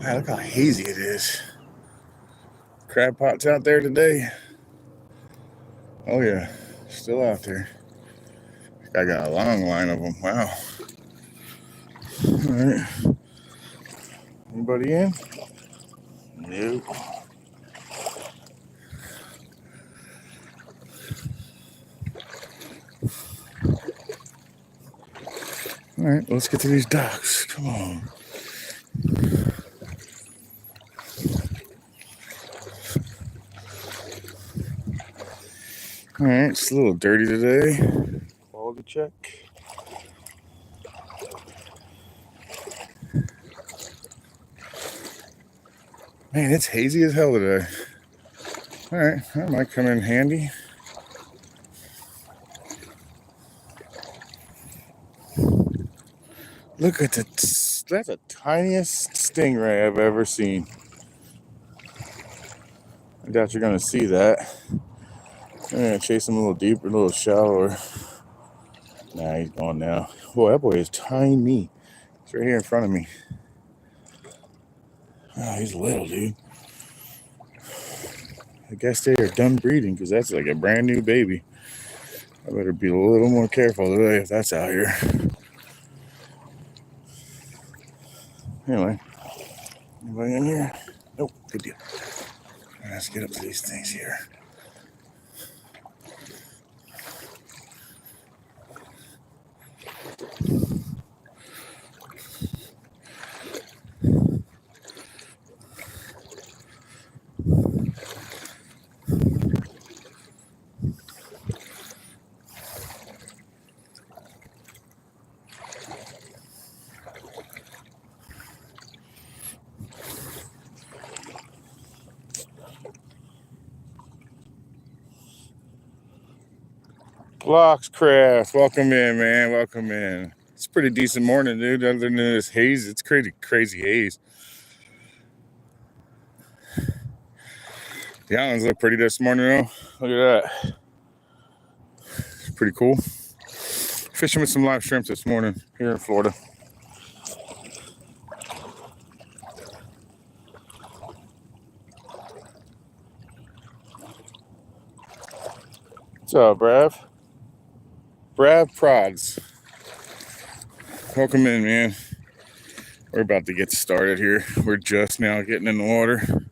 Man, look how hazy it is. Crab pots out there today. Oh yeah, still out there. I got a long line of them. Wow. All right. Anybody in? Nope. All right, let's get to these docks. Come on. All right, it's a little dirty today. Quality check. Man, it's hazy as hell today. All right, that might come in handy. Look at that's the tiniest stingray I've ever seen. I doubt you're gonna see that. I'm gonna chase him a little deeper, a little shallower. Nah, he's gone now. Boy, that boy is tiny. He's right here in front of me. Oh, he's little, dude. I guess they are done breeding because that's like a brand new baby. I better be a little more careful today if that's out here. Anyway, anybody in here? Nope, good deal. All right, let's get up to these things here. Bloxcraft, welcome in, man. Welcome in. It's a pretty decent morning, dude. Other than this haze, it's crazy haze. The islands look pretty this morning, though. Look at that. It's pretty cool. Fishing with some live shrimp this morning here in Florida. What's up, Brav? Brav Prods. Welcome in, man. We're about to get started here. We're just now getting in the water.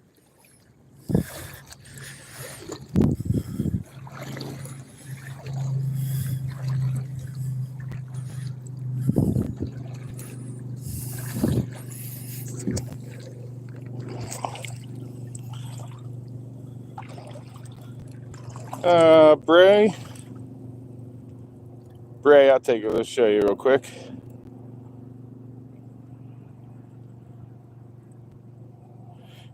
Bray, I'll take it. Let's show you real quick.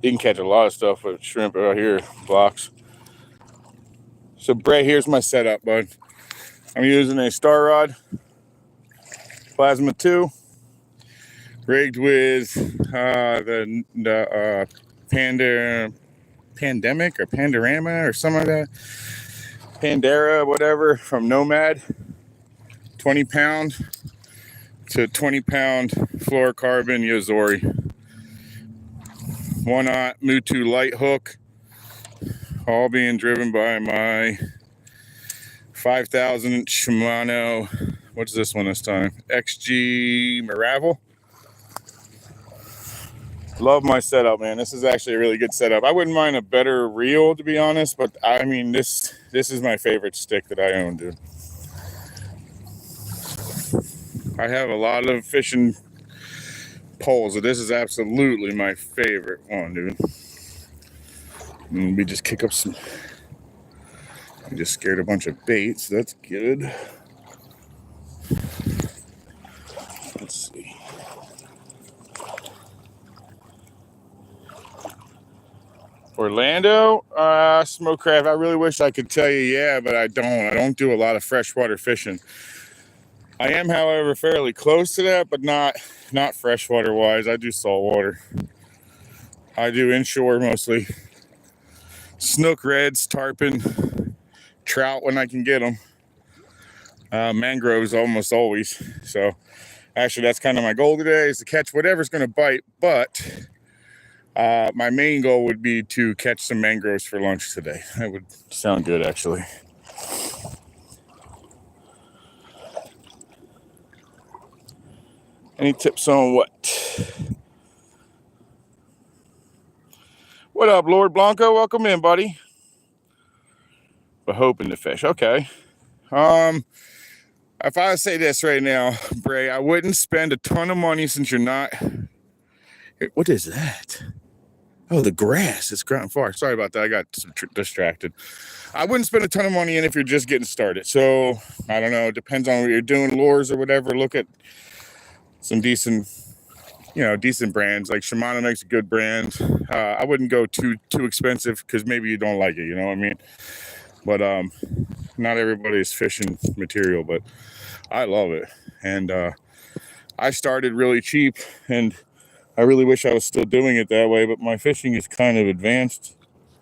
You can catch a lot of stuff with shrimp out here, blocks. So Bray, here's my setup, bud. I'm using a Star Rod Plasma 2, rigged with the Pandemic or Pandorama or something like that. Pandera, whatever, from Nomad. 20 pound to 20 pound fluorocarbon Yazori. 1/0 Mutu light hook, all being driven by my 5,000 Shimano. What's this one this time? XG Maravel. Love my setup, man. This is actually a really good setup. I wouldn't mind a better reel, to be honest, but I mean, this is my favorite stick that I own, dude. I have a lot of fishing poles, but this is absolutely my favorite one, dude. And we just kick up some. We just scared a bunch of baits. So that's good. Let's see. Orlando, smoke crab. I really wish I could tell you, yeah, but I don't. I don't do a lot of freshwater fishing. I am, however, fairly close to that, but not not freshwater wise. I do saltwater. I do inshore mostly. Snook, reds, tarpon, trout when I can get them. Mangroves almost always. So actually that's kind of my goal today, is to catch whatever's going to bite. But my main goal would be to catch some mangroves for lunch today. That would sound good, actually. Any tips on what? What up, Lord Blanco? Welcome in, buddy. But hoping to fish. Okay. If I say this right now, Bray, I wouldn't spend a ton of money since you're not. What is that? Oh, the grass. It's growing far. Sorry about that. I got distracted. I wouldn't spend a ton of money in if you're just getting started. So, I don't know. It depends on what you're doing, lures or whatever. Look at some decent, decent brands. Like Shimano makes a good brand. I wouldn't go too expensive because maybe you don't like it. You know what I mean? But not everybody's fishing material, but I love it. And I started really cheap, and I really wish I was still doing it that way, but my fishing is kind of advanced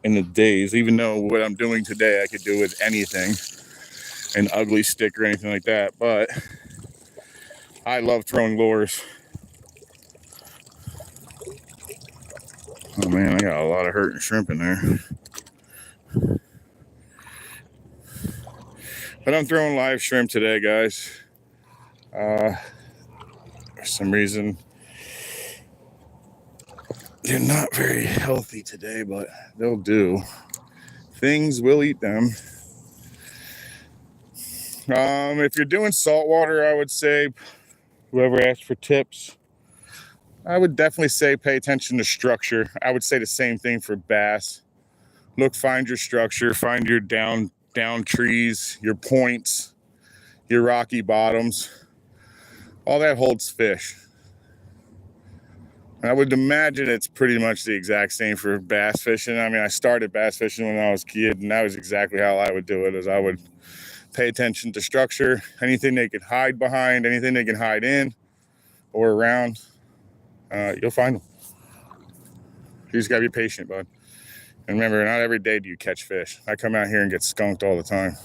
in the days, even though what I'm doing today I could do with anything, an ugly stick or anything like that. But I love throwing lures. Oh man, I got a lot of hurting shrimp in there. But I'm throwing live shrimp today, guys. For some reason, they're not very healthy today, but they'll do. Things will eat them. If you're doing saltwater, I would say, whoever asked for tips, I would definitely say pay attention to structure. I would say the same thing for bass. Look, find your structure, find your down trees, your points, your rocky bottoms. All that holds fish. I would imagine it's pretty much the exact same for bass fishing. I mean, I started bass fishing when I was a kid, and that was exactly how I would do it, is I would pay attention to structure, anything they could hide behind, anything they can hide in or around, you'll find them. You just gotta be patient, bud. And remember, not every day do you catch fish. I come out here and get skunked all the time.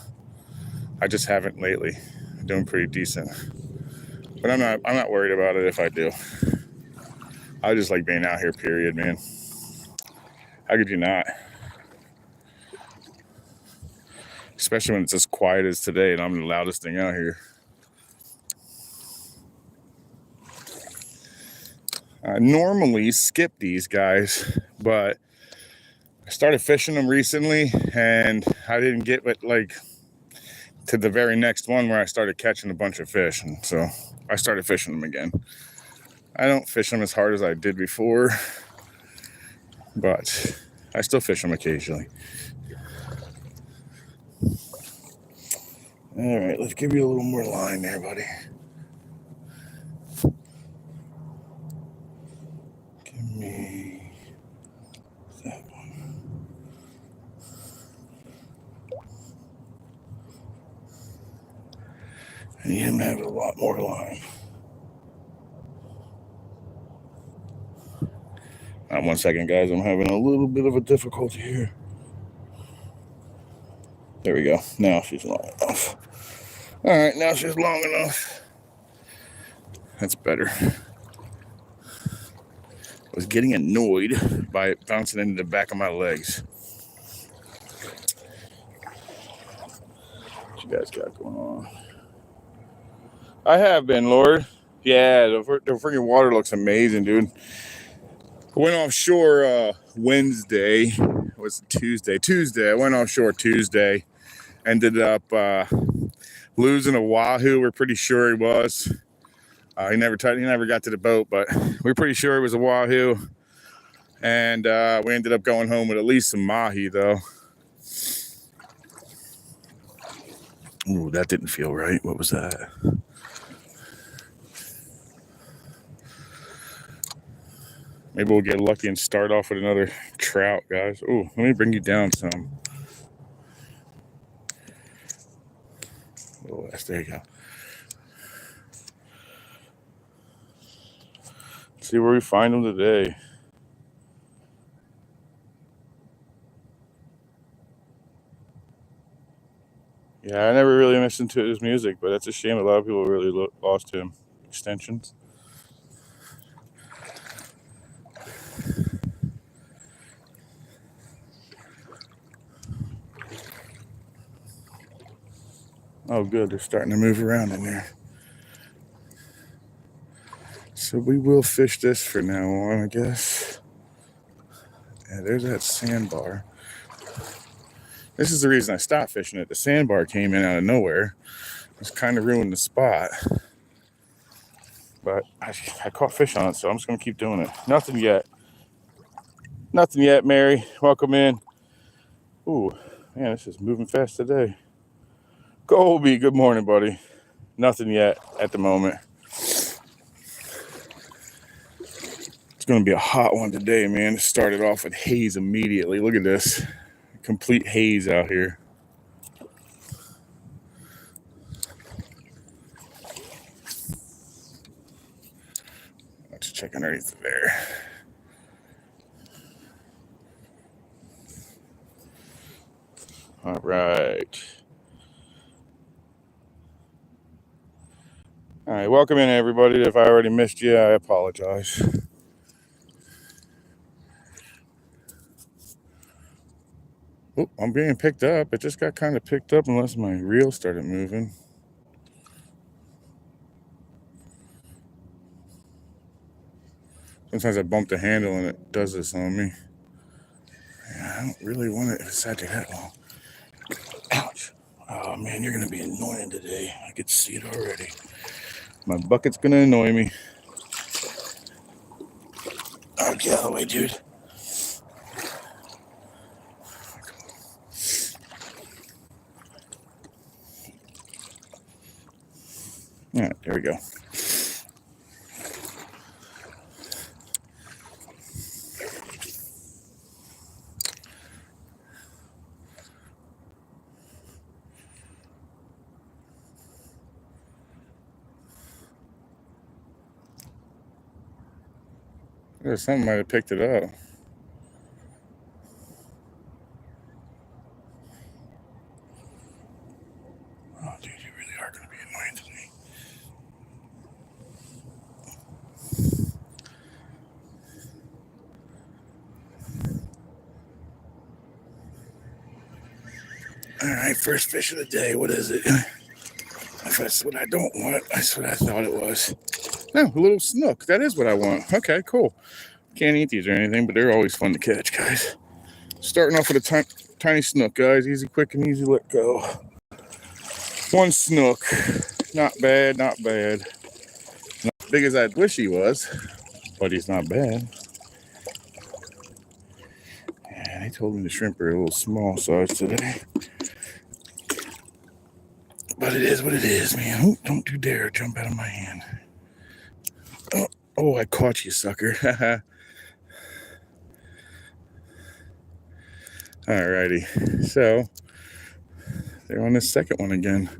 I just haven't lately. I'm doing pretty decent. But I'm not worried about it if I do. I just like being out here, period, man. How could you not? Especially when it's as quiet as today and I'm the loudest thing out here. I normally skip these guys, but I started fishing them recently and I didn't get to the very next one where I started catching a bunch of fish. And so I started fishing them again. I don't fish them as hard as I did before, but I still fish them occasionally. All right, let's give you a little more line there, buddy. Give me that one. I need him to have a lot more line. 1 second, guys. I'm having a little bit of a difficulty here. There we go. Now she's long enough. All right, now she's long enough. That's better. I was getting annoyed by it bouncing into the back of my legs. What you guys got going on? I have been, Lord. Yeah, the freaking water looks amazing, dude. I went offshore Wednesday. Was it Tuesday? Tuesday. I went offshore Tuesday. Ended up losing a wahoo. We're pretty sure he was. He never got to the boat, but we're pretty sure it was a wahoo. And we ended up going home with at least some mahi, though. Ooh, that didn't feel right. What was that? Maybe we'll get lucky and start off with another trout, guys. Ooh, let me bring you down some. Oh, there you go. See where we find him today. Yeah, I never really listened to his music, but it's a shame a lot of people really lost him. Extensions. Oh, good. They're starting to move around in there. So we will fish this for now on, I guess. Yeah, there's that sandbar. This is the reason I stopped fishing it. The sandbar came in out of nowhere. It's kind of ruined the spot. But I caught fish on it, so I'm just going to keep doing it. Nothing yet. Nothing yet, Mary. Welcome in. Ooh, man, this is moving fast today. Colby, good morning, buddy. Nothing yet at the moment. It's going to be a hot one today, man. It started off with haze immediately. Look at this. Complete haze out here. Let's check underneath there. All right. All right, welcome in, everybody. If I already missed you, I apologize. Oh, I'm being picked up. It just got kind of picked up unless my reel started moving. Sometimes I bump the handle and it does this on me. Yeah, I don't really want it if it's sat there that long. Ouch. Oh, man, you're going to be annoying today. I could see it already. My bucket's going to annoy me. Oh, get out of the way, dude. All right, there we go. Something might have picked it up. Oh, dude, you really are going to be annoying to me. All right, first fish of the day. What is it? If that's what I don't want, that's what I thought it was. No, a little snook. That is what I want. Okay, cool. Can't eat these or anything, but they're always fun to catch, guys. Starting off with a tiny snook, guys. Easy, quick, and easy let go. One snook. Not bad, not bad. Not as big as I wish he was, but he's not bad. And they told me the shrimp are a little small size today. But it is what it is, man. Oh, don't you dare jump out of my hand. Oh, I caught you, sucker. Alrighty, so they're on this second one again.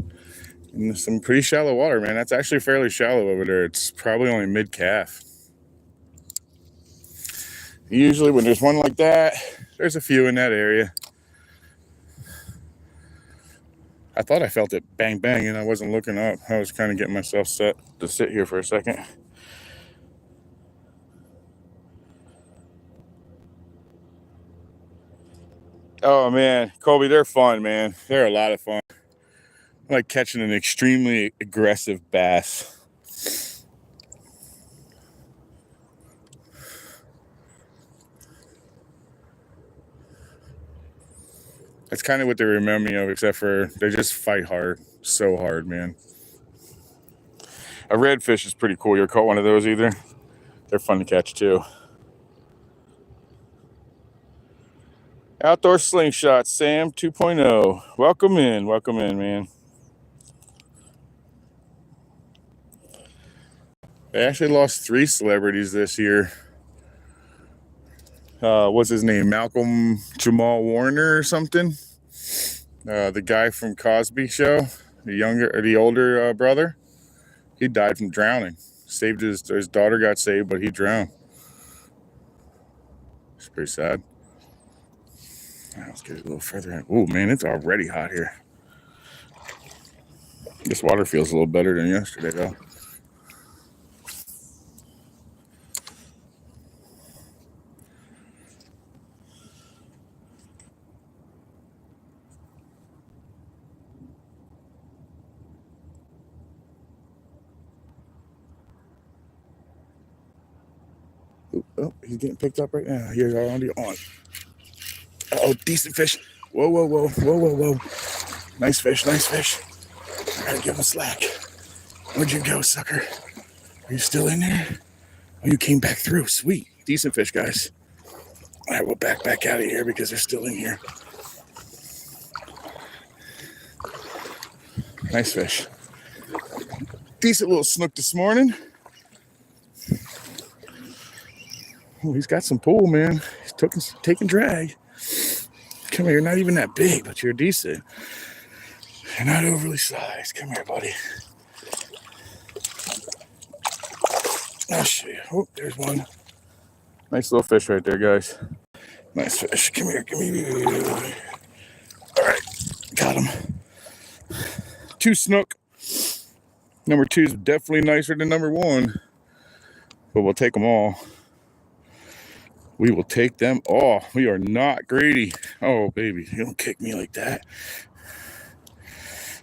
In some pretty shallow water, man. That's actually fairly shallow over there. It's probably only mid-calf. Usually when there's one like that, there's a few in that area. I thought I felt it bang bang and I wasn't looking up. I was kind of getting myself set to sit here for a second. Oh man, Colby, they're fun, man. They're a lot of fun. I like catching an extremely aggressive bass. That's kind of what they remind me of, except for they just fight hard. So hard, man. A redfish is pretty cool. You ever caught one of those either? They're fun to catch too. Outdoor slingshot, Sam 2.0. Welcome in, man. They actually lost 3 celebrities this year. What's his name? Malcolm Jamal Warner or something? The guy from Cosby Show, the older brother. He died from drowning. Saved his daughter got saved, but he drowned. It's pretty sad. All right, let's get it a little further in. Oh man, it's already hot here. This water feels a little better than yesterday though. Oh, he's getting picked up right now. He's already on. Oh, decent fish. Whoa, whoa, whoa, whoa, whoa, whoa. Nice fish, nice fish. I gotta give him slack. Where'd you go, sucker? Are you still in there? Oh, you came back through. Sweet. Decent fish, guys. All right, we'll back out of here because they're still in here. Nice fish. Decent little snook this morning. Oh, he's got some pull, man. He's taking drag. Come here, you're not even that big, but you're decent. You're not overly sized. Come here, buddy. I'll show you. Oh, there's one. Nice little fish right there, guys. Nice fish. Come here, come here. All right, got him. 2 snook. Number 2 is definitely nicer than number 1, but we'll take them all. We will take them all. We are not greedy. Oh, baby, you don't kick me like that.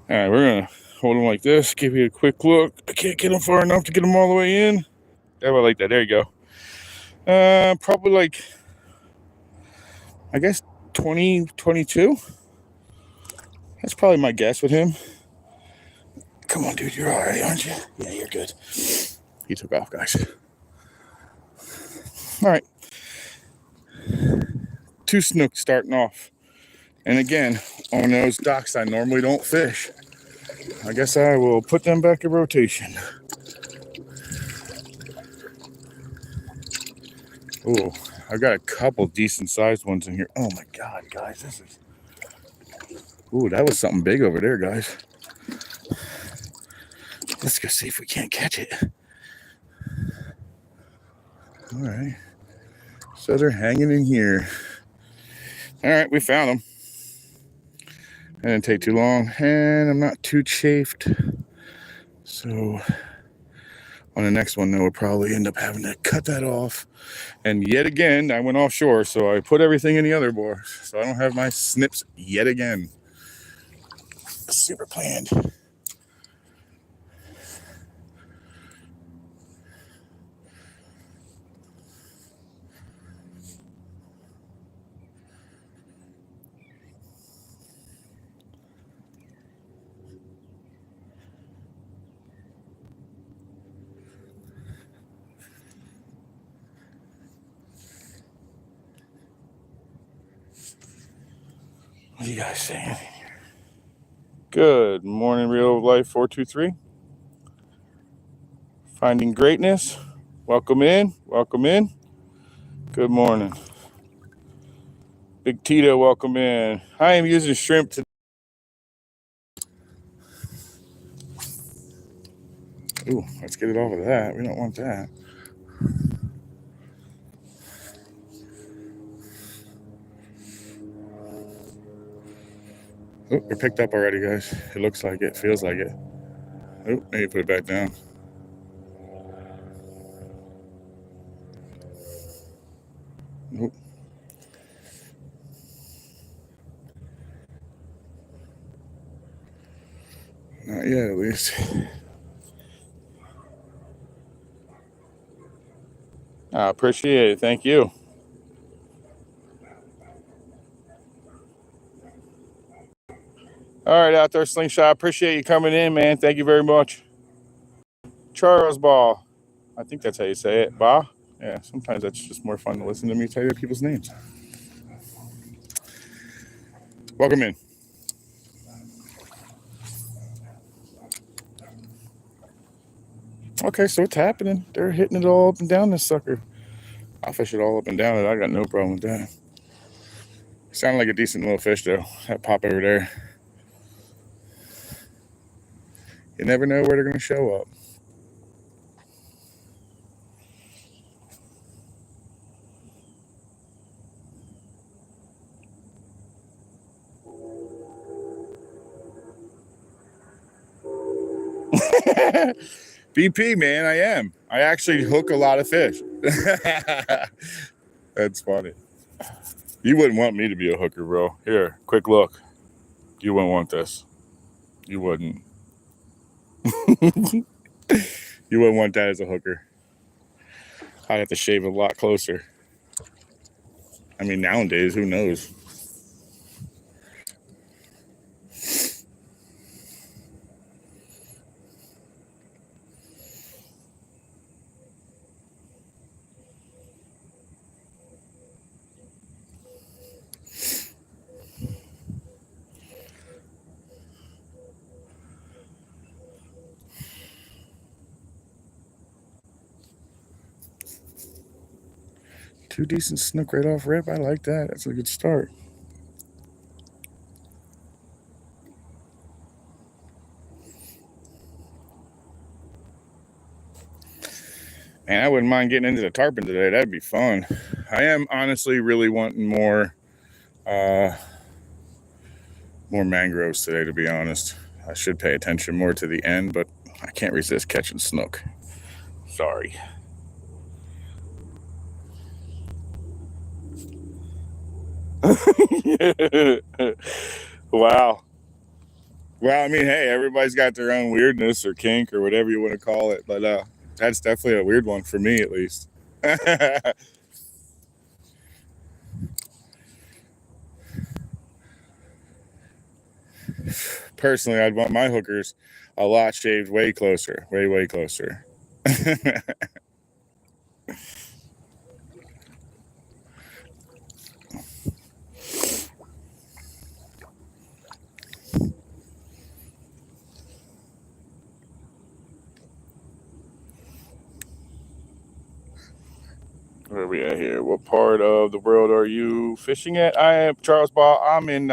All right, we're gonna hold them like this. Give you a quick look. I can't get them far enough to get them all the way in. Yeah, I like that. There you go. Probably like, I guess 20, 22. That's probably my guess with him. Come on, dude, you're all right, aren't you? Yeah, you're good. He took off, guys. All right. 2 snook starting off. And again, on those docks I normally don't fish. I guess I will put them back in rotation. Oh, I got a couple decent sized ones in here. Oh my God, guys, this is... Ooh, that was something big over there, guys. Let's go see if we can't catch it. All right. So they're hanging in here. All right, we found them. It didn't take too long, and I'm not too chafed. So on the next one, though, we'll probably end up having to cut that off. And yet again, I went offshore, so I put everything in the other bore. So I don't have my snips yet again. Super planned. What are you guys saying? Good morning, Real Life 423. Finding greatness. Welcome in. Welcome in. Good morning. Big Tito, welcome in. I am using shrimp today. Ooh, let's get it off of that. We don't want that. Oh, we're picked up already, guys. It looks like it. Feels like it. Oh, maybe put it back down. Nope. Not yet, at least. I appreciate it. Thank you. All right, out there, Slingshot. Appreciate you coming in, man. Thank you very much. Charles Ball. I think that's how you say it. Ba? Yeah, sometimes that's just more fun to listen to me tell you people's names. Welcome in. Okay, so it's happening. They're hitting it all up and down this sucker. I'll fish it all up and down it. I got no problem with that. Sounded like a decent little fish, though. That pop over there. You never know where they're going to show up. BP, man, I am. I actually hook a lot of fish. That's funny. You wouldn't want me to be a hooker, bro. Here, quick look. You wouldn't want this. You wouldn't. You wouldn't want that as a hooker. I'd have to shave a lot closer. I mean, nowadays, who knows? Two decent snook right off rip. I like that. That's a good start. Man, I wouldn't mind getting into the tarpon today. That'd be fun. I am honestly really wanting more mangroves today, to be honest. I should pay attention more to the end, but I can't resist catching snook. Sorry. Wow. Well, I mean, hey, everybody's got their own weirdness or kink or whatever you want to call it, but that's definitely a weird one for me, at least. Personally, I'd want my hookers a lot shaved way closer, way closer. Where are we at here? What part of the world are you fishing at? I am Charles Ball. I'm in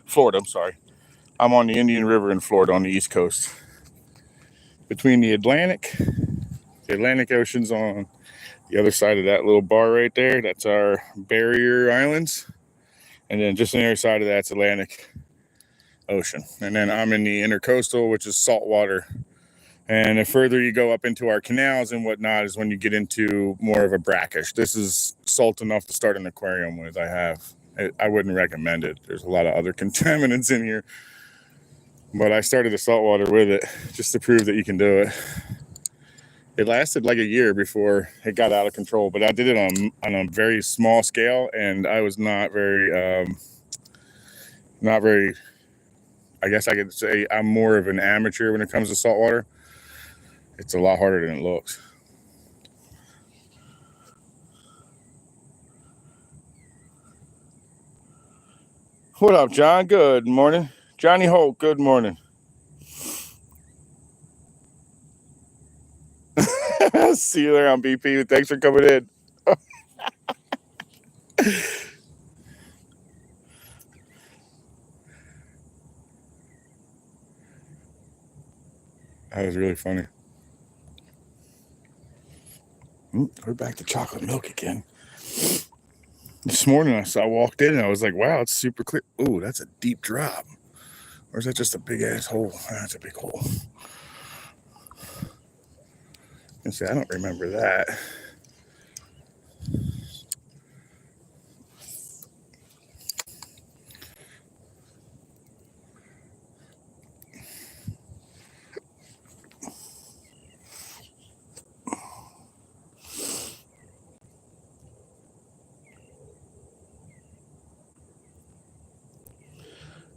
Florida. I'm sorry. I'm on the Indian River in Florida on the East Coast. Between the Atlantic Ocean's on the other side of that little bar right there. That's our barrier islands. And then just on the other side of that's Atlantic Ocean. And then I'm in the intercoastal, which is saltwater. And the further you go up into our canals and whatnot is when you get into more of a brackish. This is salt enough to start an aquarium with. I wouldn't recommend it. There's a lot of other contaminants in here. But I started the saltwater with it just to prove that you can do it. It lasted like a year before it got out of control. But I did it on a very small scale. And I was not very, I guess I could say I'm more of an amateur when it comes to saltwater. It's a lot harder than it looks. What up, John? Good morning. Johnny Holt, good morning. See you there on BP. Thanks for coming in. That was really funny. We're back to chocolate milk again. This morning I walked in and I was like, wow, it's super clear. Ooh, that's a deep drop. Or is that just a big ass hole? That's a big hole. And say, I don't remember that.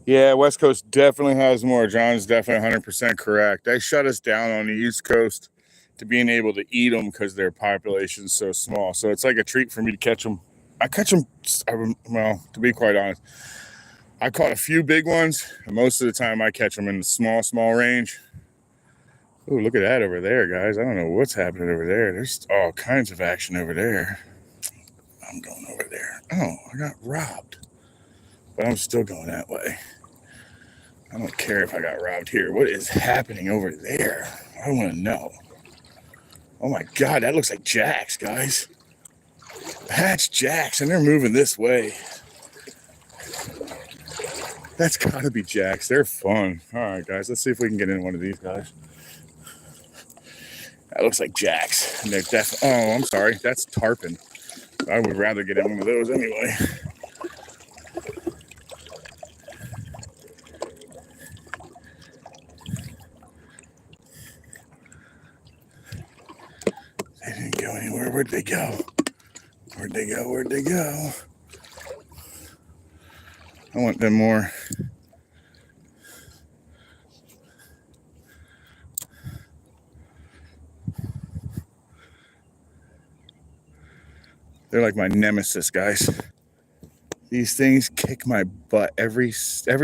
Yeah, West Coast definitely has more. John's definitely 100% correct. They shut us down on the East Coast to being able to eat them because their population's so small. So it's like a treat for me to catch them. I catch them, well, to be quite honest, I caught a few big ones. And most of the time I catch them in the small range. Oh, look at that over there, guys. I don't know what's happening over there. There's all kinds of action over there. I'm going over there. Oh, I got robbed. But I'm still going that way. I don't care if I got robbed here. What is happening over there? I want to know. Oh my God, that looks like jacks, guys. That's jacks, and they're moving this way. That's gotta be jacks. They're fun. All right, guys, let's see if we can get in one of these guys. That looks like jacks. And they're oh, I'm sorry. That's tarpon. I would rather get in one of those anyway. They didn't go anywhere. Where'd they go? Where'd they go? Where'd they go? I want them more. They're like my nemesis, guys. These things kick my butt every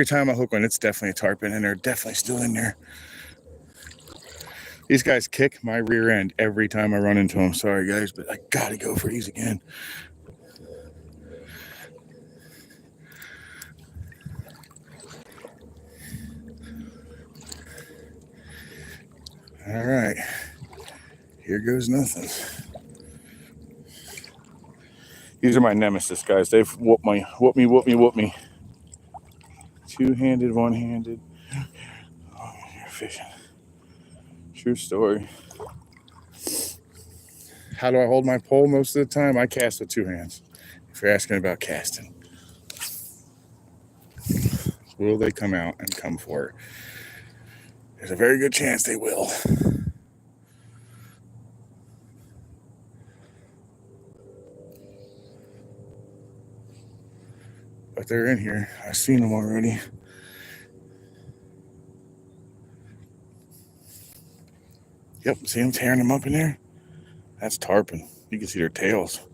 time I hook one. It's definitely a tarpon, and they're definitely still in there. These guys kick my rear end every time I run into them. Sorry, guys, but I gotta go for these again. All right, here goes nothing. These are my nemesis, guys. They've whooped me. Two-handed, one-handed. Oh, you're fishing. True story. How do I hold my pole most of the time? I cast with 2 hands. If you're asking about casting. Will they come out and come for it? There's a very good chance they will. But they're in here. I've seen them already. Yep, see them tearing them up in there? That's tarpon. You can see their tails.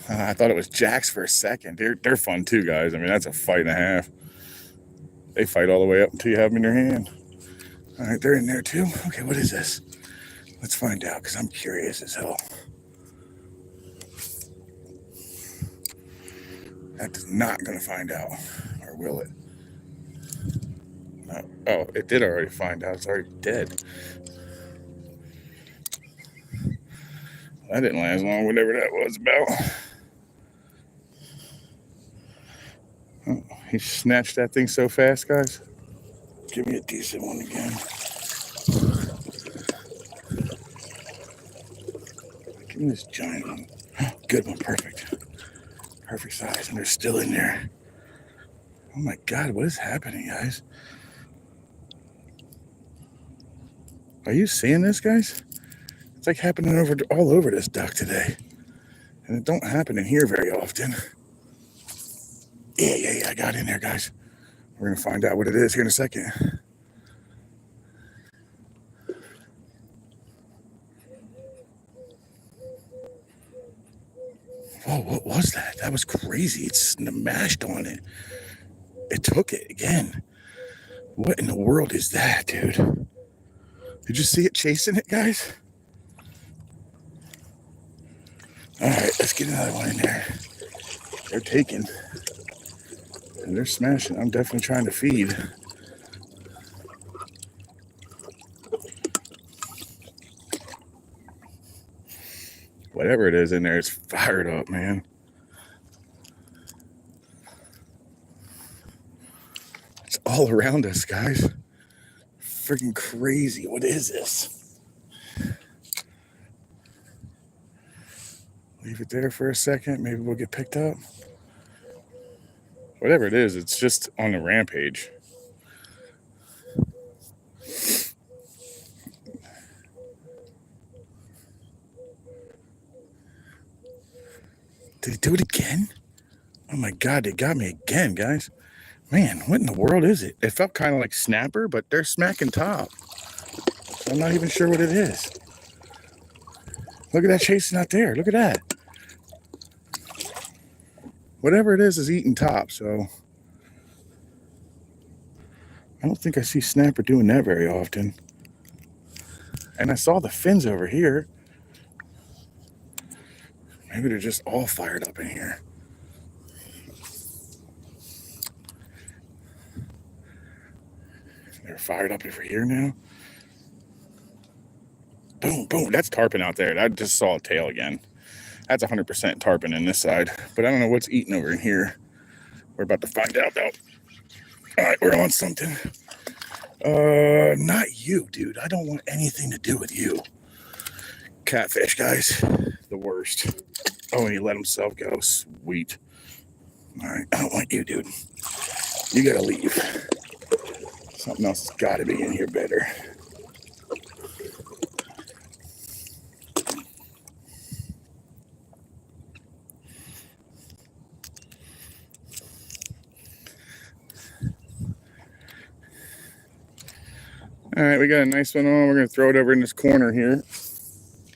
I thought it was jacks for a second. They're fun too, guys. I mean, that's a fight and a half. They fight all the way up until you have them in your hand. All right, they're in there too. Okay, what is this? Let's find out, because I'm curious as hell. That is not going to find out, or will it? No. Oh, it did already find out. It's already dead. That didn't last long, whatever that was about. Oh, he snatched that thing so fast, guys. Give me a decent one again. Give me this giant one. Good one, perfect. Perfect size, and they're still in there. Oh my God, what is happening, guys? Are you seeing this, guys? It's like happening all over this duck today. And it don't happen in here very often. Yeah, I got in there, guys. We're gonna find out what it is here in a second. Whoa, what was that? That was crazy. It smashed on it. It took it again. What in the world is that, dude? Did you see it chasing it, guys? All right, let's get another one in there. They're taking. And they're smashing. I'm definitely trying to feed. Whatever it is in there, it's fired up, man. It's all around us, guys. Freaking crazy. What is this? Leave it there for a second. Maybe we'll get picked up. Whatever it is, it's just on the rampage. Did it do it again? Oh my God, they got me again, guys. Man, what in the world is it? It felt kind of like snapper, but they're smacking top. So I'm not even sure what it is. Look at that chasing out there. Look at that. Whatever it is eating top, so I don't think I see snapper doing that very often. And I saw the fins over here. Maybe they're just all fired up in here. They're fired up over here now. Boom, boom. That's tarpon out there. I just saw a tail again. That's 100% tarpon in this side. But I don't know what's eating over in here. We're about to find out, though. All right, we're on something. Not you, dude. I don't want anything to do with you. Catfish, guys. The worst. Oh, and he let himself go. Sweet. All right, I don't want you, dude. You gotta leave. Something else has got to be in here better. All right, we got a nice one on. We're going to throw it over in this corner here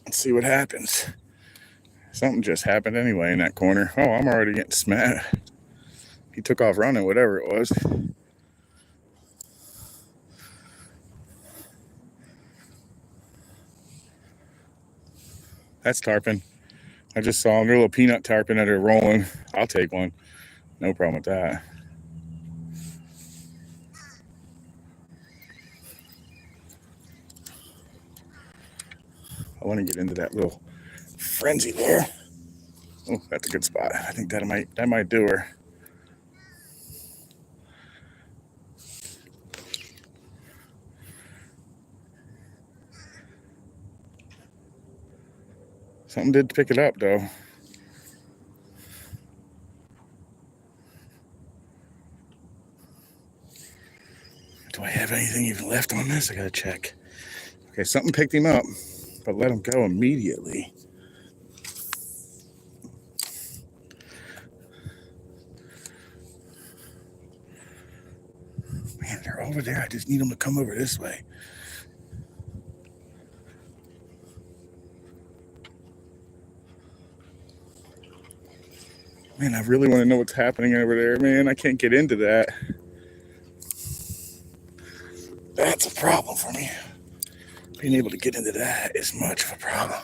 and see what happens. Something just happened anyway in that corner. Oh, I'm already getting smacked. He took off running, whatever it was. That's tarpon. I just saw them. They're a little peanut tarpon that are rolling. I'll take one. No problem with that. I want to get into that little frenzy there. Oh, that's a good spot. I think that might do her. Something did pick it up though. Do I have anything even left on this? I gotta check. Okay, something picked him up, but let him go immediately. Man, they're over there. I just need them to come over this way. Man, I really want to know what's happening over there, man. I can't get into that. That's a problem for me. Being able to get into that is much of a problem.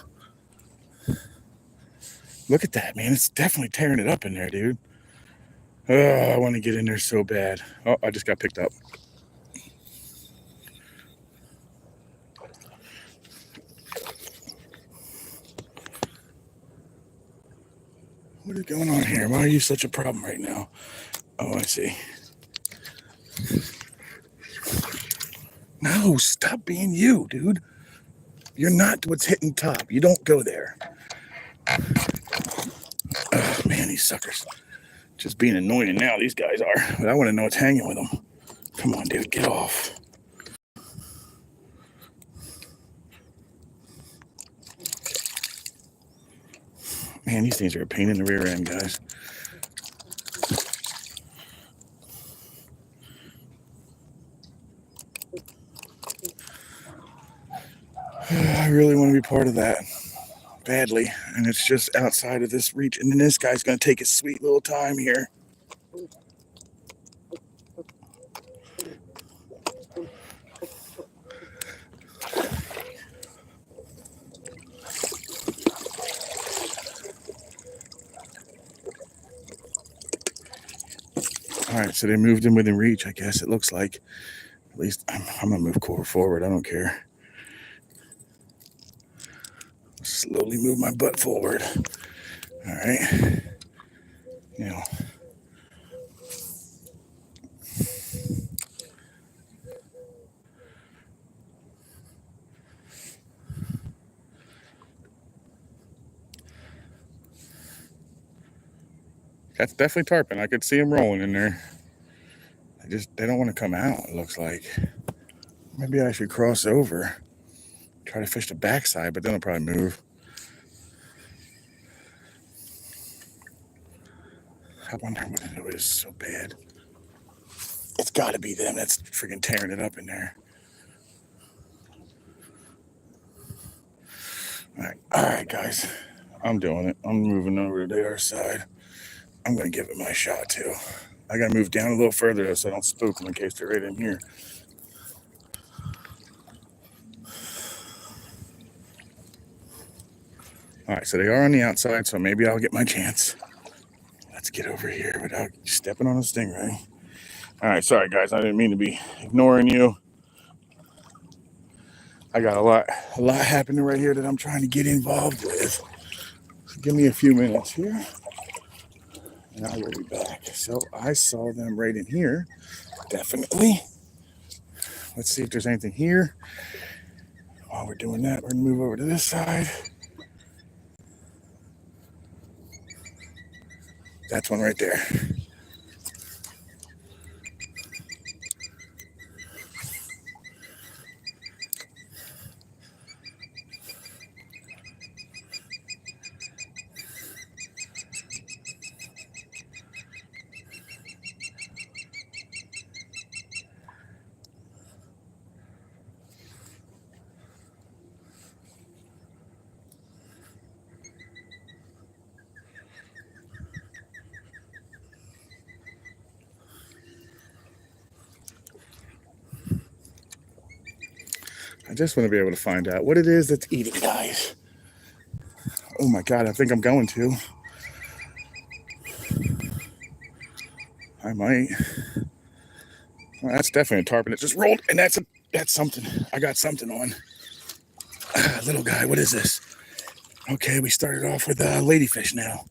Look at that, man. It's definitely tearing it up in there, dude. Oh, I want to get in there so bad. Oh, I just got picked up. What is going on here? Why are you such a problem right now? Oh, I see. No, stop being you, dude. You're not what's hitting top. You don't go there. Oh, man, these suckers. Just being annoying now, these guys are. But I want to know what's hanging with them. Come on, dude, get off. Man, these things are a pain in the rear end, guys. I really want to be part of that badly, and it's just outside of this reach. And then this guy's going to take his sweet little time here. All right, so they moved him within reach, I guess it looks like. At least I'm going to move core forward. I don't care. Slowly move my butt forward. All right. Now, that's definitely tarpon. I could see him rolling in there. They don't want to come out, it looks like. Maybe I should cross over. Try to fish the backside, but then I'll probably move. I wonder what it is so bad. It's got to be them that's freaking tearing it up in there. All right, guys. I'm doing it. I'm moving over to the other side. I'm going to give it my shot, too. I got to move down a little further, though, so I don't spook them in case they're right in here. All right, so they are on the outside, so maybe I'll get my chance. Let's get over here without stepping on a stingray. All right, sorry, guys. I didn't mean to be ignoring you. I got a lot happening right here that I'm trying to get involved with. So give me a few minutes here, and I will be back. So I saw them right in here, definitely. Let's see if there's anything here. While we're doing that, we're gonna move over to this side. That's one right there. I just want to be able to find out what it is that's eating, guys. Oh my God, I think I'm going to. I might. Well, that's definitely a tarpon. It just rolled, and that's something. I got something on. Little guy, what is this? Okay, we started off with ladyfish now.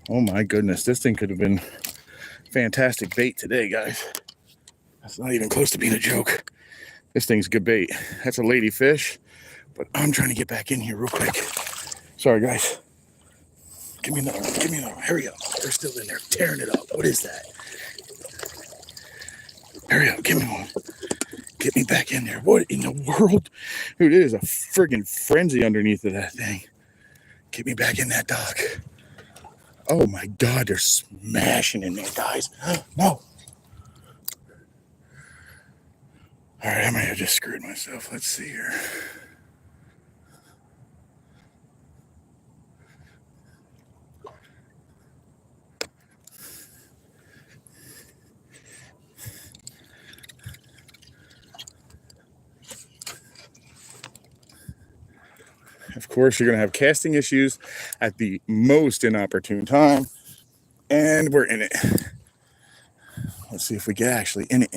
Oh my goodness, this thing could have been fantastic bait today, guys. That's not even close to being a joke. This thing's good bait. That's a ladyfish, but I'm trying to get back in here real quick. Sorry, guys. Give me another one. Give me another one. Hurry up. They're still in there tearing it up. What is that? Hurry up. Give me one. Get me back in there. What in the world? Dude, it is a friggin' frenzy underneath of that thing. Get me back in that dog. Oh my God, they're smashing in there, guys. No. All right, I might have just screwed myself. Let's see here. Of course, you're going to have casting issues at the most inopportune time. And we're in it. Let's see if we get actually in it.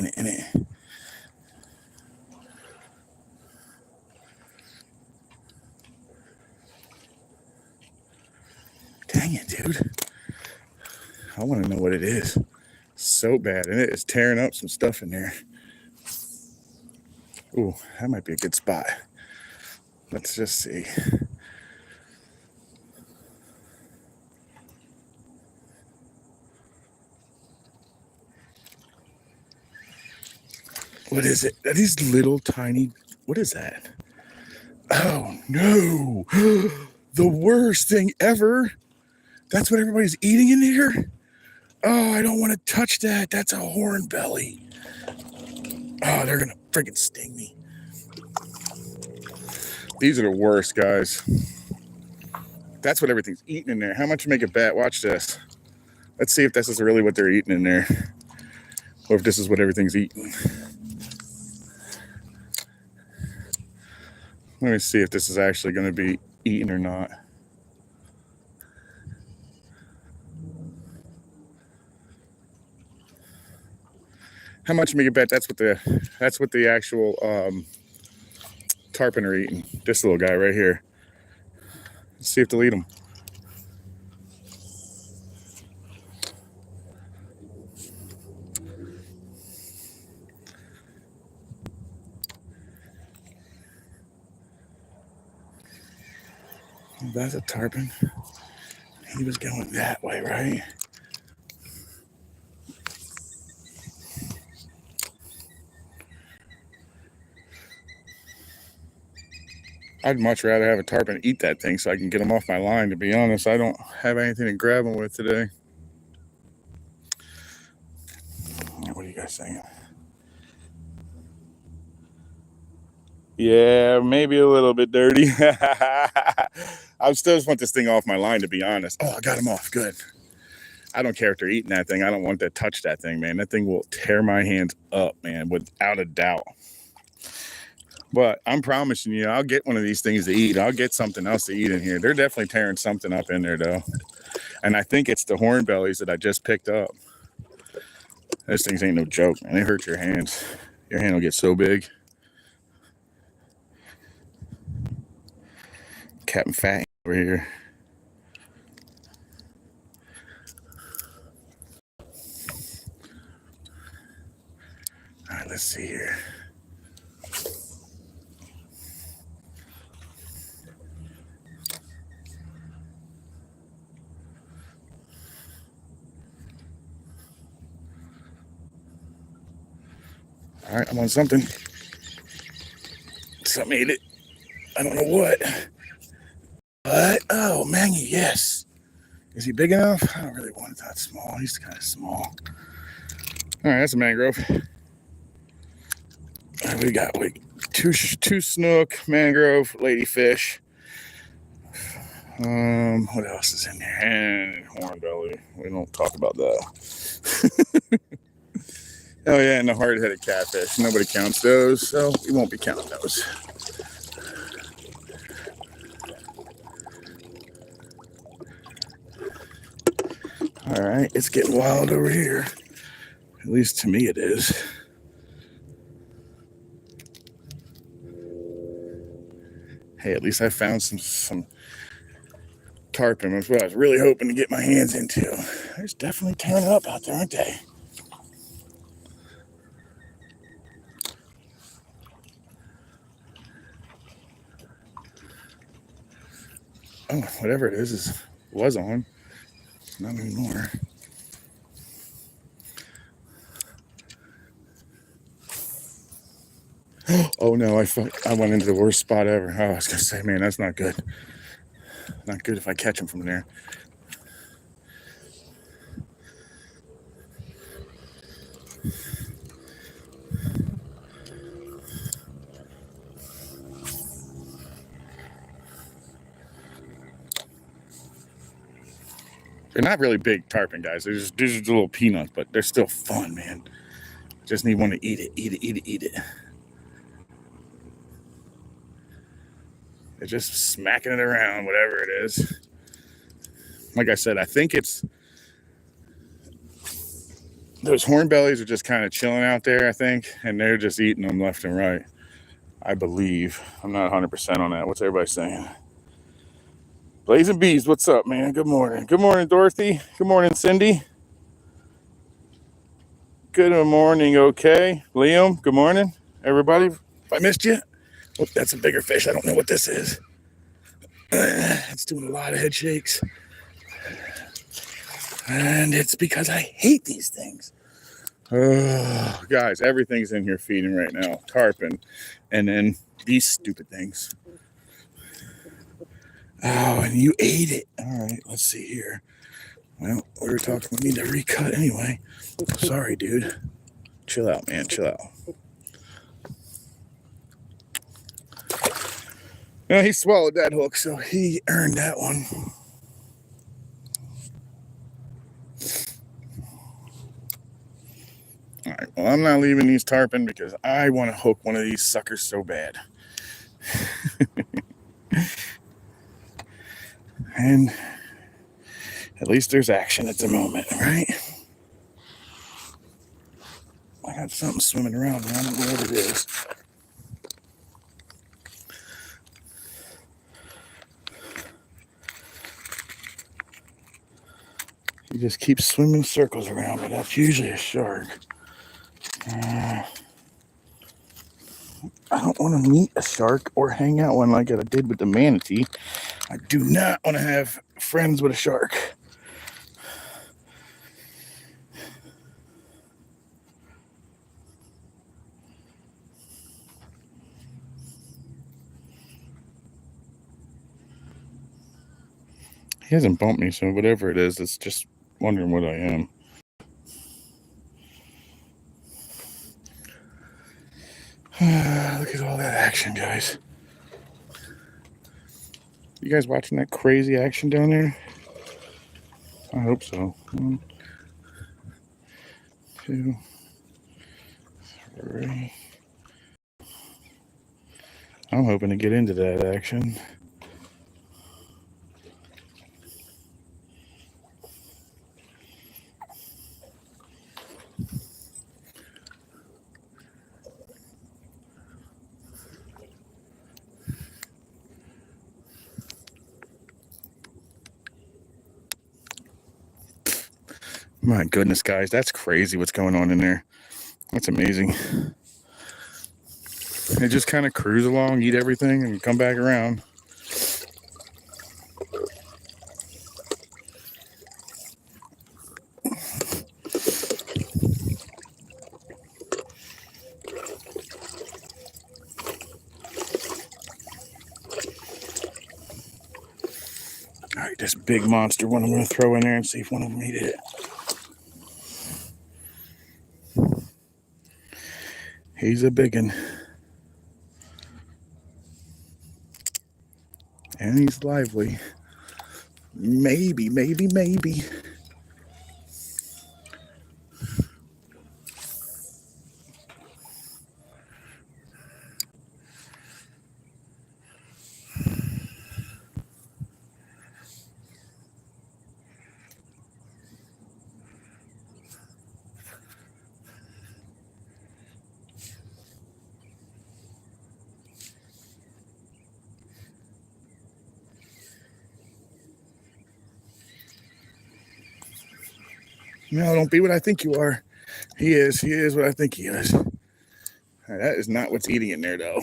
Dang it, dude. I want to know what it is. So bad. And it is tearing up some stuff in there. Ooh, that might be a good spot. Let's just see. What is it? Are these little tiny... What is that? Oh, no. The worst thing ever. That's what everybody's eating in here? Oh, I don't want to touch that. That's a hornbelly. Oh, they're going to freaking sting me. These are the worst, guys. That's what everything's eating in there. How much you make a bet? Watch this. Let's see if this is really what they're eating in there. Or if this is what everything's eating. Let me see if this is actually going to be eaten or not. How much you make a bet? That's what the actual tarpon are eating. This little guy right here. Let's see if they'll eat him. That's a tarpon. He was going that way, right? I'd much rather have a tarpon eat that thing so I can get him off my line, to be honest. I don't have anything to grab him with today. What are you guys saying? Yeah, maybe a little bit dirty. I still just want this thing off my line, to be honest. Oh, I got him off. Good. I don't care if they're eating that thing. I don't want to touch that thing, man. That thing will tear my hands up, man, without a doubt. But I'm promising you, I'll get one of these things to eat. I'll get something else to eat in here. They're definitely tearing something up in there, though. And I think it's the hornbellies that I just picked up. Those things ain't no joke, man. They hurt your hands. Your hand will get so big. Captain Fat over here. All right, let's see here. All right, I'm on something. Something ate it. I don't know what. But, oh, mangy, yes. Is he big enough? I don't really want it that small. He's kind of small. All right, that's a mangrove. All right, we got like two snook, mangrove, ladyfish. What else is in there? And hornbelly. We don't talk about that. Oh yeah, and the hard-headed catfish. Nobody counts those, so we won't be counting those. All right, it's getting wild over here. At least to me it is. Hey, at least I found some tarpon. That's what I was really hoping to get my hands into. They're definitely tearing up out there, aren't they? Oh, whatever it is was on. Not anymore. Oh no, I went into the worst spot ever. Oh, I was gonna say, man, that's not good. Not good if I catch them from there. They're not really big tarpon, guys. They're just little peanuts, but they're still fun, man. Just need one to eat it. They're just smacking it around, whatever it is. Like I said, I think it's those hornbellies are just kind of chilling out there, I think, and they're just eating them left and right. I believe. I'm not 100% on that. What's everybody saying? Blazing Bees, what's up, man? Good morning. Good morning, Dorothy. Good morning, Cindy. Good morning, okay. Liam, good morning, everybody. If I missed you, oh, that's a bigger fish. I don't know what this is. It's doing a lot of head shakes. And it's because I hate these things. Oh, guys, everything's in here feeding right now. Tarpon. And then these stupid things. Oh, and you ate it. All right, let's see here. Well, we were talking, we need to recut anyway. Sorry, dude. Chill out, man. Chill out. No, he swallowed that hook, so he earned that one. All right, well, I'm not leaving these tarpon because I want to hook one of these suckers so bad. And at least there's action at the moment, right? I got something swimming around and I don't know what it is. He just keeps swimming circles around, but that's usually a shark. I don't want to meet a shark or hang out one like I did with the manatee. I do not want to have friends with a shark. He hasn't bumped me, so whatever it is, it's just wondering what I am. Look at all that action, guys. You guys watching that crazy action down there? I hope so. 1, 2, 3. I'm hoping to get into that action. My goodness, guys, that's crazy what's going on in there. That's amazing. They just kind of cruise along, eat everything, and come back around. All right, this big monster one I'm going to throw in there and see if one of them eat it. He's a big one. And he's lively. Maybe. No, don't be what I think you are. He is what I think he is. Right, that is not what's eating in there, though.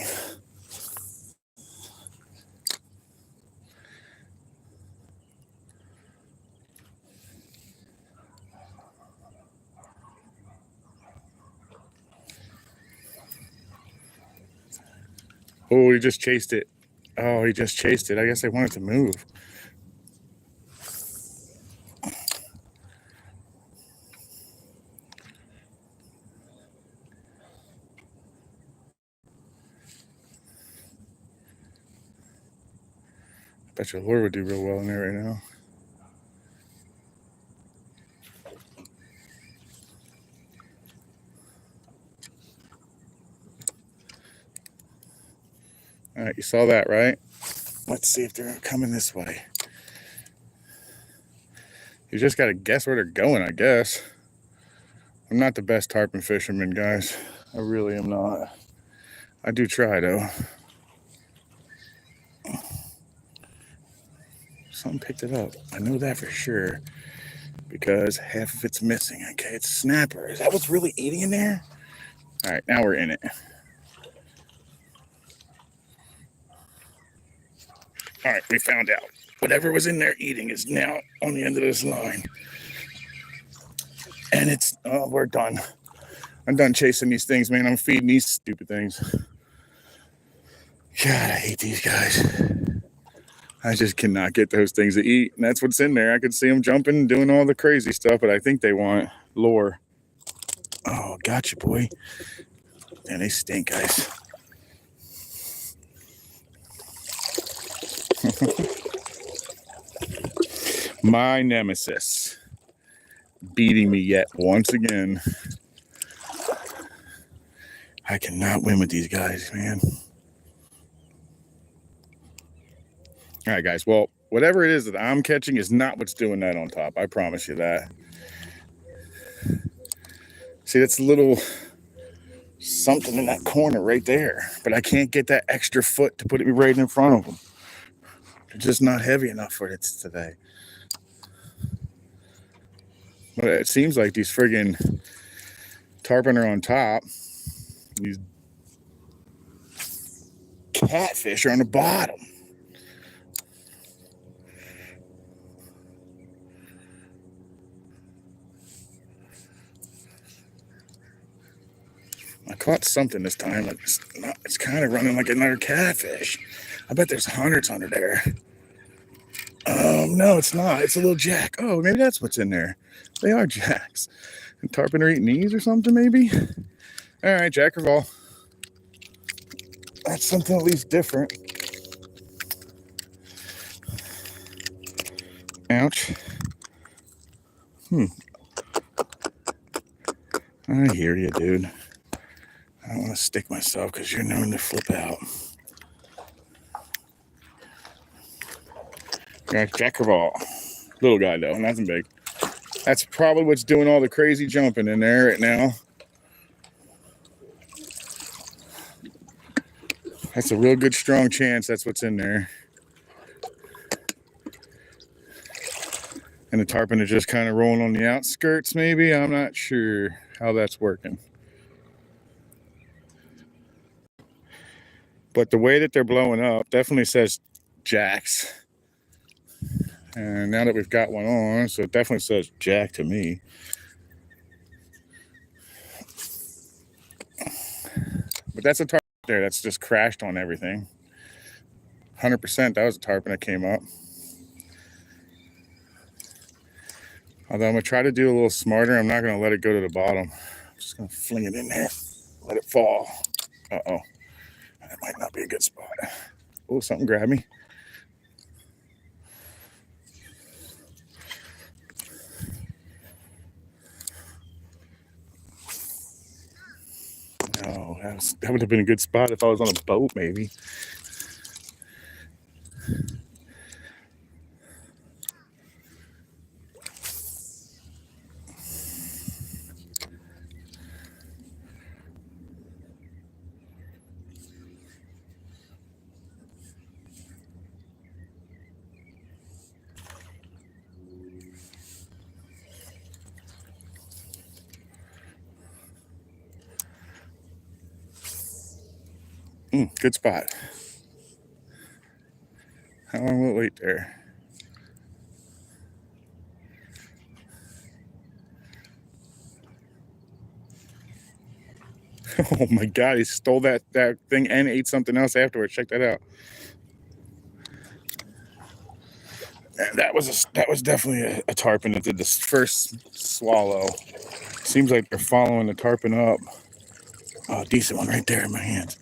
Oh, he just chased it. Oh, he just chased it. I guess they want it to move. Bet your lure would do real well in there right now. All right, you saw that, right? Let's see if they're coming this way. You just got to guess where they're going, I guess. I'm not the best tarpon fisherman, guys. I really am not. I do try, though. Something picked it up. I know that for sure. Because half of it's missing. Okay, it's snapper. Is that what's really eating in there? All right, now we're in it. All right, we found out. Whatever was in there eating is now on the end of this line. And it's, oh, we're done. I'm done chasing these things, man. I'm feeding these stupid things. God, I hate these guys. I just cannot get those things to eat. And that's what's in there. I could see them jumping and doing all the crazy stuff, but I think they want lure. Oh, gotcha, boy. And they stink, guys. My nemesis. Beating me yet once again. I cannot win with these guys, man. All right, guys. Well, whatever it is that I'm catching is not what's doing that on top. I promise you that. See, that's a little something in that corner right there. But I can't get that extra foot to put it right in front of them. They're just not heavy enough for it today. But it seems like these friggin' tarpon are on top. These catfish are on the bottom. I caught something this time. It's kind of running like another catfish. I bet there's hundreds under there. No, it's not. It's a little jack. Oh, maybe that's what's in there. They are jacks. And tarpon are eating these or something, maybe? All right, jack or vol. That's something at least different. Ouch. I hear you, dude. I don't want to stick myself because you're known to flip out. Jack or vol. Little guy, though. Nothing big. That's probably what's doing all the crazy jumping in there right now. That's a real good, strong chance that's what's in there. And the tarpon are just kind of rolling on the outskirts, maybe. I'm not sure how that's working. But the way that they're blowing up definitely says jacks. And now that we've got one on, so it definitely says jack to me. But that's a tarpon there that's just crashed on everything. 100% that was a tarpon that came up. Although I'm going to try to do a little smarter. I'm not going to let it go to the bottom. I'm just going to fling it in there. Let it fall. Uh-oh. That might not be a good spot. Oh, something grabbed me. No, that would have been a good spot if I was on a boat, maybe. Good spot. How long will it wait there? Oh my God, he stole that thing and ate something else afterwards. Check that out. And that was definitely a tarpon that did this first swallow. Seems like they're following the tarpon up. Oh, decent one right there in my hands.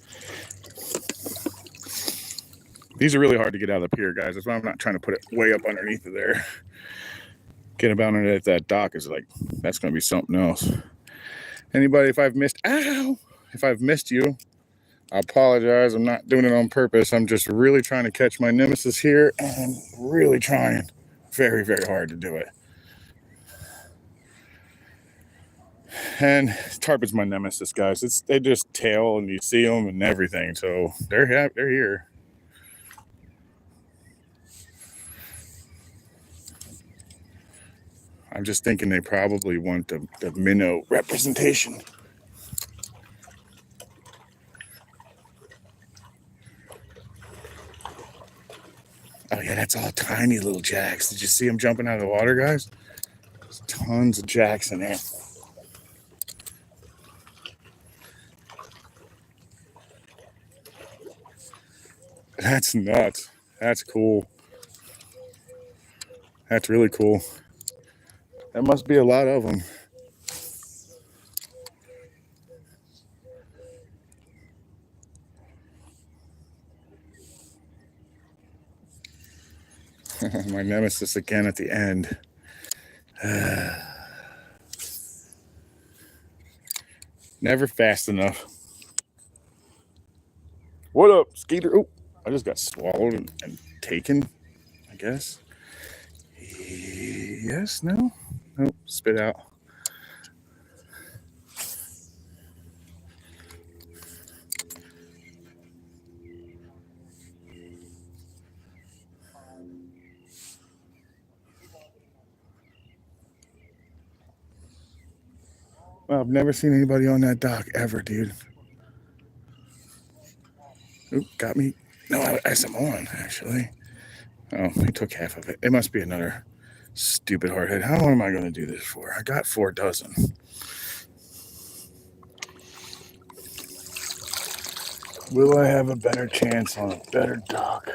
These are really hard to get out of the pier, guys. That's why I'm not trying to put it way up underneath of there. Get about underneath that dock is like, that's going to be something else. Anybody, if I've missed you, I apologize. I'm not doing it on purpose. I'm just really trying to catch my nemesis here and really trying very, very hard to do it. And tarpon's my nemesis, guys. They just tail and you see them and everything. So they're here. I'm just thinking they probably want the minnow representation. Oh yeah, that's all tiny little jacks. Did you see them jumping out of the water, guys? There's tons of jacks in there. That's nuts. That's cool. That's really cool. That must be a lot of them. My nemesis again at the end. Never fast enough. What up, Skeeter? Oh, I just got swallowed and taken, I guess. Yes, no? Nope, spit out. Well, I've never seen anybody on that dock ever, dude. Oop, got me. No, I had some on, actually. Oh, he took half of it. It must be another stupid hardhead. How long am I going to do this for? I got 4 dozen. Will I have a better chance on a better dock?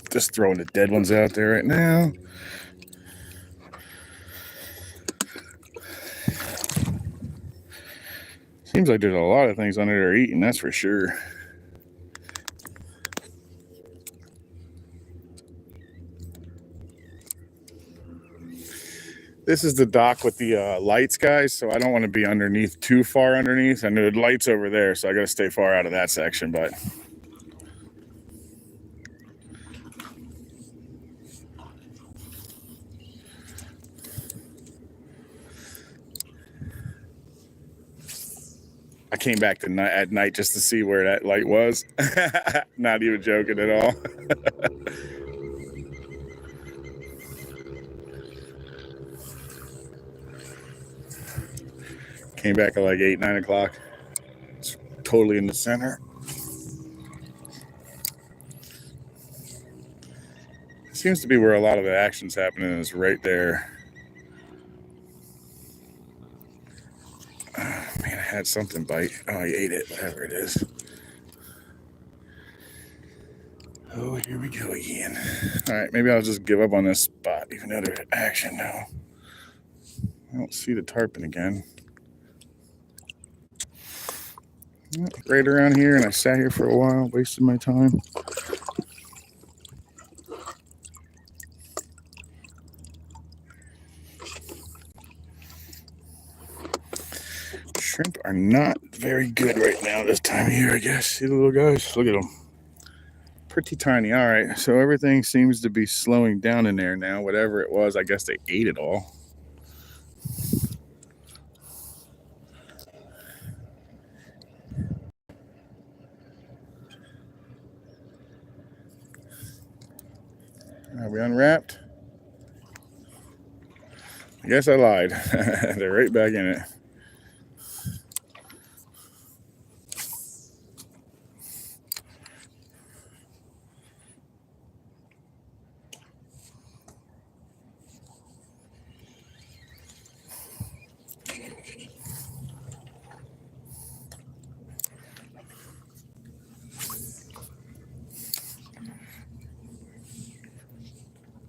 Just throwing the dead ones out there right now. Seems like there's a lot of things under there eating, that's for sure. This is the dock with the lights, guys, so I don't want to be underneath, too far underneath. I know the light's over there, so I got to stay far out of that section, but... I came back at night just to see where that light was. Not even joking at all. Came back at like 8, 9 o'clock. It's totally in the center. It seems to be where a lot of the action's happening, is right there. Man, I had something bite. Oh, he ate it, whatever it is. Oh, here we go again. All right, maybe I'll just give up on this spot, even though there's action now. I don't see the tarpon again. Right around here, and I sat here for a while, wasted my time. Shrimp are not very good right now this time of year, I guess. See the little guys? Look at them. Pretty tiny. All right, so everything seems to be slowing down in there now. Whatever it was, I guess they ate it all. Are we unwrapped? I guess I lied. They're right back in it.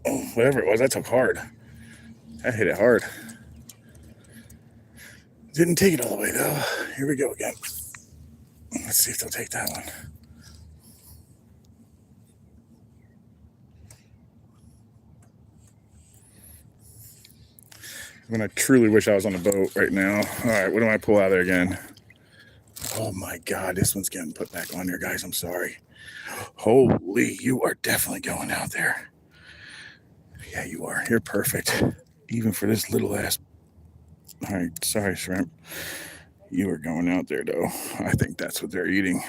Oh, whatever it was, that took hard. I hit it hard. Didn't take it all the way though. Here we go again. Let's see if they'll take that one. When I truly wish I was on a boat right now. All right, what do I pull out of there again? Oh my God, this one's getting put back on there, guys. I'm sorry. Holy, you are definitely going out there. Yeah, you are. You're perfect. Even for this little ass. All right, sorry, shrimp. You are going out there, though. I think that's what they're eating.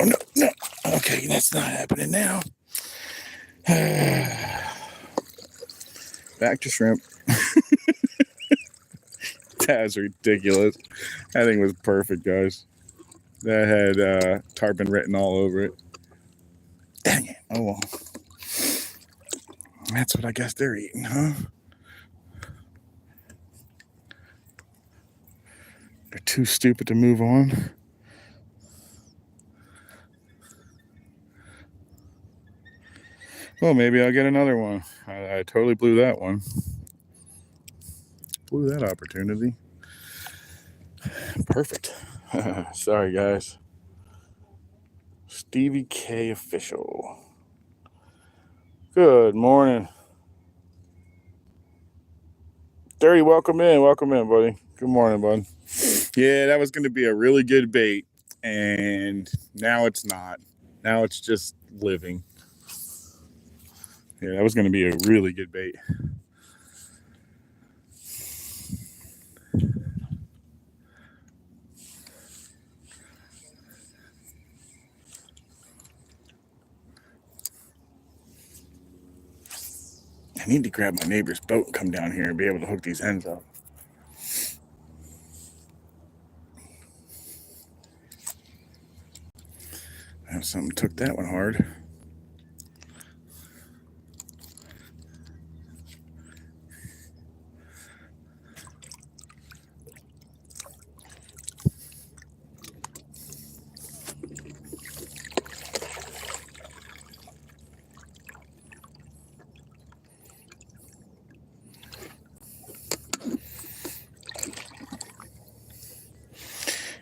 Oh, no, no. Okay, that's not happening now. Back to shrimp. That's ridiculous. That thing was perfect, guys. That had tarpon written all over it. Dang it. Oh, well. That's what I guess they're eating, huh? They're too stupid to move on. Well, maybe I'll get another one. I totally blew that one. Blew that opportunity. Perfect. Sorry, guys. Stevie K Official. Good morning. 30, welcome in, buddy. Good morning, bud. Yeah, that was going to be a really good bait, and now it's not. Now it's just living. Yeah, that was going to be a really good bait. I need to grab my neighbor's boat and come down here and be able to hook these ends up. Something took that one hard.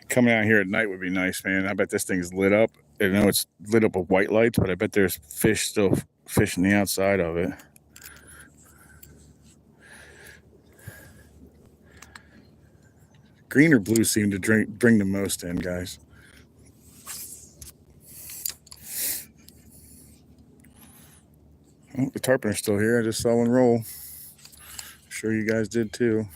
Coming out here at night would be nice, man. I bet this thing's lit up. I know it's lit up with white lights, but I bet there's fish still fishing the outside of it. Green or blue seem to bring the most in, guys. Oh, the tarpon are still here. I just saw one roll. I'm sure you guys did too.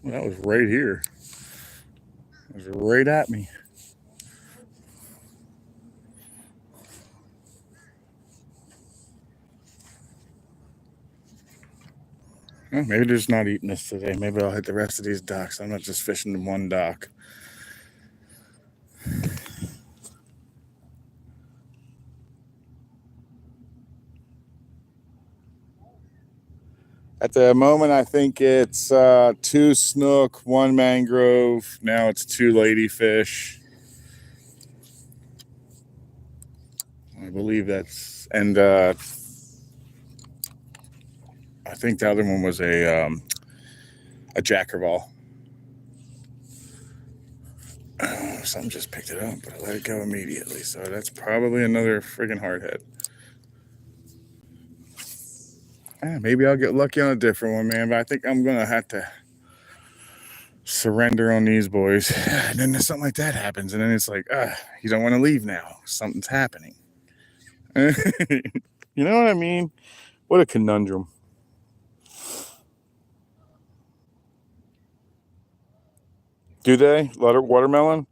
Well, that was right here. It was right at me. Well, maybe they're just not eating this today. Maybe I'll hit the rest of these docks. I'm not just fishing in one dock. At the moment, I think it's 2 snook, 1 mangrove. Now it's 2 ladyfish. I believe that's, and I think the other one was a jackerval. Something just picked it up, but I let it go immediately. So that's probably another friggin' hardhead. Maybe I'll get lucky on a different one, man. But I think I'm gonna have to surrender on these boys. And then something like that happens, and then it's like, you don't want to leave now. Something's happening. You know what I mean? What a conundrum. Do they? Watermelon?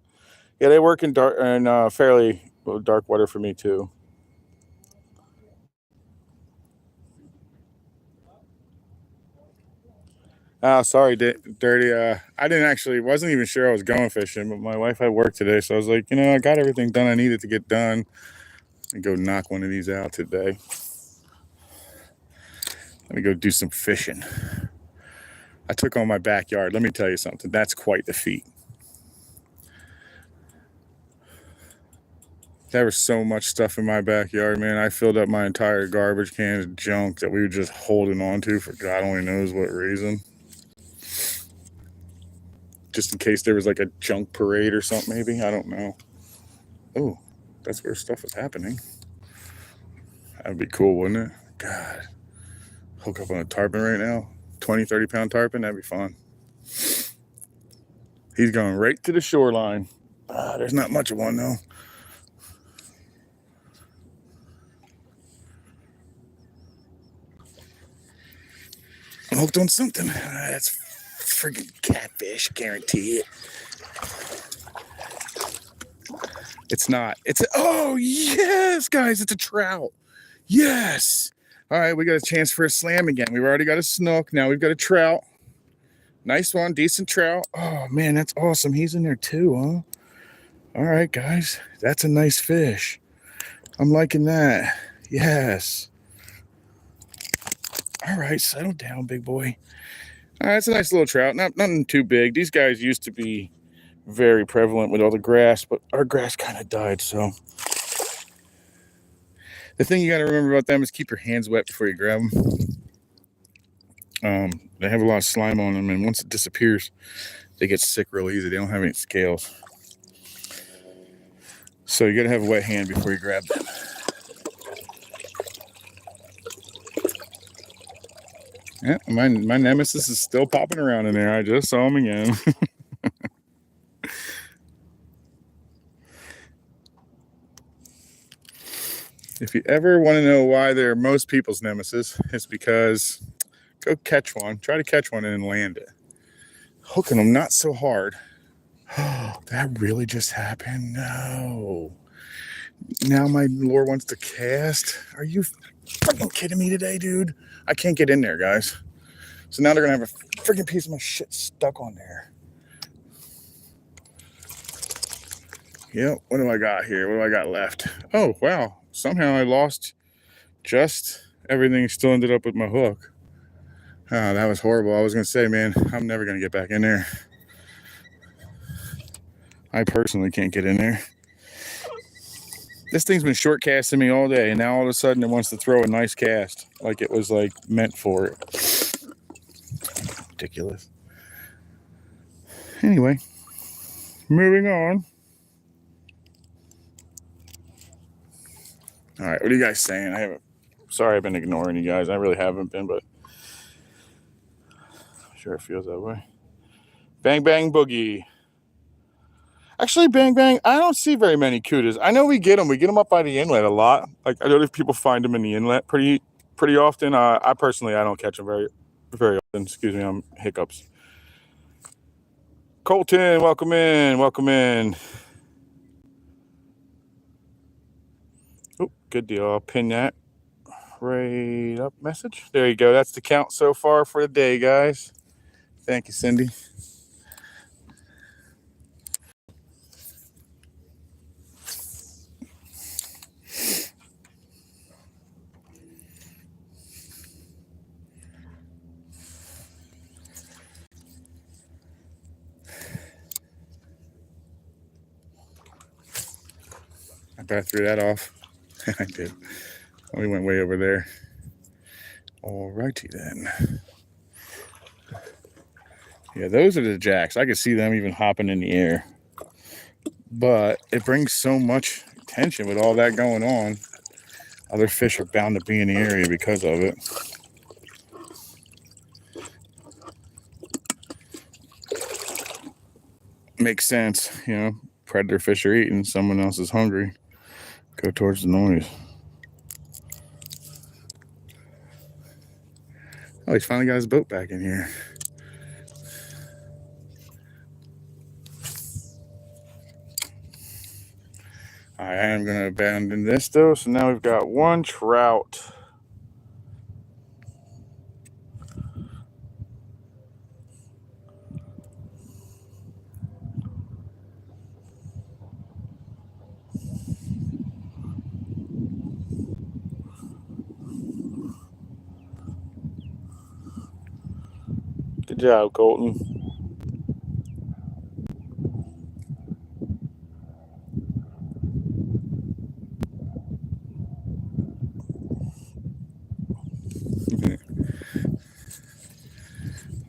Yeah, they work in dark and fairly dark water for me too. Sorry, Dirty. I wasn't even sure I was going fishing, but my wife had work today, so I was like, I got everything done I needed to get done. And go knock one of these out today. Let me go do some fishing. I took on my backyard. Let me tell you something. That's quite the feat. There was so much stuff in my backyard, man. I filled up my entire garbage can of junk that we were just holding on to for God only knows what reason. Just in case there was like a junk parade or something, maybe. I don't know. Oh, that's where stuff was happening. That'd be cool, wouldn't it? God. Hook up on a tarpon right now. 20, 30-pound tarpon. That'd be fun. He's going right to the shoreline. There's not much of one, though. I'm hooked on something. That's friggin' catfish. Guarantee it. It's not. Oh, yes, guys. It's a trout. Yes. All right, we got a chance for a slam again. We've already got a snook. Now we've got a trout. Nice one. Decent trout. Oh, man, that's awesome. He's in there too, huh? All right, guys. That's a nice fish. I'm liking that. Yes. All right, settle down, big boy. All right, it's a nice little trout. Nothing too big. These guys used to be very prevalent with all the grass, but our grass kind of died, so. The thing you got to remember about them is keep your hands wet before you grab them. They have a lot of slime on them, and once it disappears, they get sick real easy. They don't have any scales. So you got to have a wet hand before you grab them. Yeah, my nemesis is still popping around in there. I just saw him again. If you ever want to know why they're most people's nemesis, it's because go catch one. Try to catch one and then land it. Hooking them not so hard. That really just happened? No. Now my lure wants to cast? Are you fucking kidding me today, dude? I can't get in there, guys. So now they're going to have a freaking piece of my shit stuck on there. Yep, what do I got here? What do I got left? Oh, wow. Somehow I lost just everything. Still ended up with my hook. Oh, that was horrible. I was going to say, man, I'm never going to get back in there. I personally can't get in there. This thing's been short casting me all day, and now all of a sudden it wants to throw a nice cast like it was like meant for it. Ridiculous. Anyway, moving on. All right, what are you guys saying? Sorry I've been ignoring you guys. I really haven't been, but I'm sure it feels that way. Bang Bang Boogie. Actually, Bang Bang, I don't see very many cudas. I know we get them. We get them up by the inlet a lot. Like, I know if people find them in the inlet pretty often. I personally, I don't catch them very often. Excuse me, I'm hiccups. Colton, welcome in. Welcome in. Oh, good deal. I'll pin that trade up message. There you go. That's the count so far for the day, guys. Thank you, Cindy. I bet I threw that off. I did. We went way over there. Alrighty then. Yeah, those are the jacks. I could see them even hopping in the air. But it brings so much attention with all that going on. Other fish are bound to be in the area because of it. Makes sense, you know. Predator fish are eating, someone else is hungry. Go towards the noise. Oh, he's finally got his boat back in here. I am going to abandon this though. So now we've got one trout. Good job, Colton.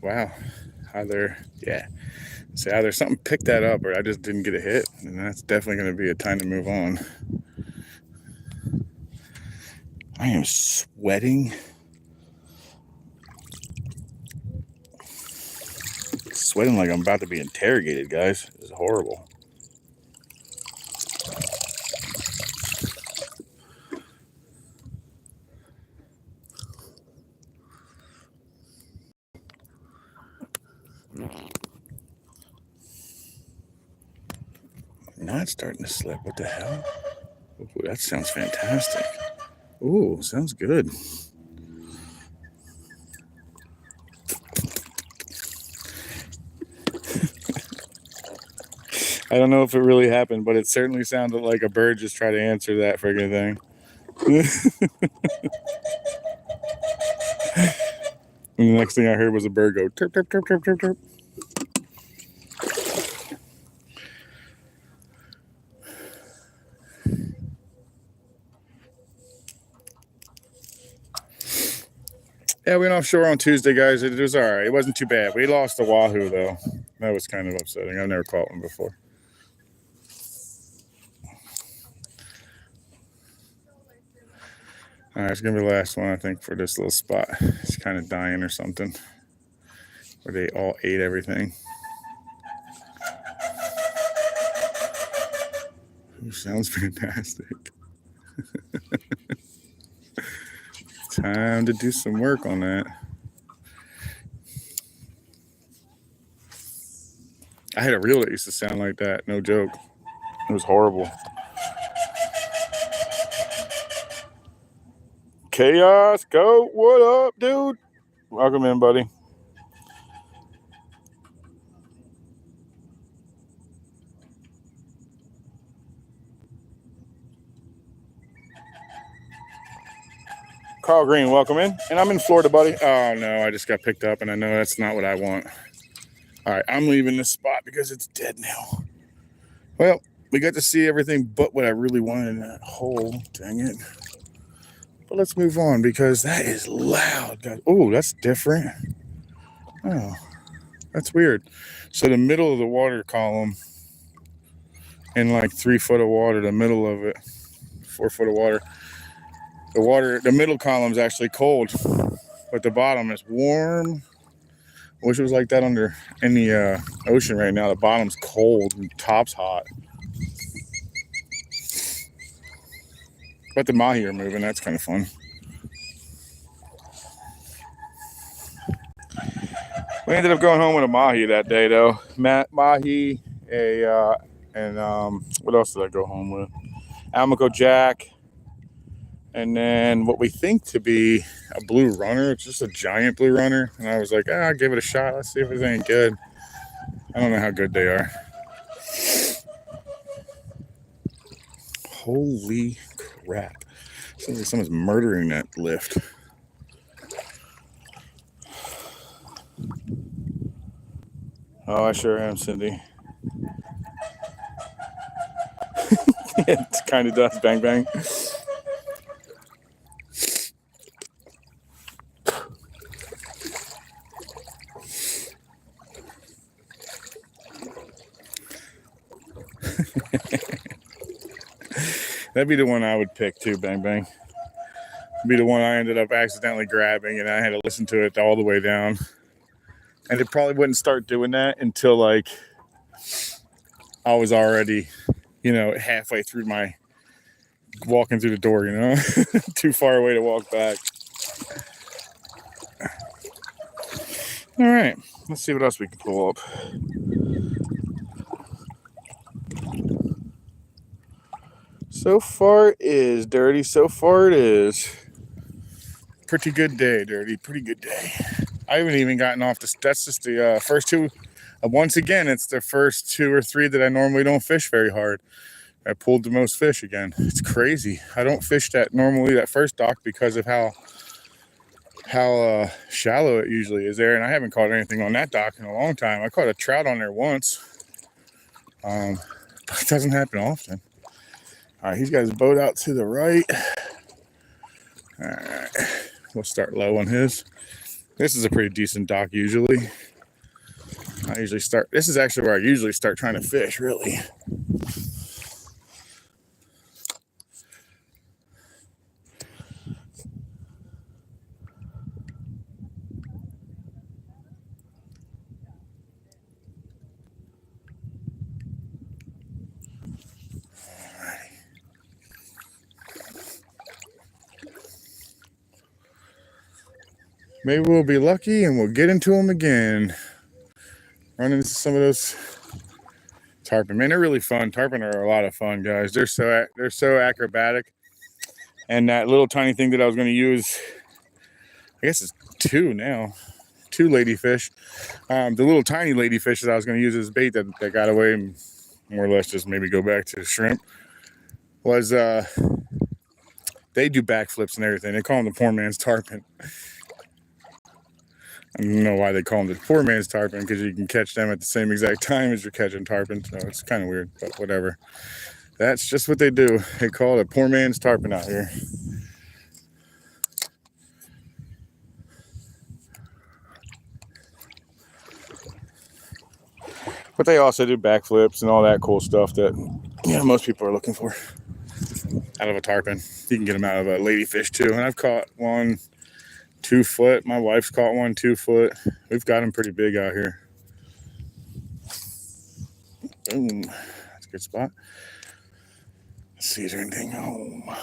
Wow. Either, yeah. So either something picked that up or I just didn't get a hit. And that's definitely going to be a time to move on. I am sweating. Sweating like I'm about to be interrogated, guys. This is horrible. Now it's starting to slip. What the hell? Ooh, that sounds fantastic. Ooh, sounds good. I don't know if it really happened, but it certainly sounded like a bird just tried to answer that friggin' thing. And the next thing I heard was a bird go chirp, chirp, chirp, chirp, chirp, chirp. Yeah, we went offshore on Tuesday, guys. It was all right. It wasn't too bad. We lost the wahoo, though. That was kind of upsetting. I've never caught one before. All right, it's going to be the last one, I think, for this little spot. It's kind of dying or something. Where they all ate everything. Ooh, sounds fantastic. Time to do some work on that. I had a reel that used to sound like that. No joke. It was horrible. Chaos, go. What up, dude? Welcome in, buddy. Carl Green, welcome in. And I'm in Florida, buddy. Oh, no, I just got picked up, and I know that's not what I want. All right, I'm leaving this spot because it's dead now. Well, we got to see everything but what I really wanted in that hole. Dang it. But let's move on because that is loud. Oh, that's different. Oh, that's weird. So the middle of the water column in like 3 foot of water, the middle of it, 4 foot of water. The middle column is actually cold, but the bottom is warm. I wish it was like that in the ocean right now. The bottom's cold and top's hot. But the mahi are moving. That's kind of fun. We ended up going home with a mahi that day, though. Mahi, and what else did I go home with? Almaco jack, And then what we think to be a blue runner, it's just a giant blue runner. And I was like, I'll give it a shot. Let's see if it's any good. I don't know how good they are. Holy crap. Sounds like someone's murdering that lift. Oh, I sure am, Cindy. It kind of does. Bang, bang. That'd be the one I would pick too, bang, bang. Be the one I ended up accidentally grabbing, and I had to listen to it all the way down. And it probably wouldn't start doing that until like I was already, halfway through my walking through the door, too far away to walk back. All right, let's see what else we can pull up. So far it is, Dirty. So far it is. Pretty good day, Dirty. Pretty good day. I haven't even gotten off that's just the first two. Once again, it's the first 2 or 3 that I normally don't fish very hard. I pulled the most fish again. It's crazy. I don't fish that first dock because of how shallow it usually is there, and I haven't caught anything on that dock in a long time. I caught a trout on there once, but it doesn't happen often. All right, he's got his boat out to the right. All right, we'll start low on his. This is a pretty decent dock usually. This is actually where I usually start trying to fish, really. Maybe we'll be lucky and we'll get into them again. Run into some of those tarpon. Man, they're really fun. Tarpon are a lot of fun, guys. They're so acrobatic. And that little tiny thing that I was going to use, I guess it's 2 now. 2 ladyfish. The little tiny ladyfish that I was going to use as bait that got away and more or less just maybe go back to shrimp was they do backflips and everything. They call them the poor man's tarpon. I don't know why they call them the poor man's tarpon, because you can catch them at the same exact time as you're catching tarpon. So it's kind of weird, but whatever. That's just what they do. They call it a poor man's tarpon out here. But they also do backflips and all that cool stuff that most people are looking for out of a tarpon. You can get them out of a ladyfish too. And I've caught one 2 foot. My wife's caught one 2 foot. We've got them pretty big out here. Boom. That's a good spot. Let's see, is there anything home?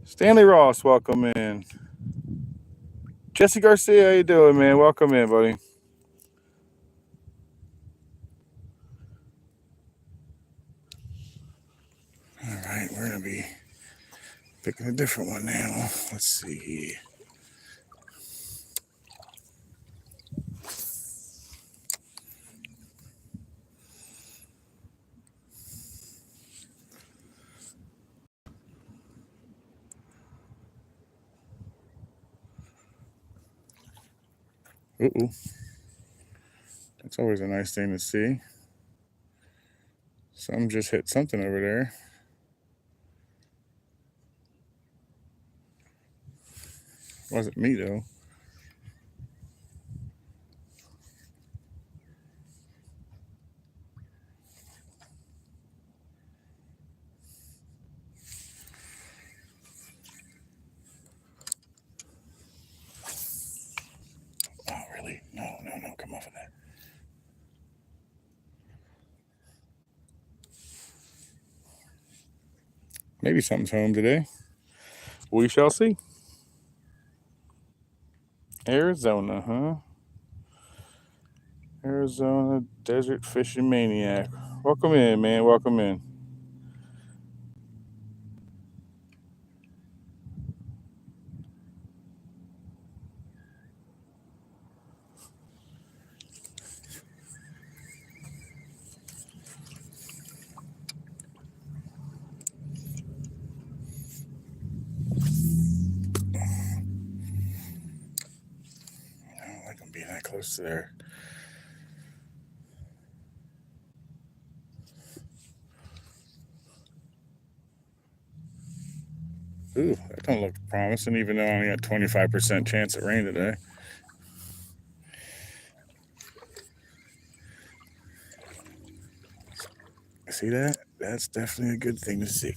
Stanley Ross, welcome in. Jesse Garcia, how you doing, man? Welcome in, buddy. All right, we're going to be picking a different one now. Let's see. Uh-oh. That's always a nice thing to see. Some just hit something over there. Wasn't me, though. Oh, really? No, come off of that. Maybe something's home today. We shall see. Arizona, huh? Arizona Desert Fishing Maniac. Welcome in, man. Welcome in. I don't like them being that close to there. Ooh, that don't look promising, even though I only got 25% chance of rain today. See that? That's definitely a good thing to see.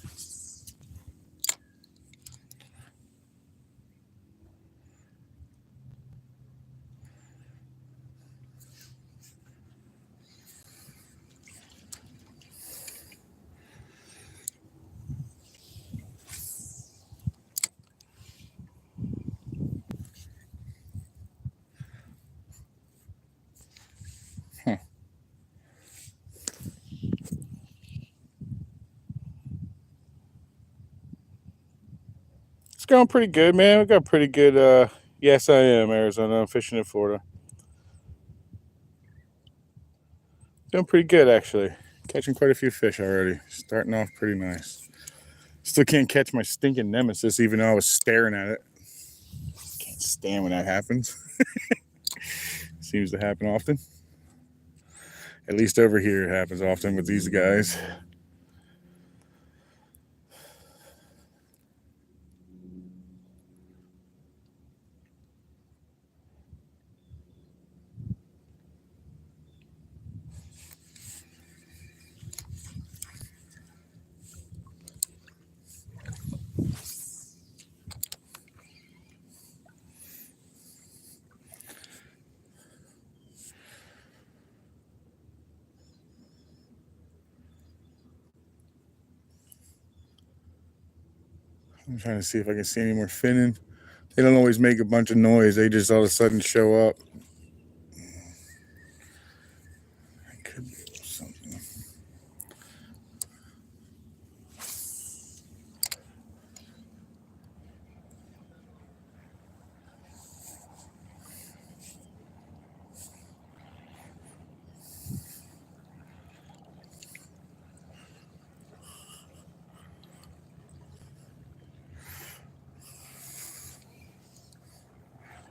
It's going pretty good, man. We got pretty good. Yes, I am, Arizona. I'm fishing in Florida. Doing pretty good, actually. Catching quite a few fish already. Starting off pretty nice. Still can't catch my stinking nemesis, even though I was staring at it. Can't stand when that happens. Seems to happen often. At least over here, it happens often with these guys. I'm trying to see if I can see any more finning. They don't always make a bunch of noise. They just all of a sudden show up. It could be something.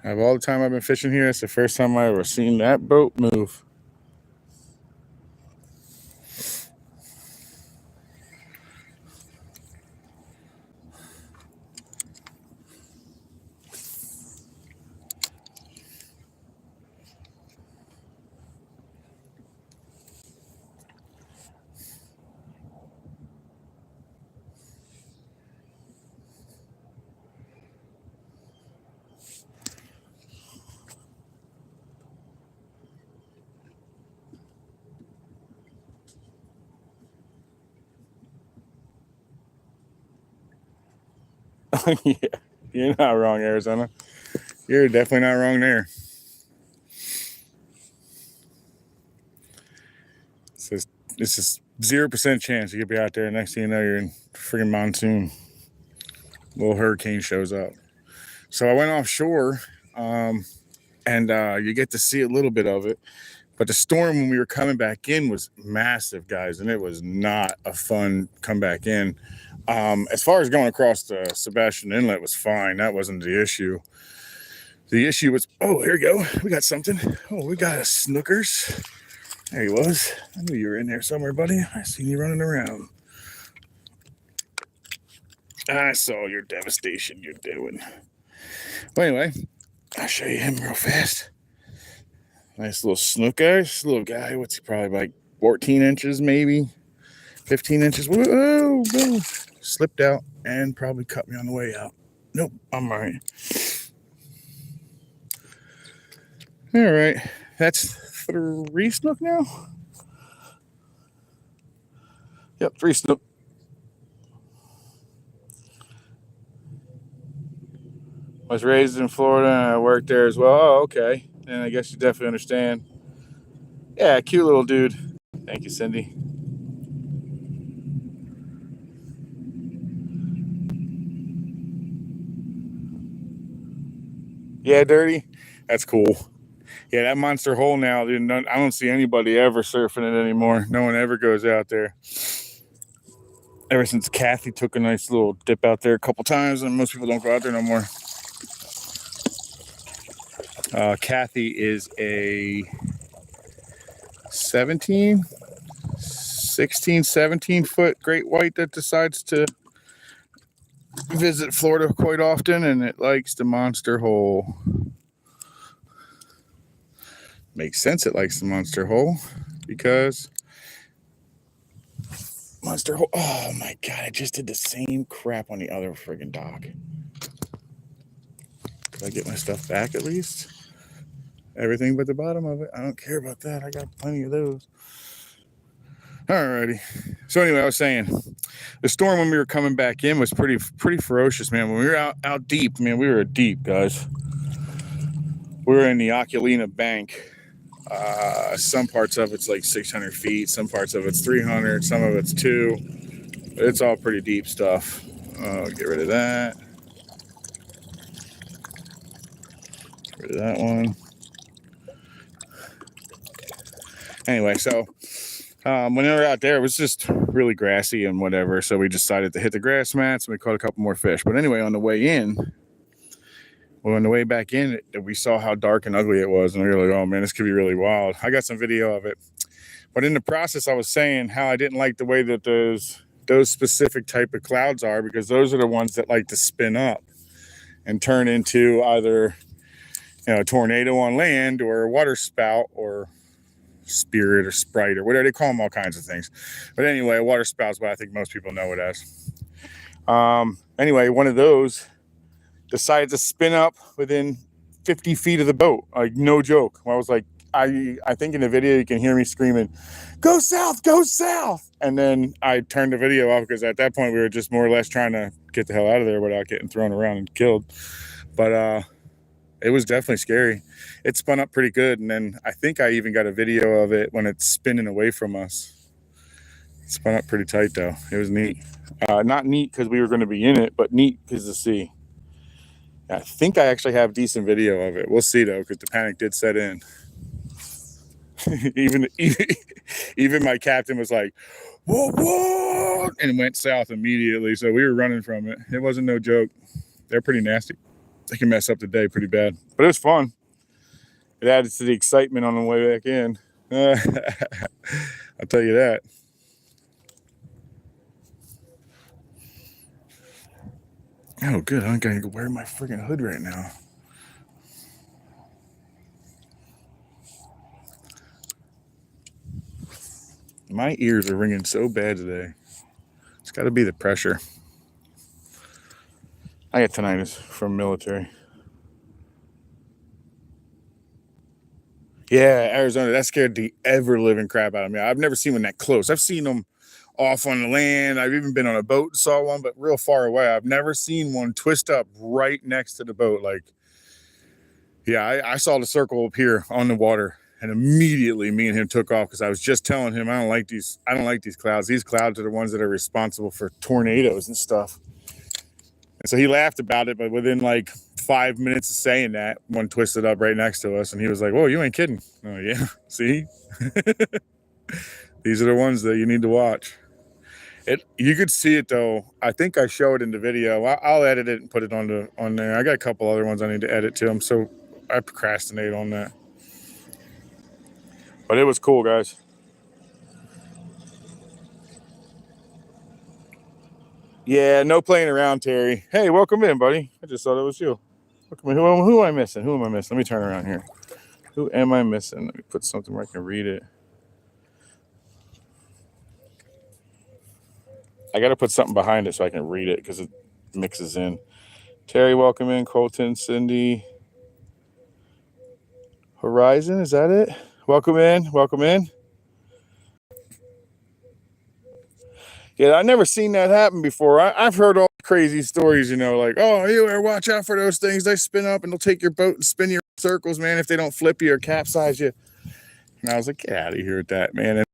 Out of all the time I've been fishing here, it's the first time I ever seen that boat move. Yeah, you're not wrong, Arizona. You're definitely not wrong there. It's just 0% chance you could be out there. Next thing you know, you're in freaking monsoon. Little hurricane shows up. So I went offshore, and you get to see a little bit of it. But the storm when we were coming back in was massive, guys, and it was not a fun come back in. As far as going across the Sebastian Inlet was fine. That wasn't the issue. The issue was, oh, here we go. We got something. Oh, we got a snookers. There he was. I knew you were in there somewhere, buddy. I seen you running around. I saw your devastation you're doing. Well, anyway, I'll show you him real fast. Nice little snook, guys. Little guy. What's he, probably like 14 inches, maybe 15 inches. Whoa, boom. Slipped out and probably cut me on the way out. Nope, I'm all right. All right. That's 3 snook now? Yep, 3 snook. Was raised in Florida and I worked there as well. Oh, okay. And I guess you definitely understand. Yeah, cute little dude. Thank you, Cindy. Yeah, dirty. That's cool. Yeah, that monster hole now, dude, I don't see anybody ever surfing it anymore. No one ever goes out there. Ever since Kathy took a nice little dip out there a couple times, and most people don't go out there no more. Kathy is a 16, 17 foot great white that decides to visit Florida quite often, and it likes the monster hole. Makes sense it likes the monster hole because monster hole. Oh my god, I just did the same crap on the other friggin' dock. Did I get my stuff back at least? Everything but the bottom of it. I don't care about that. I got plenty of those. Alrighty. So anyway, I was saying the storm when we were coming back in was pretty ferocious, man. When we were out deep, man, we were deep, guys. We were in the Oculina Bank. Some parts of it's like 600 feet, some parts of it's 300, some of it's 2. But it's all pretty deep stuff. Get rid of that. Get rid of that one. Anyway, so when we were out there, it was just really grassy and whatever. So we decided to hit the grass mats and we caught a couple more fish. But anyway, on the way in, well, on the way back in, we saw how dark and ugly it was. And we were like, oh man, this could be really wild. I got some video of it. But in the process, I was saying how I didn't like the way that those specific type of clouds are, because those are the ones that like to spin up and turn into either, a tornado on land or a water spout or spirit or sprite or whatever. They call them all kinds of things. But anyway, a water spout is what I think most people know it as. Anyway, one of those decided to spin up within 50 feet of the boat. Like, no joke. I was like, I think in the video you can hear me screaming, go south, go south. And then I turned the video off because at that point we were just more or less trying to get the hell out of there without getting thrown around and killed. But it was definitely scary. It spun up pretty good. And then I think I even got a video of it when it's spinning away from us. It spun up pretty tight though. It was neat. Not neat because we were going to be in it, but neat because the sea. I think I actually have decent video of it. We'll see though, because the panic did set in. even my captain was like, whoa, and went south immediately. So we were running from it. It wasn't no joke. They're pretty nasty. They can mess up the day pretty bad, but it was fun. It added to the excitement on the way back in. I'll tell you that. Oh, good. I'm going to wear my freaking hood right now. My ears are ringing so bad today. It's got to be the pressure. I got tinnitus from military. Yeah, Arizona. That scared the ever-living crap out of me. I've never seen one that close. I've seen them off on the land. I've even been on a boat and saw one, but real far away. I've never seen one twist up right next to the boat. Like, yeah, I saw the circle up here on the water. And immediately me and him took off because I was just telling him I don't like these clouds. These clouds are the ones that are responsible for tornadoes and stuff. And so he laughed about it, but within like 5 minutes of saying that, one twisted up right next to us and he was like, whoa, you ain't kidding. Oh yeah, see? These are the ones that you need to watch. You could see it though. I think I showed it in the video. I'll edit it and put it on there. I got a couple other ones I need to edit too. So I procrastinate on that. But it was cool, guys. Yeah, no playing around, Terry. Hey, welcome in, buddy. I just thought it was you. Welcome in. Who am I missing? Who am I missing? Let me turn around here. Who am I missing? Let me put something where I can read it. I got to put something behind it so I can read it because it mixes in. Terry, welcome in. Colton, Cindy. Horizon, is that it? Welcome in. Welcome in. Yeah, I've never seen that happen before. I've heard all crazy stories, you know, like, oh, you better watch out for those things. They spin up and they'll take your boat and spin you in circles, man, if they don't flip you or capsize you. And I was like, get out of here with that, man. And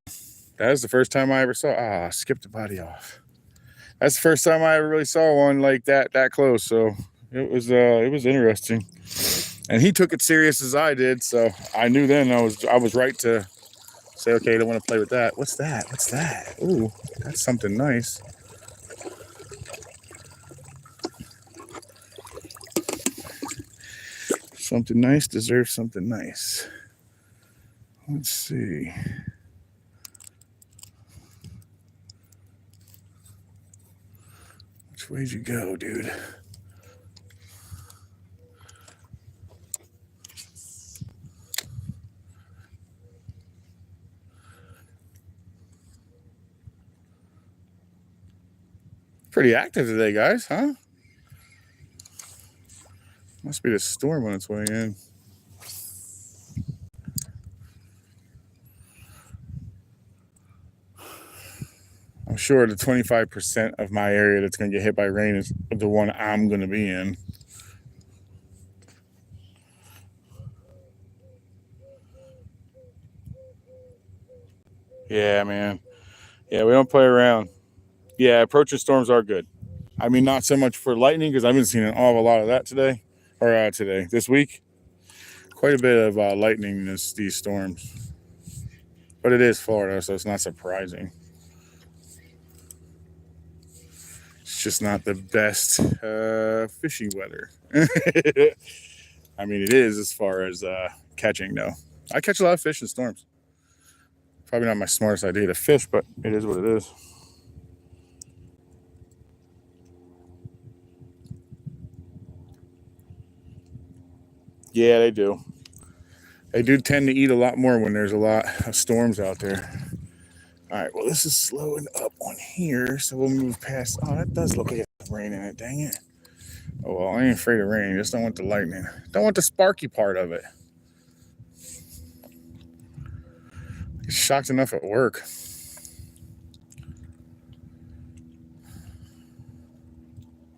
that was the first time I ever saw, skip the body off. That's the first time I ever really saw one like that close. So it was interesting. And he took it serious as I did. So I knew then I was right to say, okay, I don't want to play with that. What's that? What's that? Ooh, that's something nice. Something nice deserves something nice. Let's see. Which way'd you go, dude? Pretty active today, guys, huh? Must be the storm on its way in. I'm sure the 25% of my area that's going to get hit by rain is the one I'm going to be in. Yeah, man. Yeah, we don't play around. Yeah, approaching storms are good. I mean, not so much for lightning because I've been seeing an awful lot of that today, or this week. Quite a bit of lightning in these storms. But it is Florida, so it's not surprising. It's just not the best fishing weather. I mean, it is as far as catching, though. I catch a lot of fish in storms. Probably not my smartest idea to fish, but it is what it is. Yeah, they do. They do tend to eat a lot more when there's a lot of storms out there. All right, well, this is slowing up on here, so we'll move past. Oh, that does look like it's rain in it, dang it. Oh, well, I ain't afraid of rain. Just don't want the lightning. Don't want the sparky part of it. It's shocked enough at work.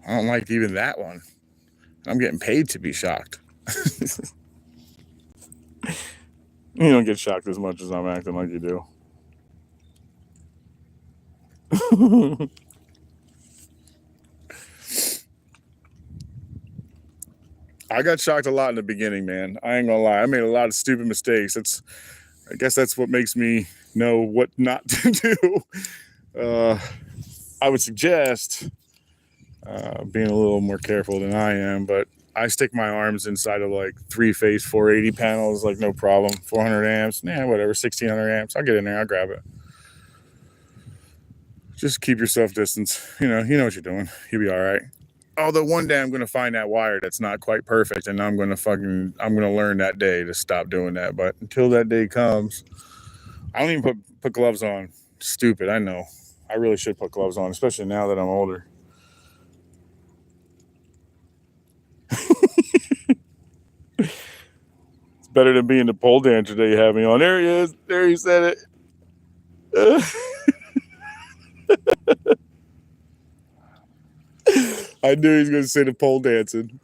I don't like even that one. I'm getting paid to be shocked. You don't get shocked as much as I'm acting like you do. I got shocked a lot in the beginning, man. I ain't gonna lie. I made a lot of stupid mistakes. I guess that's what makes me know what not to do. I would suggest being a little more careful than I am, but I stick my arms inside of like 3-phase 480 panels, like no problem. 400 amps, whatever, 1600 amps. I'll get in there, I'll grab it. Just keep yourself distance. You know what you're doing. You'll be all right. Although one day I'm going to find that wire that's not quite perfect, and I'm going to learn that day to stop doing that. But until that day comes, I don't even put gloves on. Stupid, I know. I really should put gloves on, especially now that I'm older. It's better than being the pole dancer that you have me on. There he is. There he said it. I knew he was going to say the pole dancing.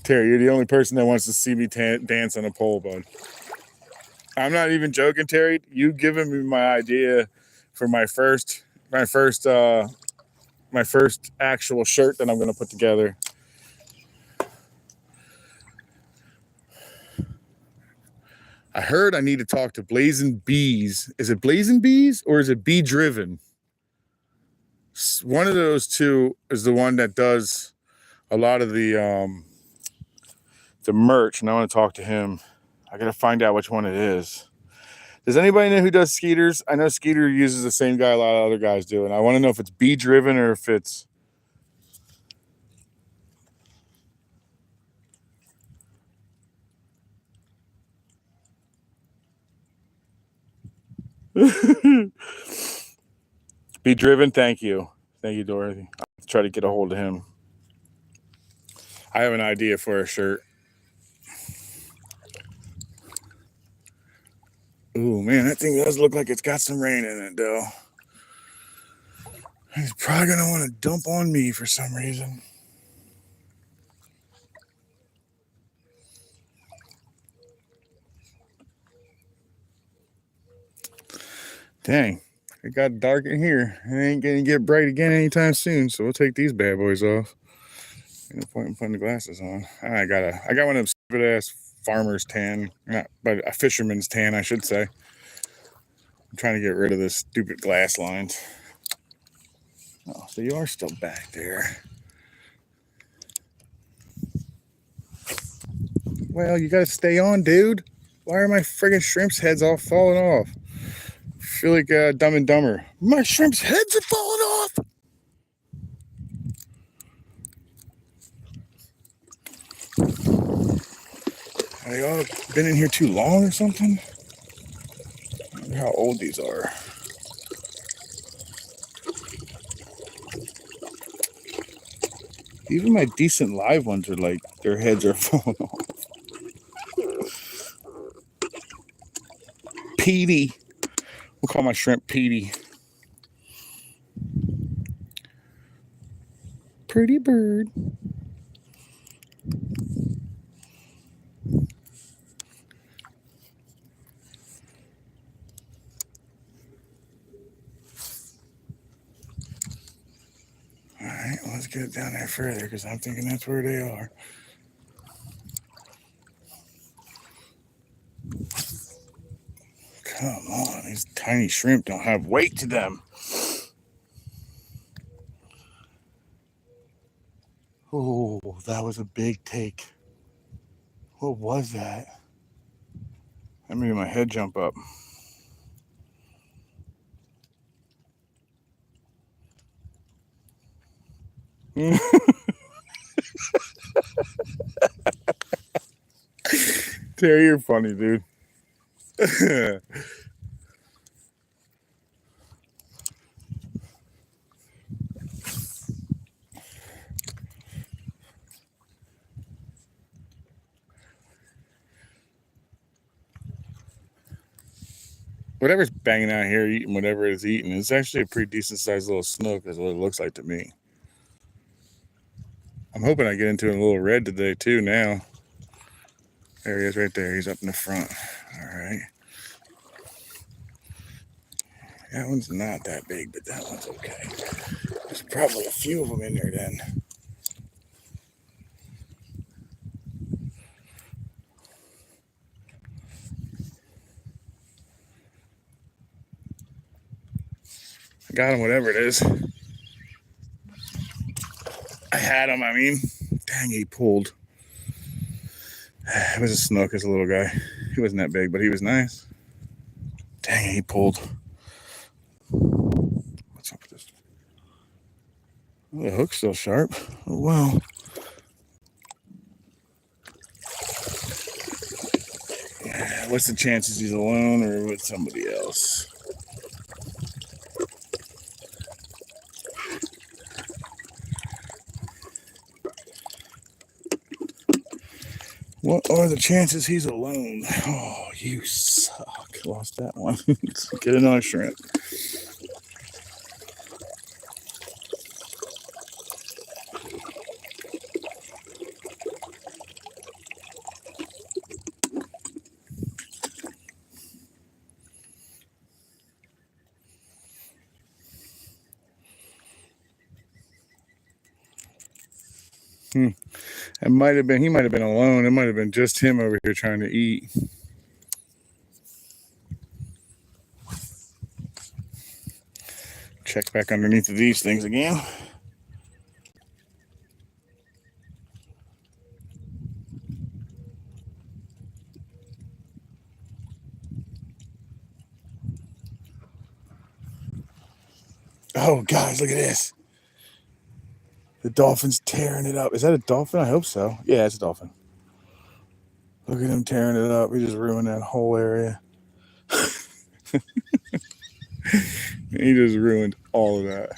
Terry, you're the only person that wants to see me dance on a pole, bud. I'm not even joking, Terry. You given me my idea for my first actual shirt that I'm going to put together. I heard I need to talk to Blazing Bees. Is it Blazing Bees or is it Bee Driven? One of those two is the one that does a lot of the merch, and I want to talk to him. I got to find out which one it is. Does anybody know who does Skeeters? I know Skeeter uses the same guy a lot of other guys do, and I want to know if it's Bee Driven or if it's... Bee Driven, thank you. Thank you, Dorothy. I'll try to get a hold of him. I have an idea for a shirt. Ooh, man, that thing does look like it's got some rain in it, though. He's probably going to want to dump on me for some reason. Dang, it got dark in here. It ain't going to get bright again anytime soon, so we'll take these bad boys off. No point in putting the glasses on. I got one of them stupid ass farmer's tan, but a fisherman's tan, I should say. I'm trying to get rid of this stupid glass lines. Oh, so you are still back there. Well, you gotta stay on, dude. Why are my friggin' shrimp's heads all falling off? I feel like Dumb and Dumber. My shrimp's heads are falling off! Have they all been in here too long or something? I wonder how old these are. Even my decent live ones are like, their heads are falling off. Petey. We'll call my shrimp Petey. Pretty bird. Alright, let's get down there further because I'm thinking that's where they are. Come on, these tiny shrimp don't have weight to them. Oh, that was a big take. What was that? That made my head jump up. Terry, you're funny, dude. Whatever's banging out here, eating whatever it's eating, it's actually a pretty decent sized little snook, is what it looks like to me. I'm hoping I get into a little red today, too, now. There he is right there. He's up in the front. All right. That one's not that big, but that one's okay. There's probably a few of them in there then. I got him, whatever it is. I had him, I mean. Dang, he pulled. It was a snook, as a little guy. He wasn't that big, but he was nice. Dang, he pulled. What's up with this? Oh, the hook's still sharp. Oh, wow. What's the chances he's alone or with somebody else? What are the chances he's alone? Oh, you suck. Lost that one. Let's get another shrimp. It might have been, he might have been alone. It might have been just him over here trying to eat. Check back underneath of these things again. Oh, guys, look at this. The dolphin's tearing it up. Is that a dolphin? I hope so. Yeah, it's a dolphin. Look at him tearing it up. He just ruined that whole area. He just ruined all of that.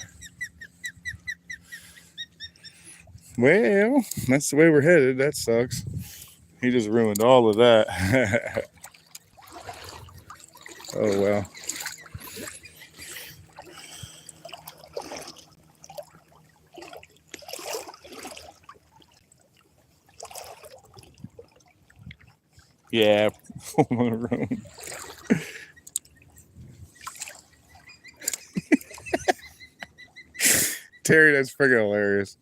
Well, that's the way we're headed. That sucks. He just ruined all of that. Oh, well. Yeah, hole in the room. Terry, that's freaking hilarious.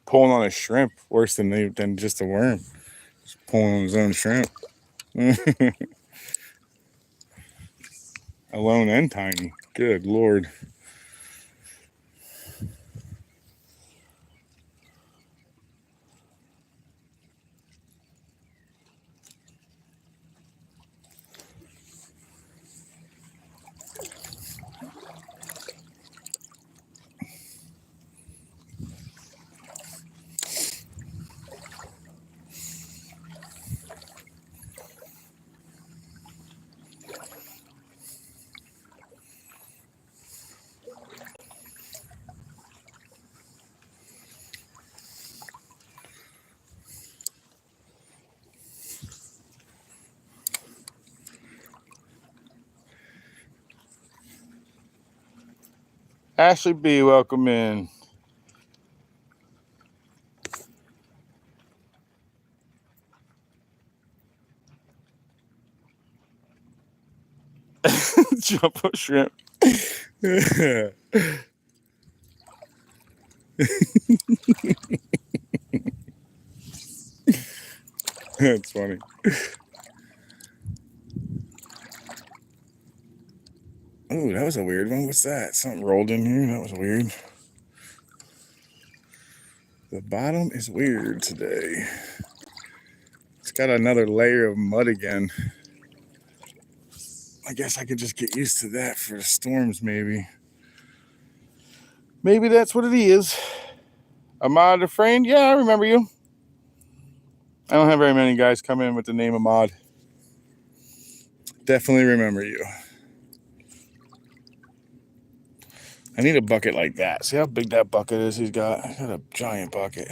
Pulling on a shrimp worse than just a worm. Just pulling on his own shrimp. Alone and tiny. Good Lord. Ashley B, welcome in. Jumbo shrimp. That's funny. Oh, that was a weird one. What's that? Something rolled in here. That was weird. The bottom is weird today. It's got another layer of mud again. I guess I could just get used to that for the storms, maybe. Maybe that's what it is. Ahmad a friend? Yeah, I remember you. I don't have very many guys come in with the name Ahmad. Definitely remember you. I need a bucket like that. See how big that bucket is he's got? He's got a giant bucket.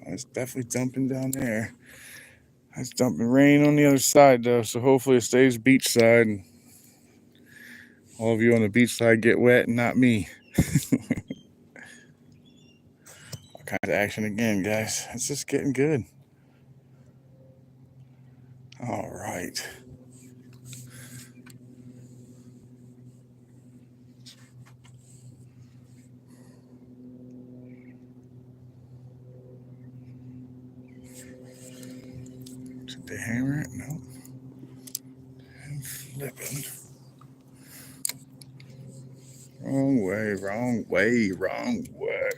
It's definitely dumping down there. It's dumping rain on the other side, though, so hopefully it stays beachside. And all of you on the beach side get wet and not me. All kinds of action again, guys. It's just getting good. All right. Should they hammer it? No. And flipping. Wrong way, wrong way, wrong way.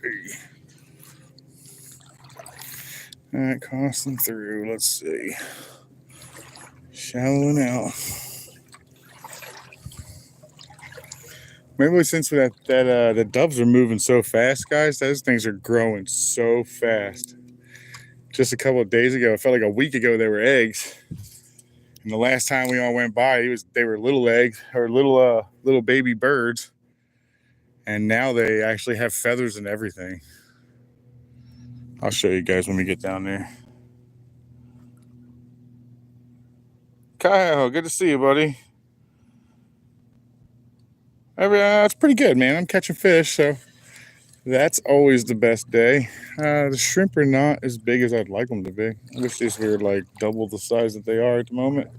All right, crossing through. Let's see. Shallowing out. Maybe since the doves are moving so fast, guys, those things are growing so fast. Just a couple of days ago, it felt like a week ago, they were eggs. And the last time we all went by, they were little eggs or little baby birds. And now they actually have feathers and everything. I'll show you guys when we get down there. Kyle, good to see you, buddy. It's pretty good, man. I'm catching fish, so that's always the best day. The shrimp are not as big as I'd like them to be. I wish these were like double the size that they are at the moment.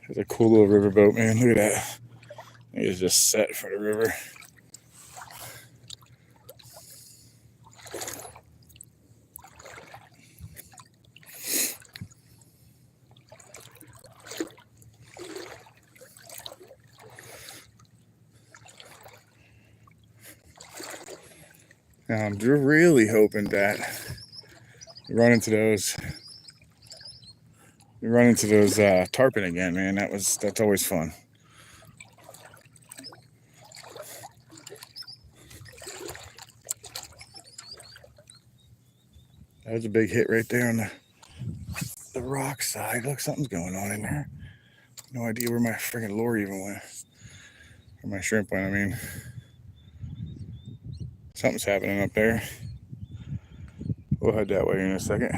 It's a cool little riverboat, man. Look at that. It is just set for the river. Now, I'm really hoping that we run into those tarpon again, man. That's always fun. That was a big hit right there on the rock side. Look, something's going on in there. No idea where my freaking lure even went. Or my shrimp went, I mean. Something's happening up there. We'll head that way in a second.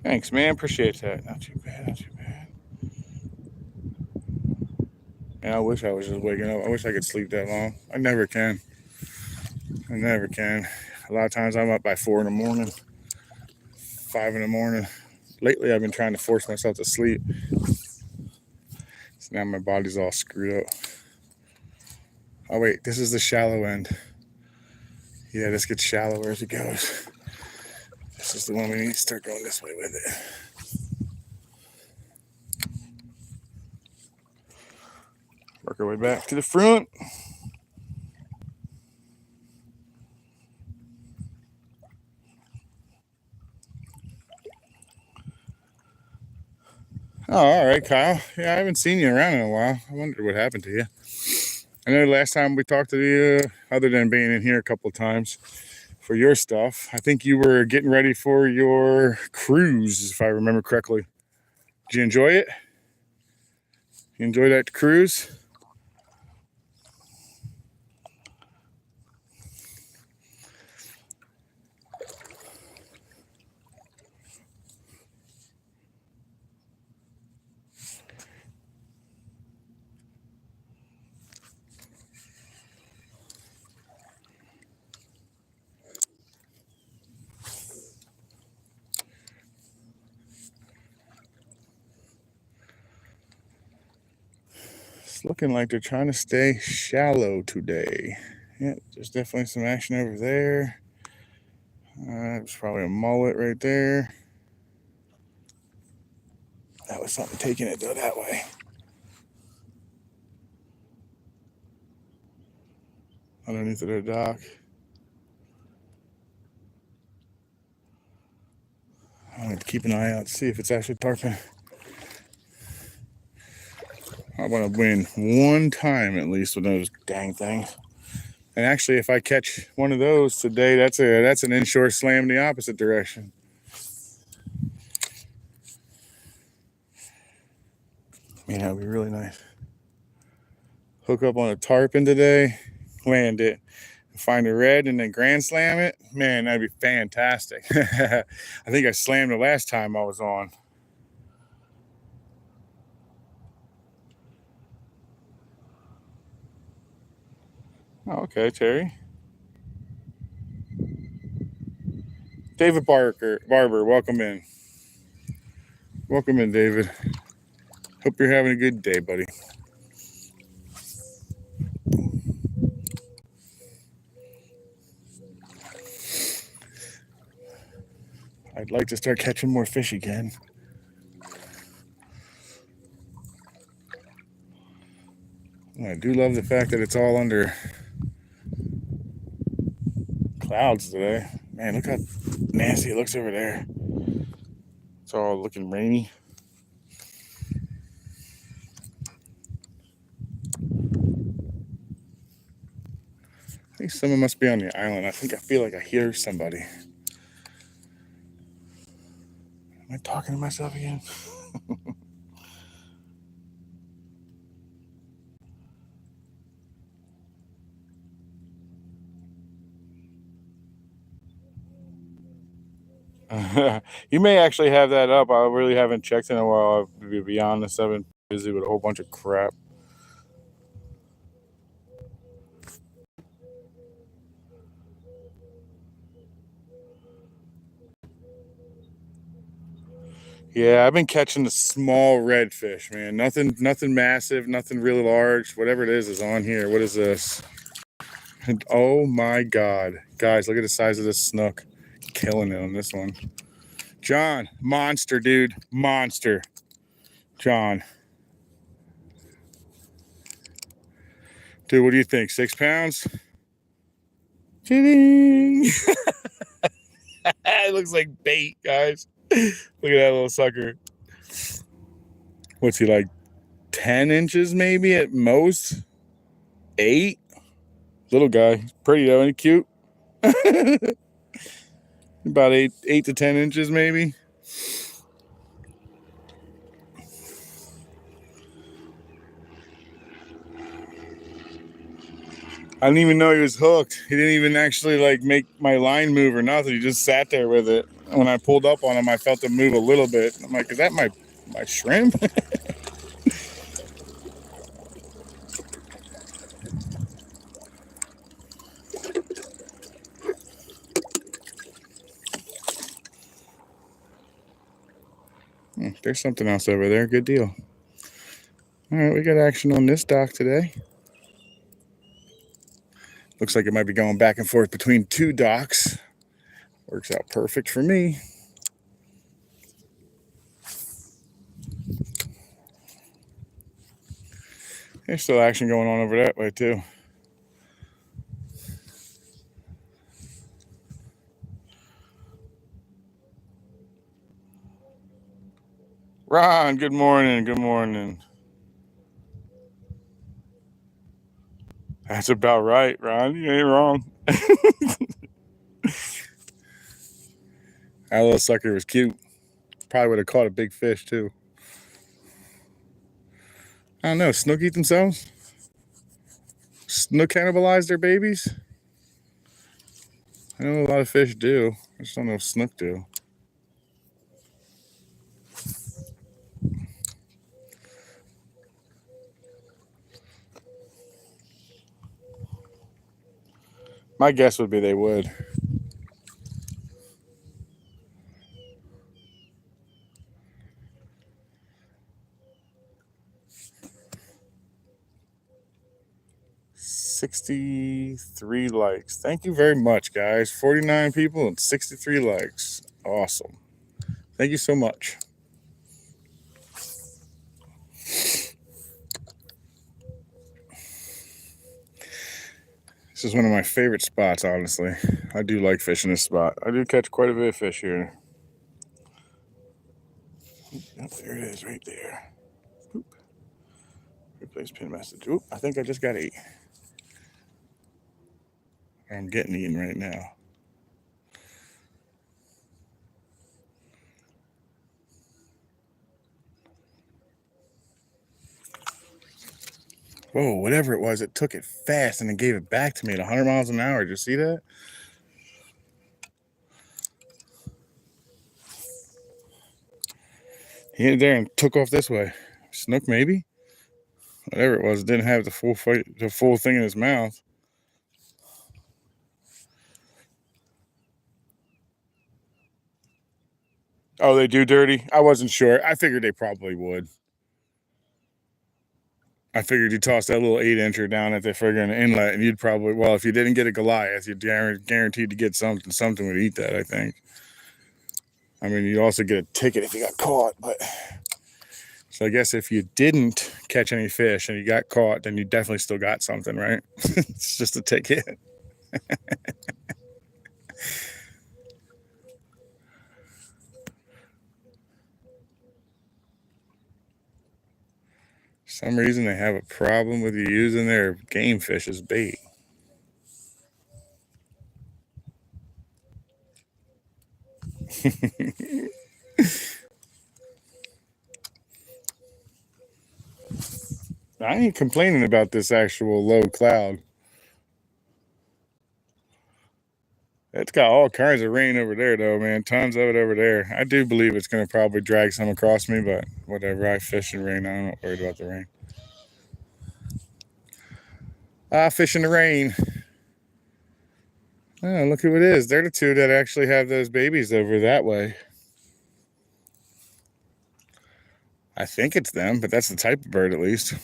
Thanks, man. Appreciate that. Not too bad, not too bad. And I wish I was just waking up. I wish I could sleep that long. I never can. I never can. A lot of times I'm up by 4 in the morning, 5 in the morning. Lately, I've been trying to force myself to sleep. So now my body's all screwed up. Oh, wait. This is the shallow end. Yeah, this gets shallower as it goes. This is the one we need to start going this way with it. Work our way back to the front. Oh, all right, Kyle. Yeah, I haven't seen you around in a while. I wondered what happened to you. I know the last time we talked to you, other than being in here a couple of times for your stuff, I think you were getting ready for your cruise, if I remember correctly. Did you enjoy it? You enjoy that cruise? It's looking like they're trying to stay shallow today. Yeah, there's definitely some action over there. There's probably a mullet right there. That was something taking it though that way. Underneath of their dock. I'm going to keep an eye out to see if it's actually tarpon. I want to win one time at least with those dang things. And actually, if I catch one of those today, that's an inshore slam in the opposite direction. I mean, that would be really nice. Hook up on a tarpon today, land it, find a red, and then grand slam it. Man, that'd be fantastic. I think I slammed the last time I was on. Oh, okay, Terry. David Barber, welcome in. Welcome in, David. Hope you're having a good day, buddy. I'd like to start catching more fish again. I do love the fact that it's all under clouds today. Man, look how nasty it looks over there. It's all looking rainy. I think someone must be on the island. I feel like I hear somebody. Am I talking to myself again? You may actually have that up. I really haven't checked in a while. I'll be beyond the 7, busy with a whole bunch of crap. Yeah, I've been catching the small redfish, man. Nothing massive, nothing really large. Whatever it is on here. What is this? And, oh my God. Guys, look at the size of this snook. Killing it on this one. John, monster, dude. Monster. John. Dude, what do you think? 6 pounds? Ching! It looks like bait, guys. Look at that little sucker. What's he like? 10 inches maybe at most? 8. Little guy. Pretty though, ain't he cute? About 8 to 10 inches maybe. I didn't even know he was hooked. He didn't even actually like make my line move or nothing. He just sat there with it. When I pulled up on him, I felt him move a little bit. I'm like, is that my shrimp? There's something else over there. Good deal. All right, we got action on this dock today. Looks like it might be going back and forth between 2 docks. Works out perfect for me. There's still action going on over that way too. Ron, good morning. Good morning. That's about right, Ron. You ain't wrong. That little sucker was cute. Probably would have caught a big fish too. I don't know. Snook eat themselves? Snook cannibalize their babies? I know a lot of fish do. I just don't know if snook do. My guess would be they would. $63 likes. Thank you very much, guys. 49 people and 63 likes. Awesome. Thank you so much. This is one of my favorite spots, honestly. I do like fishing this spot. I do catch quite a bit of fish here. Yep, there it is right there. Oop. Replace pin message. Oop, I think I just got 8. I'm getting eaten right now. Whoa, whatever it was, it took it fast and then gave it back to me at 100 miles an hour. Did you see that? He hit there and took off this way. Snook, maybe? Whatever it was, didn't have the full thing in his mouth. Oh, they do dirty? I wasn't sure. I figured they probably would. I figured you toss that little 8-incher down at the friggin' inlet, and you'd probably, well, if you didn't get a Goliath, you'd guaranteed to get something. Something would eat that, I think. I mean, you'd also get a ticket if you got caught, but... So I guess if you didn't catch any fish and you got caught, then you definitely still got something, right? It's just a ticket. For some reason they have a problem with you using their game fish as bait. I ain't complaining about this actual low cloud. It's got all kinds of rain over there, though, man. Tons of it over there. I do believe it's going to probably drag some across me, but whatever. I fish in rain. I'm not worried about the rain. Fish in the rain. Oh, look who it is. They're the 2 that actually have those babies over that way. I think it's them, but that's the type of bird at least.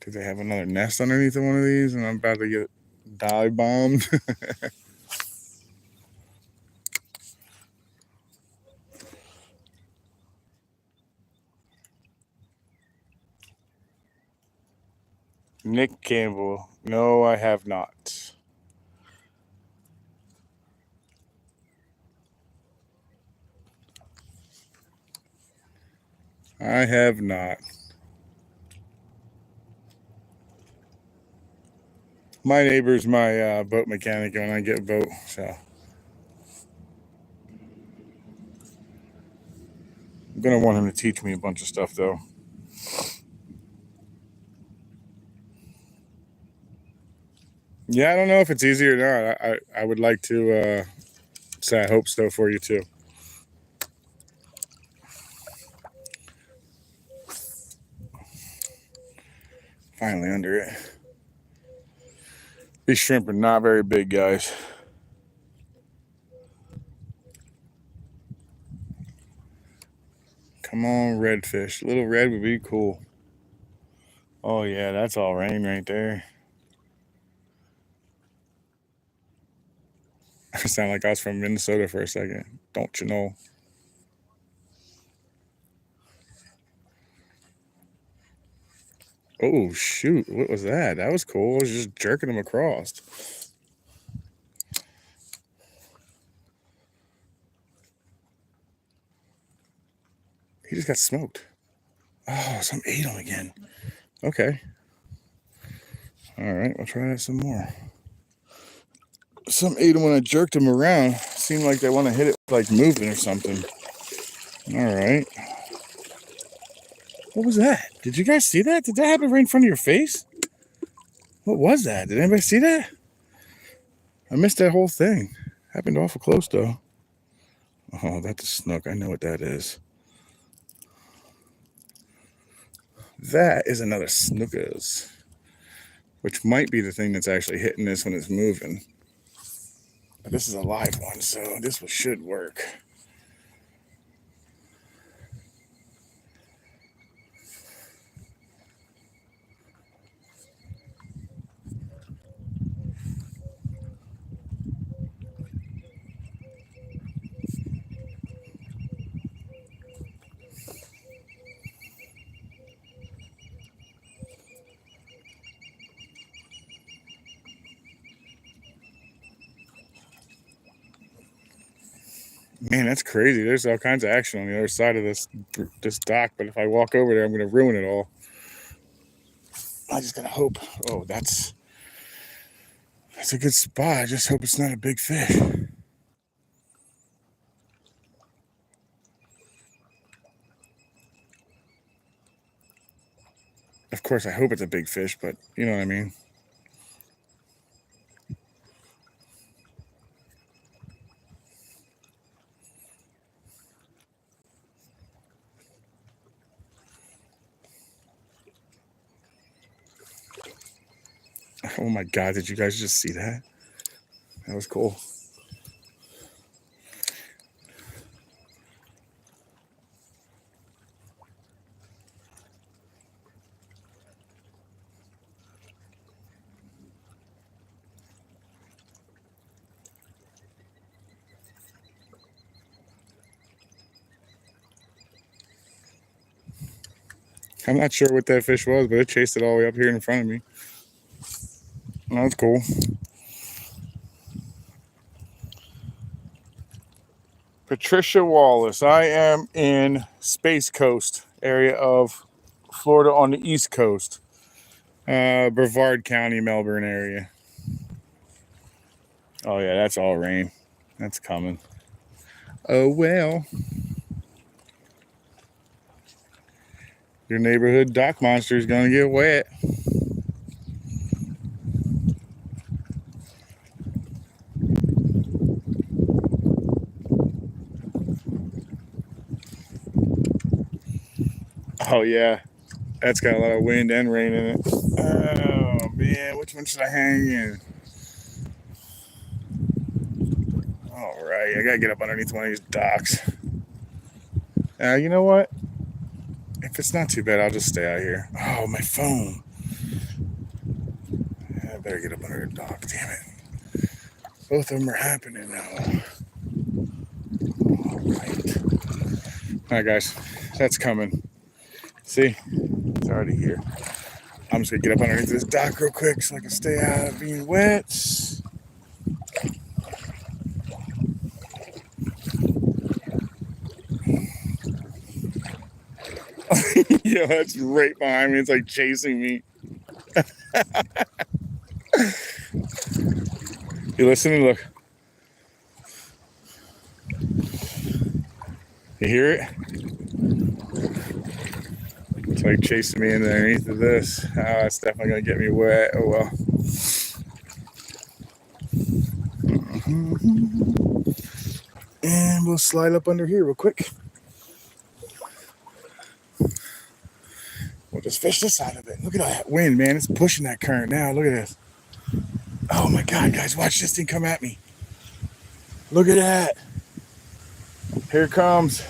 Do they have another nest underneath of one of these? And I'm about to get dive bombed. Nick Campbell. No, I have not. I have not. My neighbor's my boat mechanic when I get a boat, so I'm gonna want him to teach me a bunch of stuff though. Yeah, I don't know if it's easy or not. I would like to say I hope so for you too. Finally under it. These shrimp are not very big, guys. Come on, redfish. Little red would be cool. Oh yeah, that's all rain right there. I sound like I was from Minnesota for a second. Don't you know? Oh shoot, what was that? That was cool. I was just jerking them across. He just got smoked. Oh, some ate him again. Okay. All right, we'll try that some more. Some ate him when I jerked him around. Seemed like they want to hit it like moving or something. All right. What was that? Did you guys see that? Did that happen right in front of your face? What was that? Did anybody see that? I missed that whole thing. Happened awful close though. Oh, that's a snook. I know what that is. That is another snookers, which might be the thing that's actually hitting this when it's moving. But this is a live one, so this should work. Man, that's crazy. There's all kinds of action on the other side of this dock, but if I walk over there, I'm going to ruin it all. I just got to hope. Oh, that's a good spot. I just hope it's not a big fish. Of course, I hope it's a big fish, but you know what I mean. Oh my God, did you guys just see that? That was cool. I'm not sure what that fish was, but it chased it all the way up here in front of me. That's cool. Patricia Wallace. I am in Space Coast area of Florida on the East Coast. Brevard County, Melbourne area. Oh yeah, that's all rain. That's coming. Oh well. Your neighborhood dock monster is gonna get wet. Oh yeah, that's got a lot of wind and rain in it. Oh man, which one should I hang in? All right, I gotta get up underneath one of these docks. You know what? If it's not too bad, I'll just stay out here. Oh, my phone. I better get up under the dock. Damn it. Both of them are happening now. All right. All right, guys. That's coming. See? It's already here. I'm just going to get up underneath this dock real quick so I can stay out of being wet. Yeah, that's right behind me. It's like chasing me. You listening? Look. You hear it? It's like chasing me in underneath of this. Oh, it's definitely gonna get me wet. Oh well. And we'll slide up under here real quick. We'll just fish this side of it. Look at all that wind, man. It's pushing that current now. Look at this. Oh my God, guys, watch this thing come at me. Look at that. Here it comes.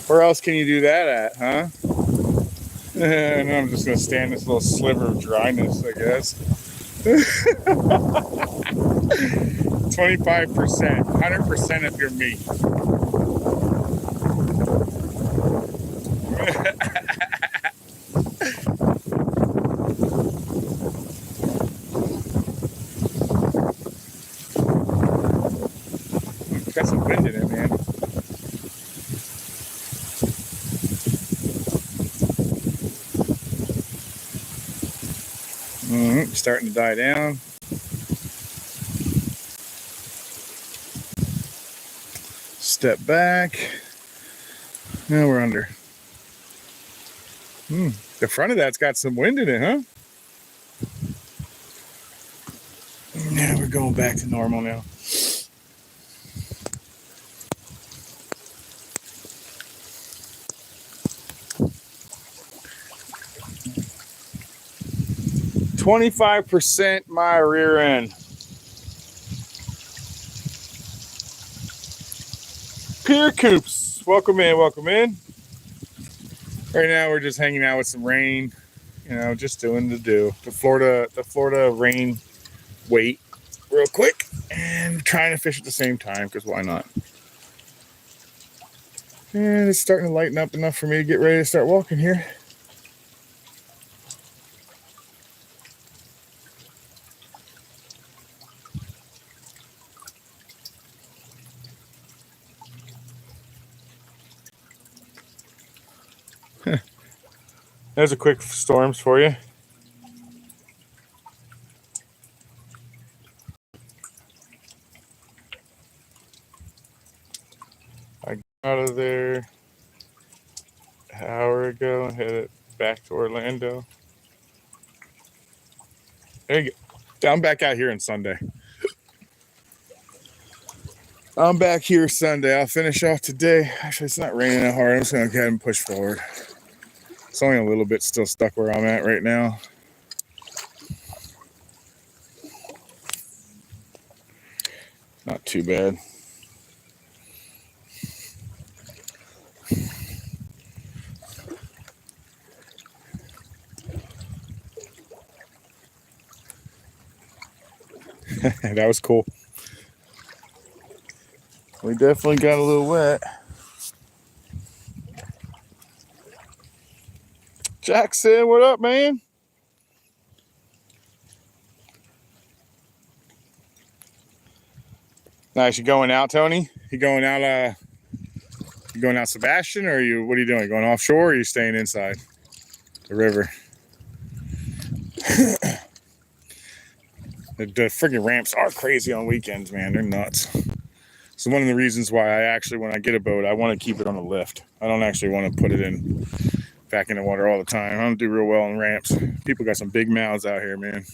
Where else can you do that at, huh? And I'm just gonna stand this little sliver of dryness, I guess. 25%, 100% if you're me. Got some wind in it, man. Starting to die down. Step back. Now we're under. The front of that's got some wind in it, huh? Now we're going back to normal now. $25% my rear end. Pier Coops, welcome in, welcome in. Right now we're just hanging out with some rain, you know, just doing the Florida rain wait real quick and trying to fish at the same time because why not? And it's starting to lighten up enough for me to get ready to start walking here. There's a quick storms for you. I got out of there an hour ago and headed back to Orlando. There you go. I'm back out here on Sunday. I'm back here Sunday. I'll finish off today. Actually, it's not raining that hard. I'm just going to go ahead and push forward. It's only a little bit still stuck where I'm at right now. Not too bad. That was cool. We definitely got a little wet. Jackson, what up, man? Nice. You going out, Tony? You going out? You going out, Sebastian, or what are you doing? You going offshore, or are you staying inside the river? The freaking ramps are crazy on weekends, man. They're nuts. So one of the reasons why I actually, when I get a boat, I want to keep it on a lift. I don't actually want to put it back in the water all the time. I don't do real well on ramps. People got some big mouths out here, man.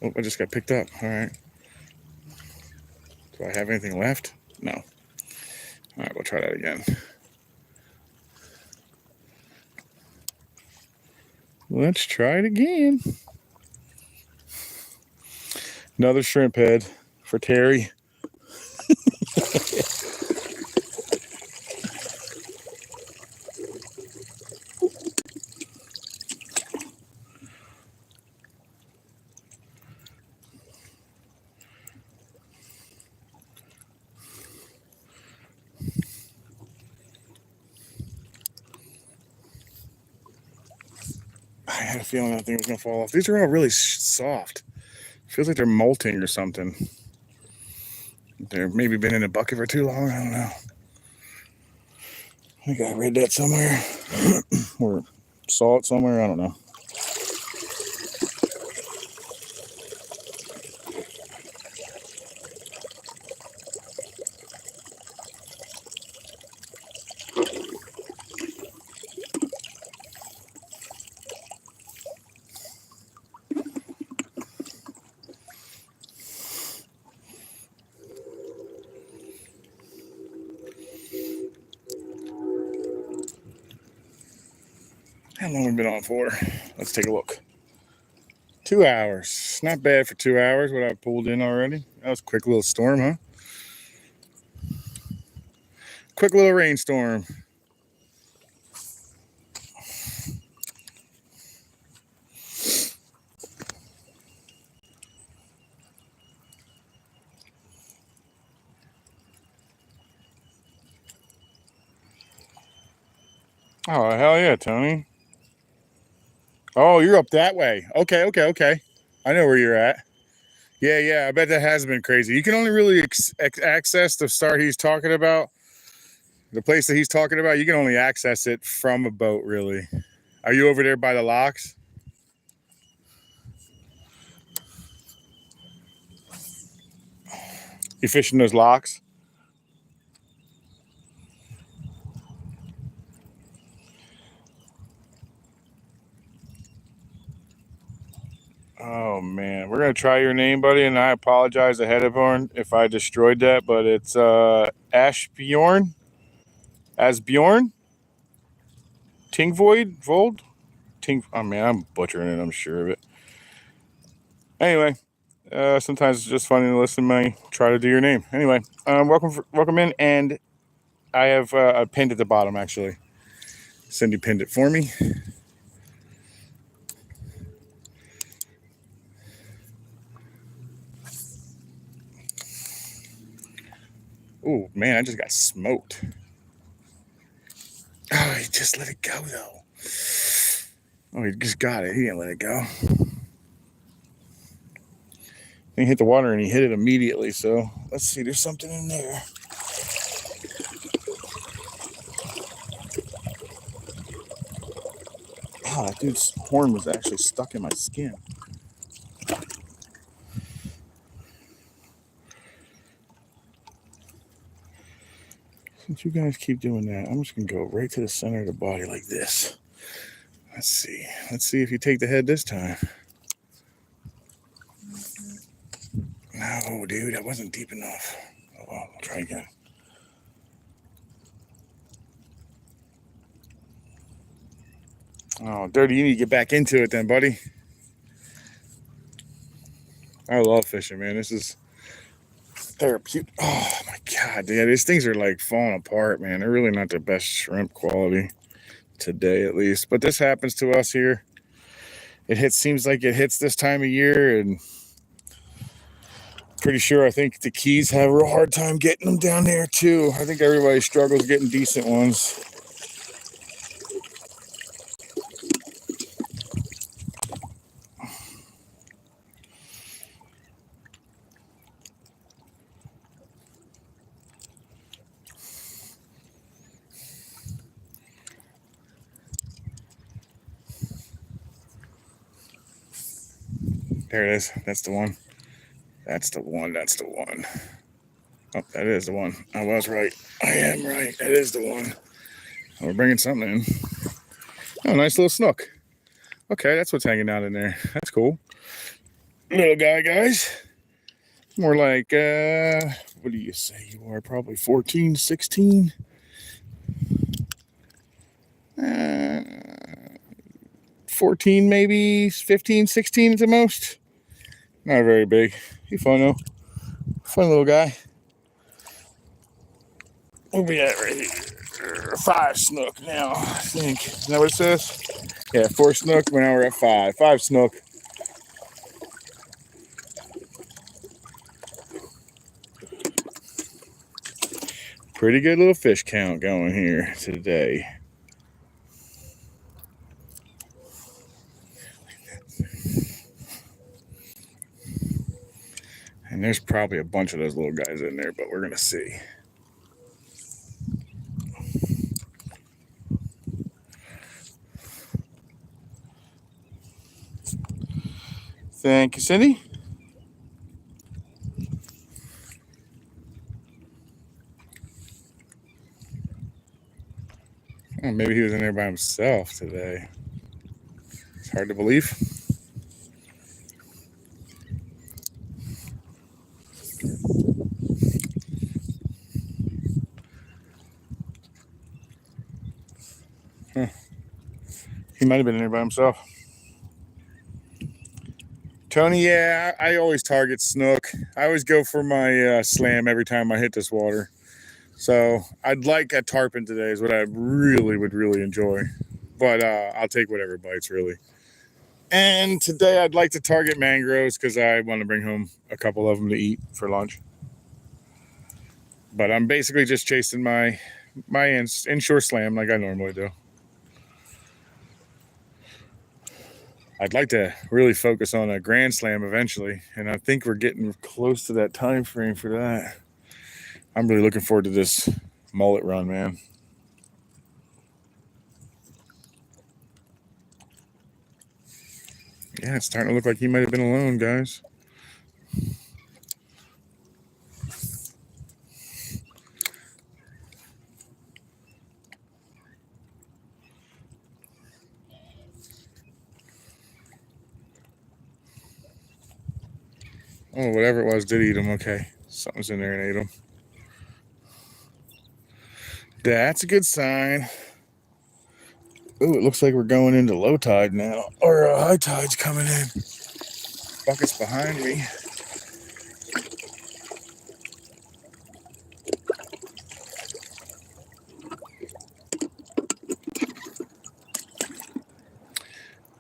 Oh, I just got picked up. All right. Do I have anything left? No. All right, we'll try that again. Let's try it again. Another shrimp head for Terry. had a feeling that thing was going to fall off. These are all really soft. Feels like they're molting or something. They've maybe been in a bucket for too long. I don't know. I think I read that somewhere. Or saw it somewhere. I don't know. How long have we been on for? Let's take a look. 2 hours. Not bad for 2 hours, what I pulled in already. That was a quick little storm, huh? Quick little rainstorm. Oh, hell yeah, Tony. Oh, you're up that way. Okay. I know where you're at. Yeah, I bet that has been crazy. You can only really access the start he's talking about. The place that he's talking about, you can only access it from a boat, really. Are you over there by the locks? You fishing those locks? Oh man, we're gonna try your name, buddy, and I apologize ahead of on if I destroyed that, but it's Ashbjorn, Asbjorn, Vold, Oh man, I'm butchering it. I'm sure of it. Anyway, sometimes it's just funny to listen to me try to do your name. Anyway, welcome in, and I have a pinned at the bottom actually. Cindy pinned it for me. Oh man, I just got smoked. Oh, he just let it go though. Oh, he just got it. He didn't let it go. He hit the water and he hit it immediately. So let's see. There's something in there. Oh, that dude's horn was actually stuck in my skin. Since you guys keep doing that, I'm just going to go right to the center of the body like this. Let's see. Let's see if you take the head this time. No, dude, that wasn't deep enough. Oh, well, I'll try again. Oh, Dirty, you need to get back into it then, buddy. I love fishing, man. This is therapeutic. Oh, my God, dude. These things are like falling apart, man. They're really not the best shrimp quality today, at least. But this happens to us here. Seems like it hits this time of year, and pretty sure I think the Keys have a real hard time getting them down there, too. I think everybody struggles getting decent ones. There it is. That's the one. That's the one. Oh, that is the one. I was right. I am right. That is the one. We're bringing something in. Oh, nice little snook. Okay, that's what's hanging out in there. That's cool. Little guy, guys. More like, what do you say you are? Probably 14, 16? 14 maybe, 15, 16 at the most. Not very big. He's fun though. Fun little guy. We'll be at right here. 5 snook now, I think. Is that what it says? Yeah, 4 snook. Now we're at 5. 5 snook. Pretty good little fish count going here today. And there's probably a bunch of those little guys in there, but we're going to see. Thank you, Cindy. Oh, maybe he was in there by himself today. It's hard to believe. Huh. He might have been in there by himself. Tony, yeah, I always target snook. I always go for my slam every time I hit this water. So I'd like a tarpon today is what I really would really enjoy. But I'll take whatever bites, really. And today I'd like to target mangroves because I want to bring home a couple of them to eat for lunch. But I'm basically just chasing my inshore slam like I normally do. I'd like to really focus on a grand slam eventually, and I think we're getting close to that time frame for that. I'm really looking forward to this mullet run, man. Yeah, it's starting to look like he might have been alone, guys. Oh, whatever it was did eat him. Okay, something's in there and ate him. That's a good sign. Ooh, it looks like we're going into low tide now, or high tide's coming in. Bucket's behind me.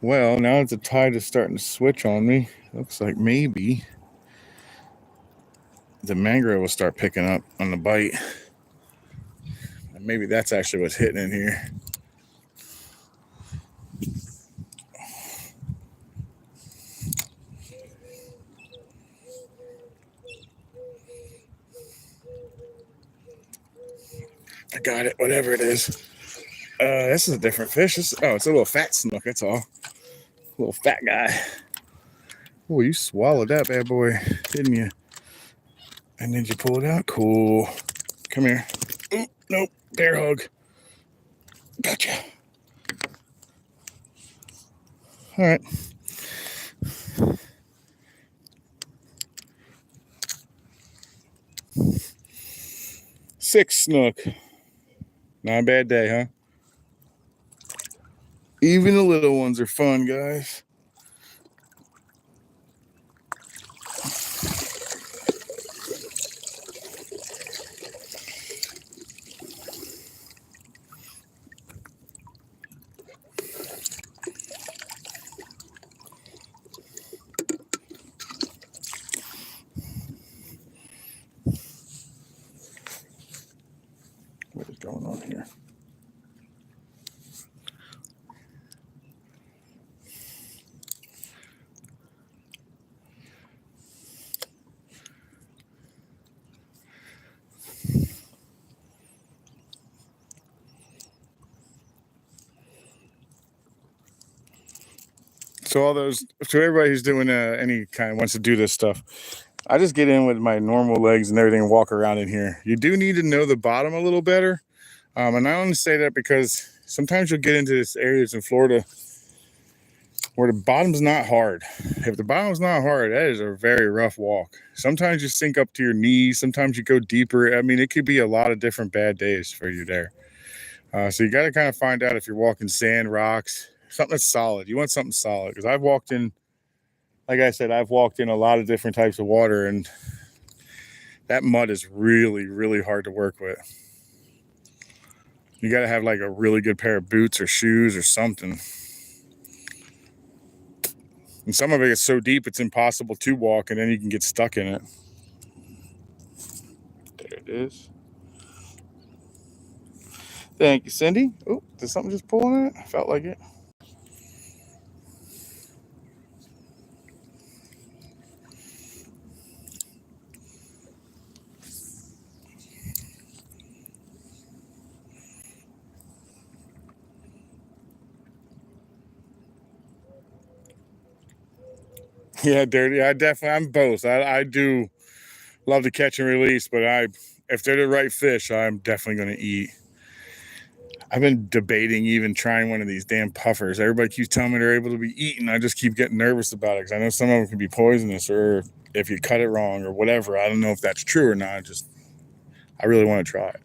Well, now that the tide is starting to switch on me, looks like maybe the mangrove will start picking up on the bite. And maybe that's actually what's hitting in here. I got it, whatever it is. This is a different fish. It's a little fat snook, that's all. Little fat guy. Oh, you swallowed that bad boy, didn't you? And then you pull it out? Cool. Come here. Ooh, nope, bear hug. Gotcha. All right. Six snook. Not a bad day, huh? Even the little ones are fun, guys. What is going on here? So everybody who's doing any kind wants to do this stuff, I just get in with my normal legs and everything and walk around in here. You do need to know the bottom a little better. And I only say that because sometimes you'll get into these areas in Florida where the bottom's not hard. If the bottom's not hard, that is a very rough walk. Sometimes you sink up to your knees. Sometimes you go deeper. I mean, it could be a lot of different bad days for you there. So you got to kind of find out if you're walking sand, rocks, something that's solid. You want something solid because I've walked in, like I said, I've walked in a lot of different types of water, and that mud is really, really hard to work with. You got to have like a really good pair of boots or shoes or something. And some of it is so deep it's impossible to walk, and then you can get stuck in it. There it is. Thank you, Cindy. Oh, did something just pull on it? I felt like it. Yeah, dirty. I'm both. I do love to catch and release, but if they're the right fish, I'm definitely going to eat. I've been debating even trying one of these damn puffers. Everybody keeps telling me they're able to be eaten. I just keep getting nervous about it because I know some of them can be poisonous, or if you cut it wrong or whatever. I don't know if that's true or not. I really want to try it.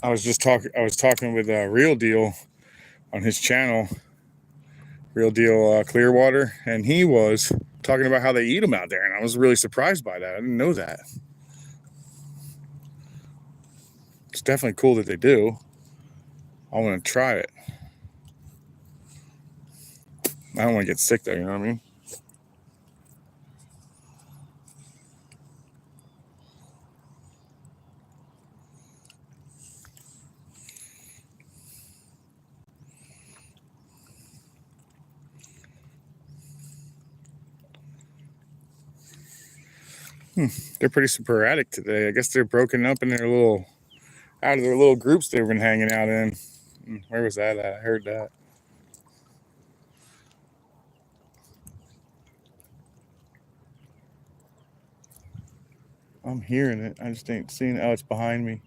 I was talking with Real Deal on his channel, Real Deal Clearwater, and he was talking about how they eat them out there, and I was really surprised by that. I didn't know that. It's definitely cool that they do. I want to try it. I don't want to get sick though, you know what I mean? They're pretty sporadic today. I guess they're broken up in out of their little groups they've been hanging out in. Where was that at? I heard that. I'm hearing it. I just ain't seeing it. Oh, it's behind me.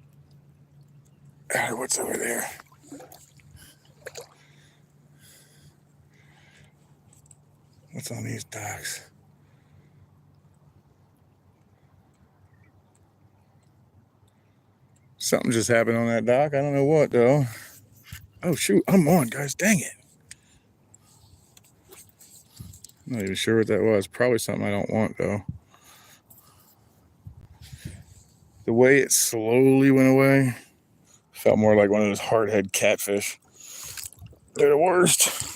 What's over there? What's on these docks? Something just happened on that dock. I don't know what though. Oh shoot, I'm on, guys. Dang it. I'm not even sure what that was. Probably something I don't want though. The way it slowly went away felt more like one of those hardhead catfish. They're the worst.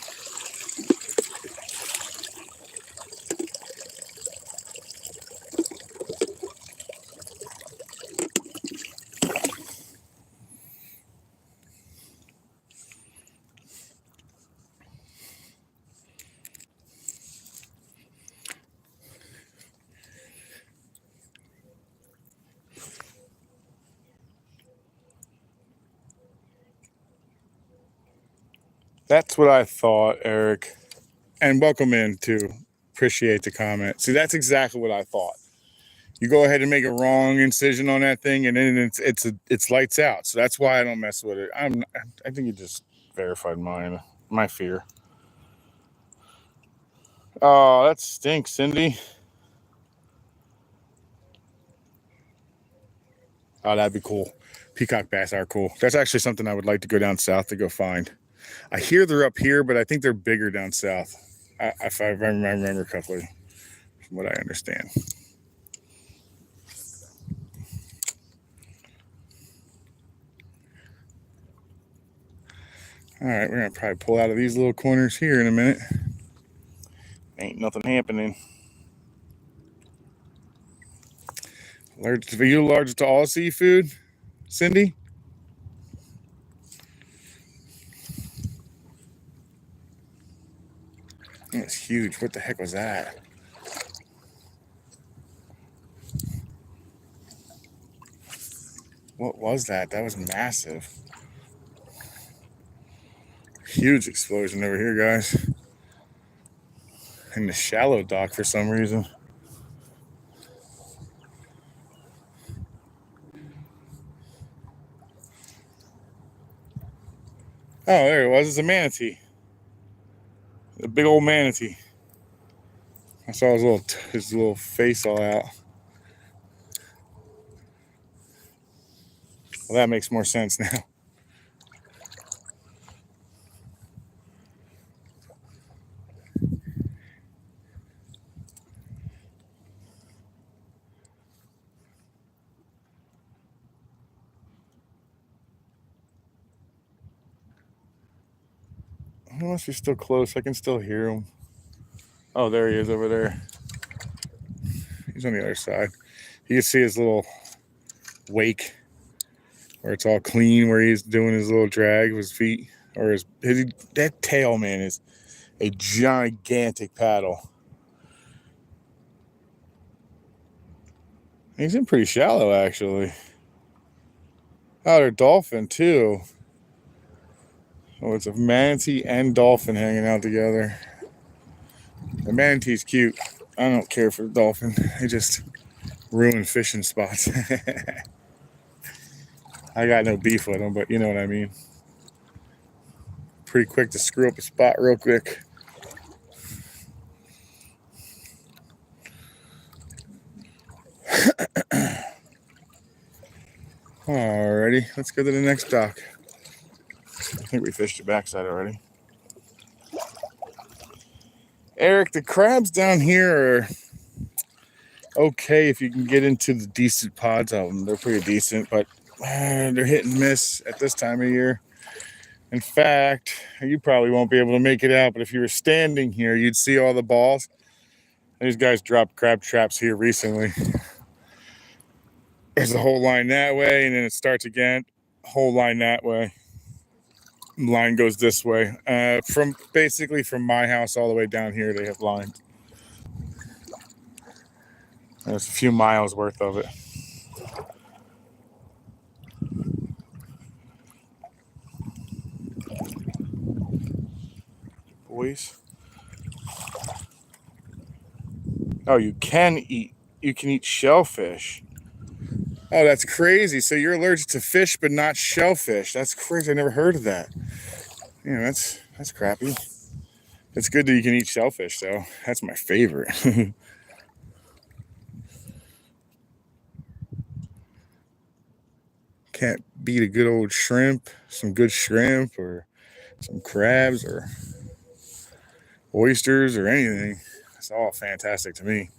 That's what I thought, Eric. And welcome in too. Appreciate the comment. See, that's exactly what I thought. You go ahead and make a wrong incision on that thing, and then it's lights out. So that's why I don't mess with it. I think you just verified my fear. Oh, that stinks, Cindy. Oh, that'd be cool. Peacock bass are cool. That's actually something I would like to go down south to go find. I hear they're up here, but I think they're bigger down south. If I remember correctly, from what I understand. All right, we're gonna probably pull out of these little corners here in a minute. Ain't nothing happening. Are you allergic to all seafood, Cindy? That's huge. What the heck was that? What was that? That was massive. Huge explosion over here, guys. In the shallow dock for some reason. Oh, there it was. It's a manatee. A big old manatee. I saw his little face all out. Well, that makes more sense now. He must be still close. I can still hear him. Oh, there he is over there. He's on the other side. You can see his little wake where it's all clean, where he's doing his little drag with his feet. Or that tail, man, is a gigantic paddle. He's in pretty shallow, actually. Oh, they're dolphin too. Oh, it's a manatee and dolphin hanging out together. The manatee's cute. I don't care for the dolphin. They just ruin fishing spots. I got no beef with them, but you know what I mean. Pretty quick to screw up a spot real quick. Alrighty, let's go to the next dock. I think we fished the backside already. Eric, the crabs down here are okay if you can get into the decent pods of them. They're pretty decent, but they're hit and miss at this time of year. In fact, you probably won't be able to make it out, but if you were standing here, you'd see all the balls. These guys dropped crab traps here recently. There's a whole line that way, and then it starts again. Whole line that way. Line goes this way. From my house all the way down here, they have lines. There's a few miles worth of it. Boys. Oh, you can eat shellfish. Oh, that's crazy. So you're allergic to fish, but not shellfish. That's crazy. I never heard of that. Yeah, that's crappy. It's good that you can eat shellfish, though. That's my favorite. Can't beat a good old shrimp, some good shrimp, or some crabs, or oysters, or anything. It's all fantastic to me.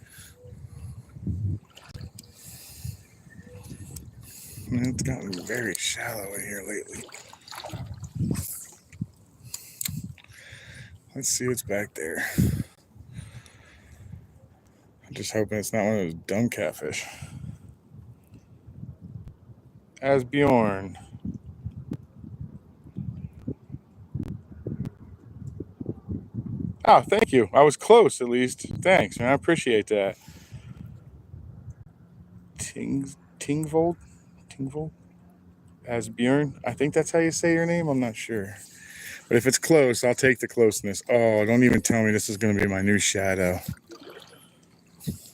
It's gotten very shallow in here lately. Let's see what's back there. I'm just hoping it's not one of those dumb catfish. Asbjorn. Oh, thank you. I was close, at least. Thanks, man. I appreciate that. Tingvold? Asbjorn? I think that's how you say your name. I'm not sure. But if it's close, I'll take the closeness. Oh, don't even tell me this is going to be my new shadow.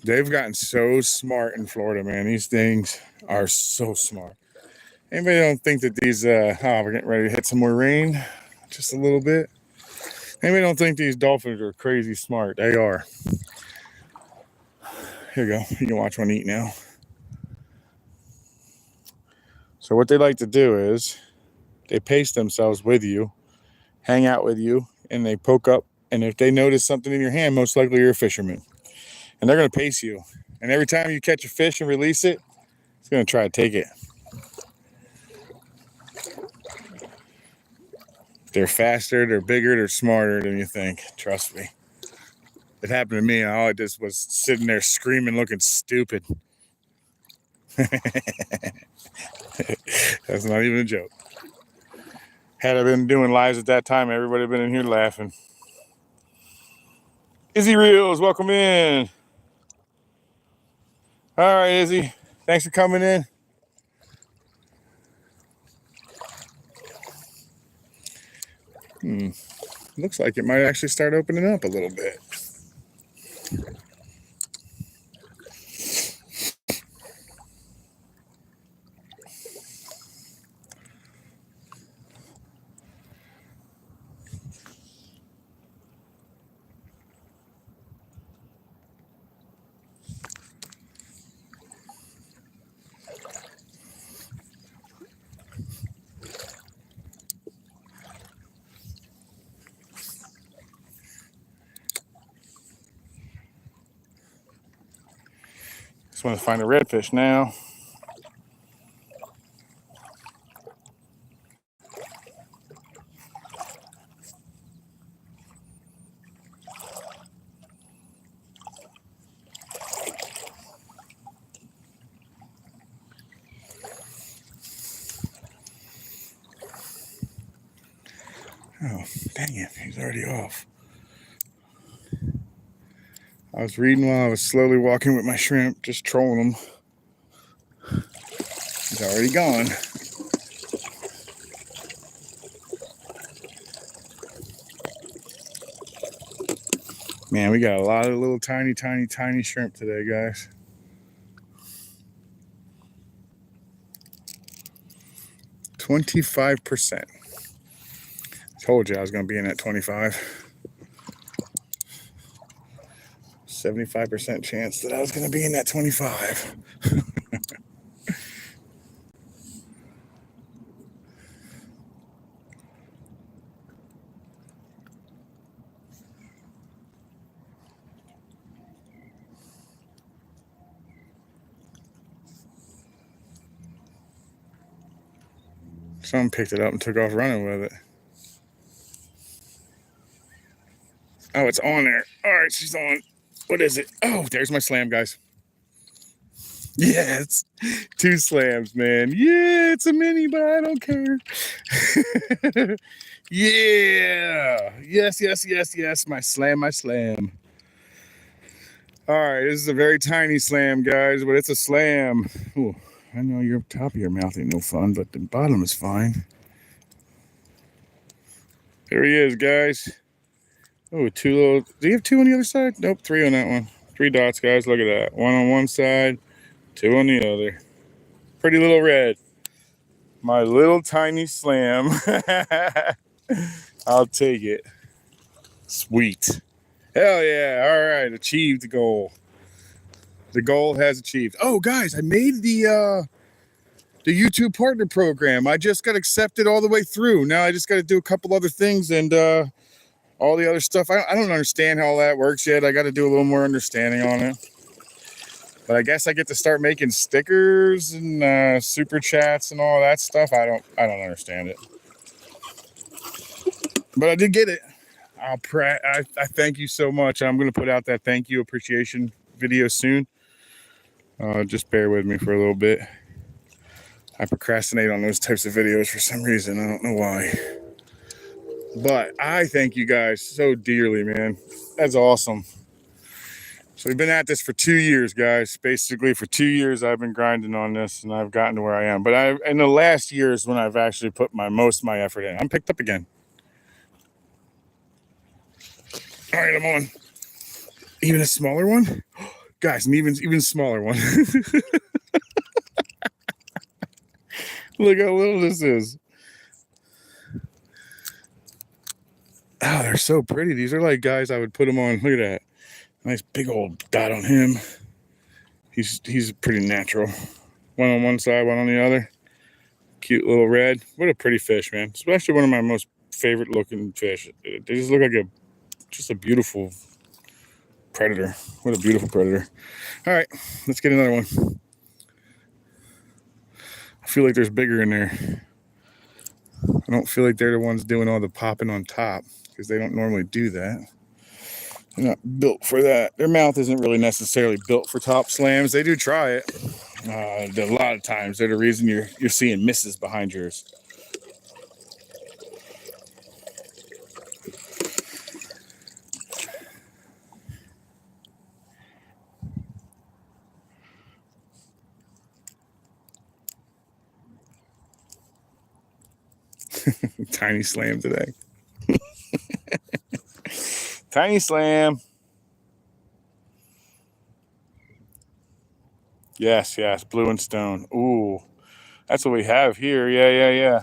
They've gotten so smart in Florida, man. These things are so smart. Anybody don't think that these, we're getting ready to hit some more rain? Just a little bit. Anybody don't think these dolphins are crazy smart? They are. Here you go. You can watch one eat now. So what they like to do is they pace themselves with you, hang out with you, and they poke up. And if they notice something in your hand, most likely you're a fisherman. And they're going to pace you. And every time you catch a fish and release it, it's going to try to take it. They're faster, they're bigger, they're smarter than you think. Trust me. It happened to me, and all I just was sitting there screaming, looking stupid. That's not even a joke. Had I been doing lives at that time, everybody would have been in here laughing. Izzy Reels, welcome in. All right, Izzy. Thanks for coming in. Looks like it might actually start opening up a little bit. Just want to find a redfish now. Oh, dang it. He's already off. I was reading while I was slowly walking with my shrimp, just trolling them. He's already gone. Man, we got a lot of little tiny shrimp today, guys. $25%. Told you I was going to be in at 25. 75% chance that I was going to be in that 25. Someone picked it up and took off running with it. Oh, it's on there. All right, she's on. What is it? Oh, there's my slam, guys. Yes, 2 slams, man. Yeah, it's a mini, but I don't care. Yeah. Yes. My slam. All right, this is a very tiny slam, guys, but it's a slam. Ooh, I know your top of your mouth ain't no fun, but the bottom is fine. There he is, guys. Oh, 2 little. Do you have 2 on the other side? Nope, 3 on that one. 3 dots, guys. Look at that. 1 on one side, 2 on the other. Pretty little red. My little tiny slam. I'll take it. Sweet. Hell yeah. All right. Achieved the goal. The goal has achieved. Oh, guys, I made the YouTube partner program. I just got accepted all the way through. Now I just got to do a couple other things and all the other stuff. I don't understand how all that works yet. I got to do a little more understanding on it. But I guess I get to start making stickers and super chats and all that stuff. I don't understand it. But I did get it. I thank you so much. I'm going to put out that thank you appreciation video soon. Just bear with me for a little bit. I procrastinate on those types of videos for some reason. I don't know why. But I thank you guys so dearly, man. That's awesome. So we've been at this for 2 years, guys. Basically, for 2 years, I've been grinding on this, and I've gotten to where I am. But in the last year is when I've actually put most of my effort in. I'm picked up again. All right, I'm on. Even a smaller one? Guys, an even smaller one. Look how little this is. Oh, they're so pretty. These are like guys I would put them on. Look at that. Nice big old dot on him. He's pretty natural. 1 on one side, 1 on the other. Cute little red. What a pretty fish, man. It's actually one of my most favorite looking fish. They just look like just a beautiful predator. What a beautiful predator. All right, let's get another one. I feel like there's bigger in there. I don't feel like they're the ones doing all the popping on top because they don't normally do that. They're not built for that. Their mouth isn't really necessarily built for top slams. They do try it. A lot of times they're the reason you're seeing misses behind yours. Tiny slam today. Tiny slam. Yes, blue and stone. Ooh, that's what we have here. Yeah.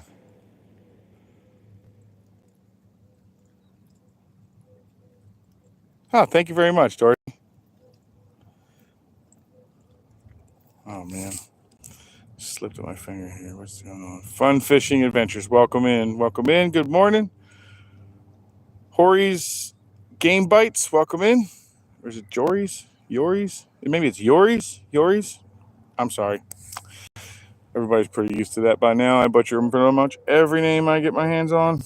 Oh, thank you very much, Dory. Oh, man. Slipped on my finger here. What's going on? Fun fishing adventures. Welcome in. Good morning. Hori's Game Bites. Welcome in. Or is it Jory's? Yories? Maybe it's Yories? I'm sorry. Everybody's pretty used to that by now. I butcher pretty much every name I get my hands on.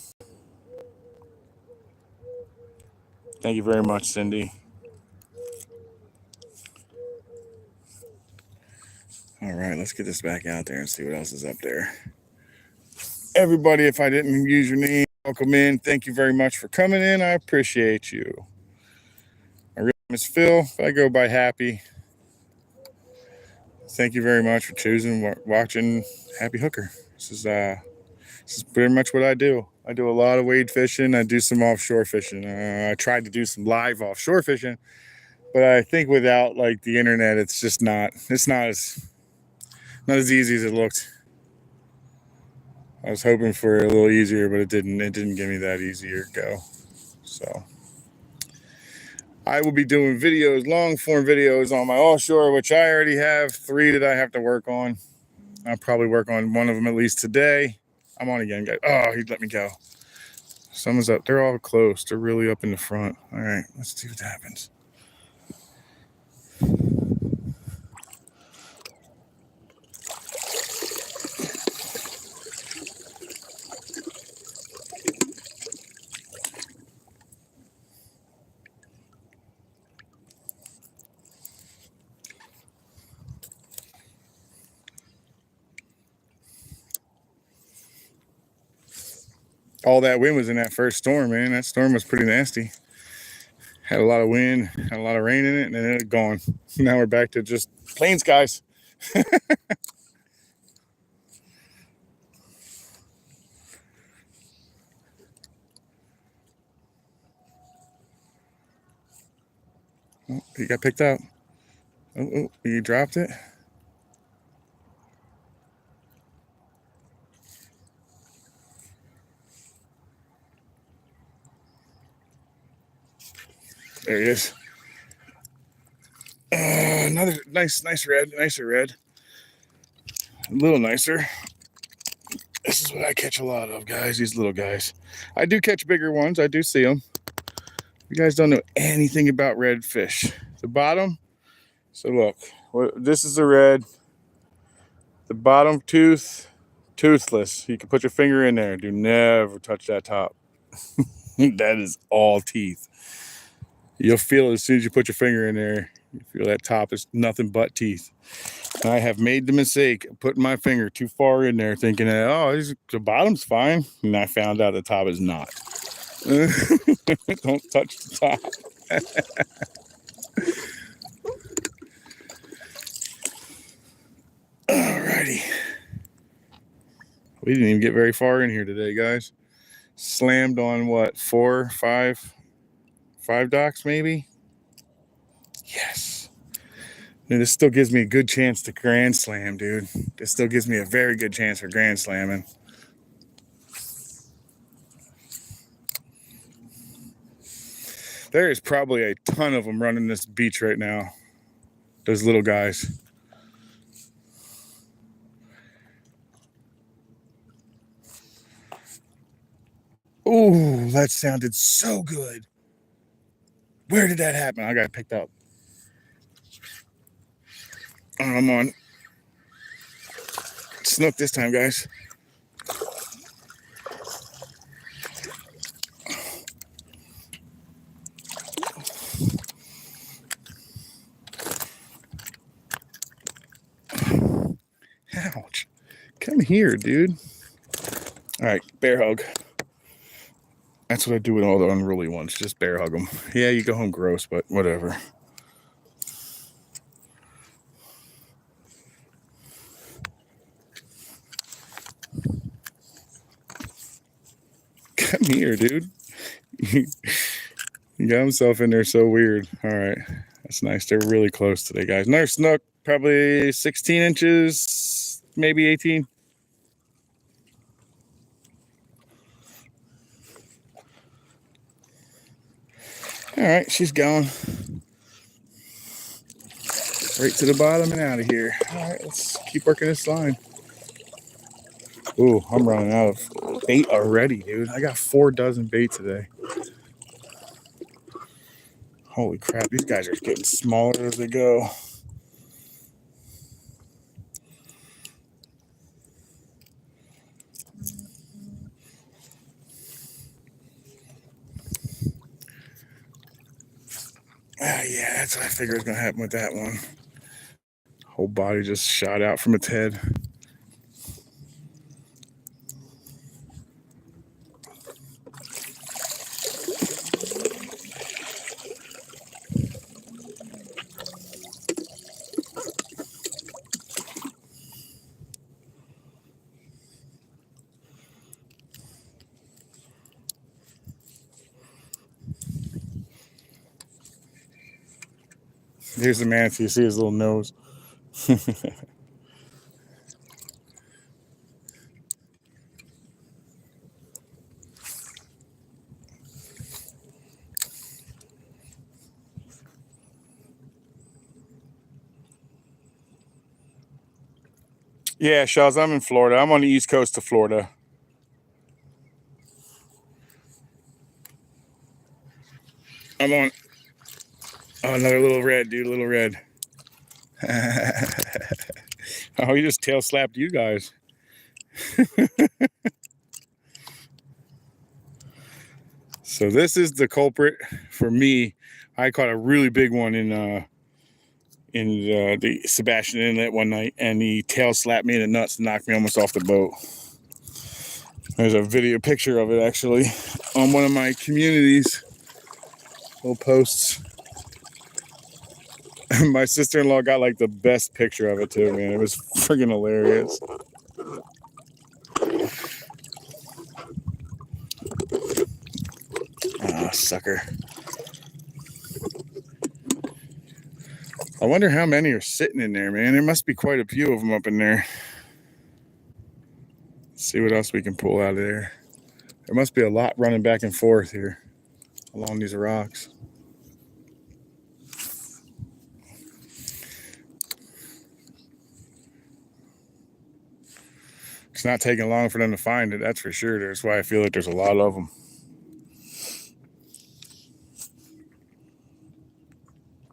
Thank you very much, Cindy. All right, let's get this back out there and see what else is up there. Everybody, if I didn't use your name, welcome in. Thank you very much for coming in. I appreciate you. My real name is Phil. I go by Happy. Thank you very much for choosing watching Happy Hookr. This is This is pretty much what I do. I do a lot of wade fishing. I do some offshore fishing. I tried to do some live offshore fishing, but I think without like the internet, it's just not. It's not as easy as it looked. I was hoping for a little easier, but it didn't. It didn't give me that easier go. So I will be doing videos, long form videos on my offshore, which I already have 3 that I have to work on. I'll probably work on one of them at least today. I'm on again, guys. Oh, he let me go. Someone's up. They're all close. They're really up in the front. All right, let's see what happens. All that wind was in that first storm, man. That storm was pretty nasty. Had a lot of wind, had a lot of rain in it, and then it was gone. Now we're back to just plain skies. Oh, he got picked up. Oh, he dropped it. There he is. Another nicer red. A little nicer. This is what I catch a lot of, guys, these little guys. I do catch bigger ones. I do see them. You guys don't know anything about redfish. The bottom, so look, this is a red. The bottom tooth, toothless. You can put your finger in there. Do never touch that top. That is all teeth. You'll feel it as soon as you put your finger in there. You feel that top is nothing but teeth. I have made the mistake of putting my finger too far in there thinking that, oh, the bottom's fine. And I found out the top is not. Don't touch the top. Alrighty. We didn't even get very far in here today, guys. Slammed on what, 4, 5 docks maybe? Yes. And this still gives me a good chance to grand slam, dude. This still gives me a very good chance for grand slamming. There is probably a ton of them running this beach right now. Those little guys. Ooh, that sounded so good. Where did that happen? I got picked up. I'm on snook this time, guys. Ouch. Come here, dude. All right, bear hug. That's what I do with all the unruly ones. Just bear hug them. Yeah, you go home gross, but whatever. Come here, dude. He got himself in there so weird. All right, that's nice. They're really close today, guys. Another snook, probably 16 inches, maybe 18. All right, she's going right to the bottom and out of here. All right, let's keep working this line. Ooh, I'm running out of bait already, dude. I got 4 dozen bait today. Holy crap, these guys are getting smaller as they go. Yeah, that's what I figured was going to happen with that one. Whole body just shot out from its head. Here's the manatee. You see his little nose. Yeah, Shells, I'm in Florida. I'm on the east coast of Florida. I'm on... Oh, another little red, dude. Little red. Oh, he just tail slapped you guys. So this is the culprit for me. I caught a really big one in the Sebastian Inlet one night, and he tail slapped me in the nuts and knocked me almost off the boat. There's a video picture of it actually on one of my communities little posts. My sister-in-law got like the best picture of it too, man. It was friggin' hilarious. Ah, sucker. I wonder how many are sitting in there, man. There must be quite a few of them up in there. Let's see what else we can pull out of there. There must be a lot running back and forth here along these rocks. It's not taking long for them to find it, that's for sure. That's why I feel like there's a lot of them.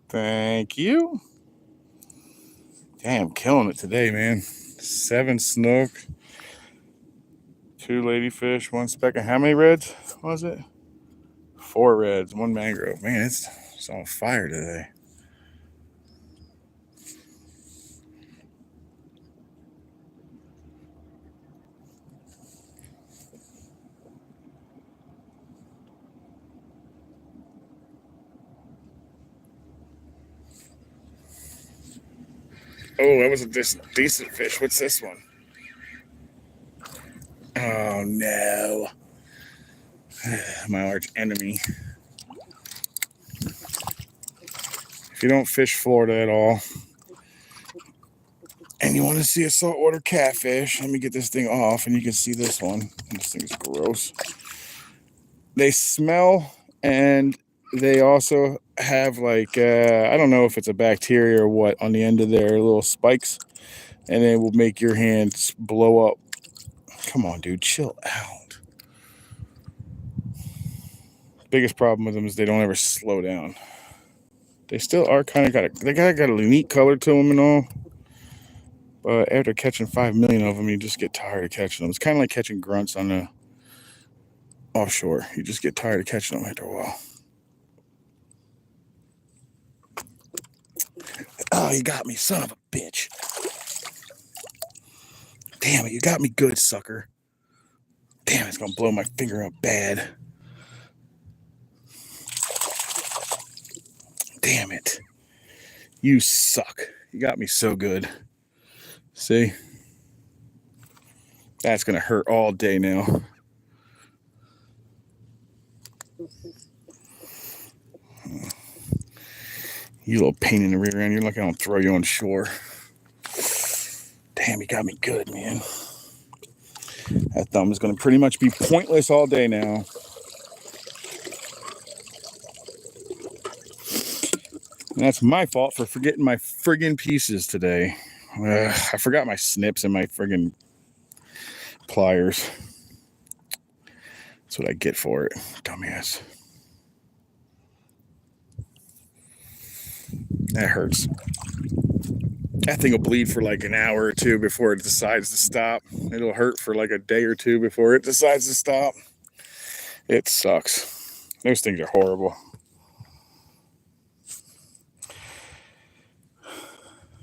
Thank you. Damn, killing it today, man. 7 snook, 2 ladyfish, 1 speck. How many reds was it? 4 reds, 1 mangrove. Man, it's on fire today. Oh, that was a decent fish. What's this one? Oh, no. My arch enemy. If you don't fish Florida at all, and you want to see a saltwater catfish, let me get this thing off, and you can see this one. This thing is gross. They smell, and they also have like, I don't know if it's a bacteria or what on the end of their little spikes, and it will make your hands blow up. Come on, dude, chill out. Biggest problem with them is they don't ever slow down. They still are kind of got a unique color to them and all. But after catching 5 million of them, you just get tired of catching them. It's kind of like catching grunts on the offshore. You just get tired of catching them after a while. Oh, you got me, son of a bitch. Damn it, you got me good, sucker. Damn, it's going to blow my finger up bad. Damn it. You suck. You got me so good. See? That's going to hurt all day now. You little pain in the rear end. You're lucky I don't throw you on shore. Damn, you got me good, man. That thumb is going to pretty much be pointless all day now. And that's my fault for forgetting my friggin' pieces today. I forgot my snips and my friggin' pliers. That's what I get for it, dumbass. That hurts. That thing will bleed for like an hour or two before it decides to stop. It'll hurt for like a day or two before it decides to stop. It sucks. Those things are horrible.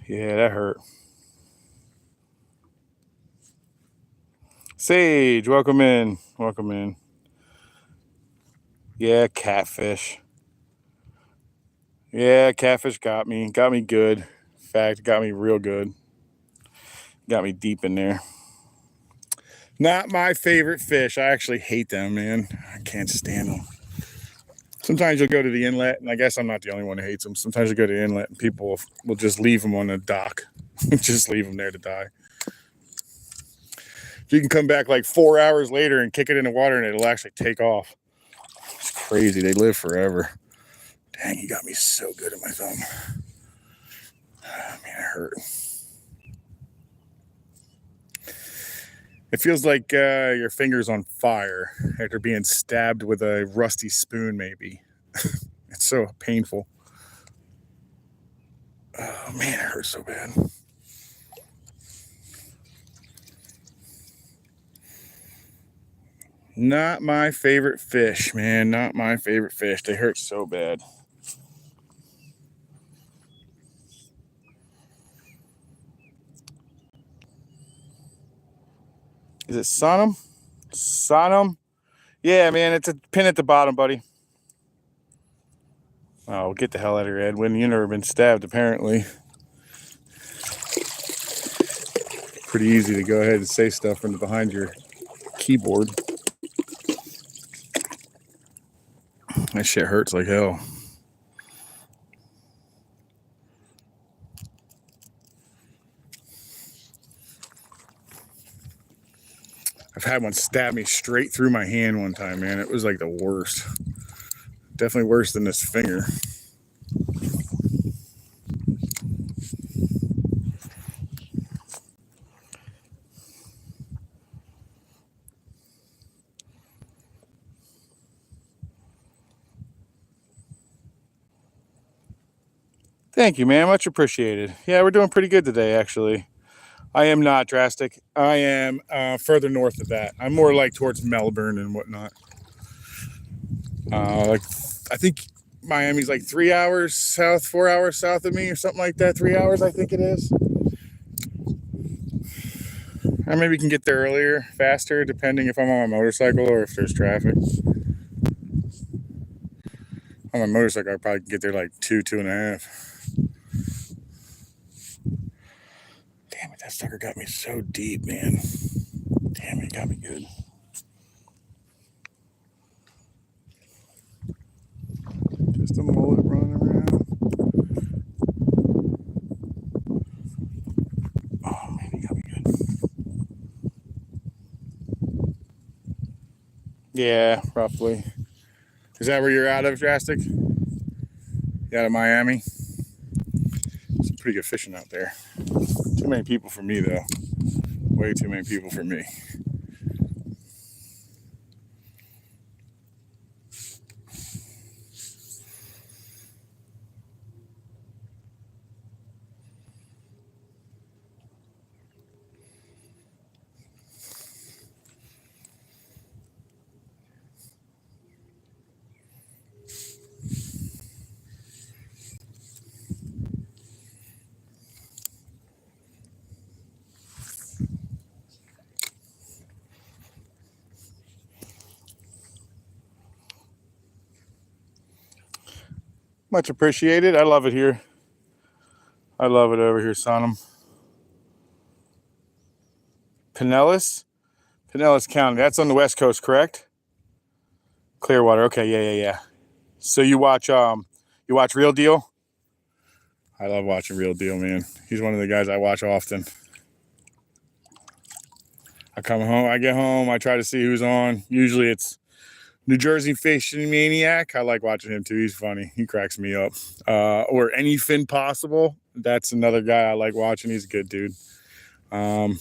Yeah, that hurt. Sage, welcome in. Welcome in. Yeah, catfish. Yeah, catfish got me. Got me good. In fact, got me real good. Got me deep in there. Not my favorite fish. I actually hate them, man. I can't stand them. Sometimes you'll go to the inlet, and I guess I'm not the only one who hates them. Sometimes you go to the inlet, and people will just leave them on the dock. Just leave them there to die. You can come back like 4 hours later and kick it in the water, and it'll actually take off. It's crazy. They live forever. Dang, he got me so good at my thumb. Oh, man, it hurt. It feels like your finger's on fire after being stabbed with a rusty spoon, maybe. It's so painful. Oh, man, it hurts so bad. Not my favorite fish, man. Not my favorite fish. They hurt so bad. Is it Sonum? Sonum? Yeah, man, it's a pin at the bottom, buddy. Oh, get the hell out of here, Edwin. You've never been stabbed, apparently. Pretty easy to go ahead and say stuff from behind your keyboard. That shit hurts like hell. I've had one stab me straight through my hand one time, man. It was like the worst. Definitely worse than this finger. Thank you, man. Much appreciated. Yeah, we're doing pretty good today, actually. I am not drastic. I am further north of that. I'm more like towards Melbourne and whatnot. Like, I think Miami's like 3 hours south, 4 hours south of me or something like that. 3 hours, I think it is. Or maybe we can get there earlier, faster, depending if I'm on my motorcycle or if there's traffic. On my motorcycle, I probably can get there like 2.5. Damn it, that sucker got me so deep, man. Damn it, got me good. Just a mullet running around. Oh, man, he got me good. Yeah, roughly. Is that where you're out of, Drastic? You out of Miami? Some pretty good fishing out there. Too many people for me, though. Way too many people for me. Much appreciated. I love it here. I love it over here, Sonum. Pinellas County. That's on the west coast, correct? Clearwater. Okay, yeah. So you watch Real Deal? I love watching Real Deal, man. He's one of the guys I watch often. I come home, I get home, I try to see who's on. Usually it's New Jersey Fishing Maniac. I like watching him too. He's funny. He cracks me up. Or Anyfin Possible. That's another guy I like watching. He's a good dude. And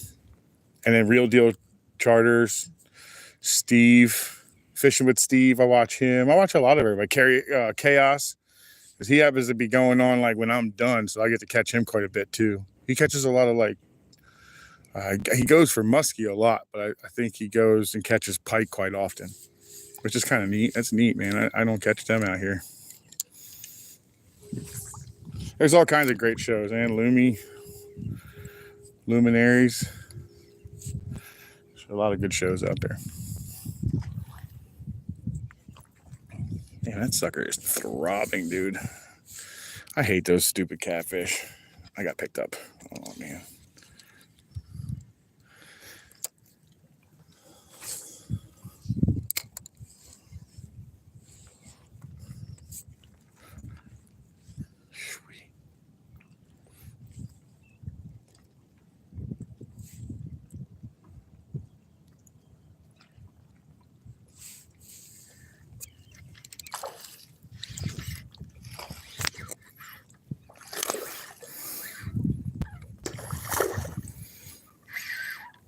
then Real Deal Charters, Steve, Fishing with Steve. I watch him. I watch a lot of everybody. Chaos, because he happens to be going on like when I'm done, so I get to catch him quite a bit too. He catches a lot of like. He goes for muskie a lot, but I think he goes and catches pike quite often, which is kind of neat. That's neat, man. I don't catch them out here. There's all kinds of great shows, and Luminaries. There's a lot of good shows out there. Man, that sucker is throbbing, dude. I hate those stupid catfish. I got picked up. Oh, man.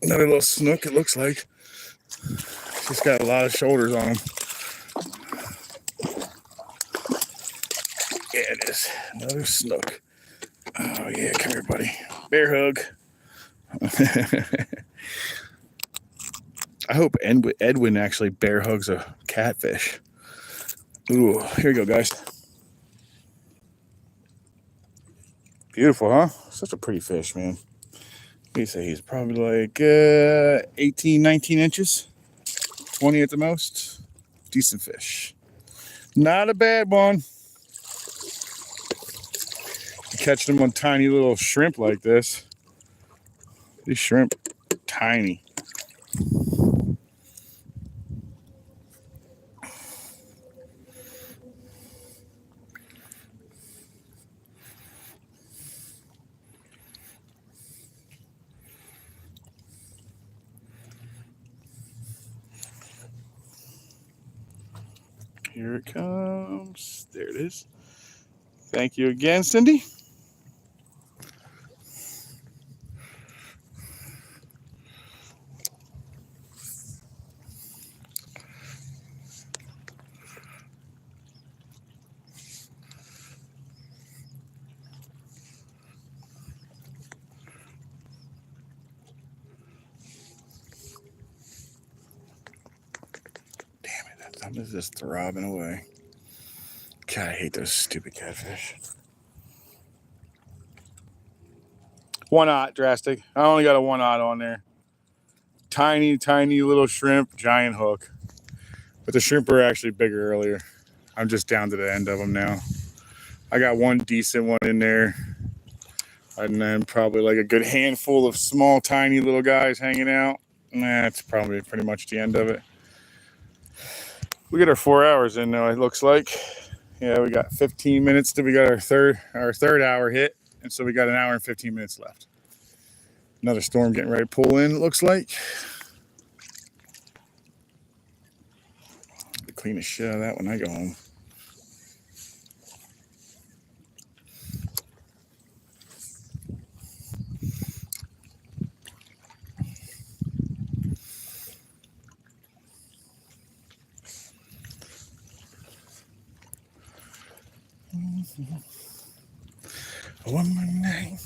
Another little snook, it looks like. Just got a lot of shoulders on him. Yeah, it is. Another snook. Oh, yeah, come here, buddy. Bear hug. I hope Edwin actually bear hugs a catfish. Ooh, here we go, guys. Beautiful, huh? Such a pretty fish, man. You say he's probably like 18, 19 inches. 20 at the most. Decent fish. Not a bad one. Catching them on tiny little shrimp like this. These shrimp, tiny. Here it comes. There it is. Thank you again, Cindy. Thumb is just throbbing away. God, I hate those stupid catfish. 1/0 drastic. I only got a 1/0 on there. Tiny, tiny little shrimp, giant hook. But the shrimp were actually bigger earlier. I'm just down to the end of them now. I got one decent one in there. And then probably like a good handful of small, tiny little guys hanging out. That's probably pretty much the end of it. We got our 4 hours in now, it looks like. Yeah, we got 15 minutes till we got our third hour hit. And so we got an hour and 15 minutes left. Another storm getting ready to pull in, it looks like. I'll clean the shit out of that when I go home. One more night.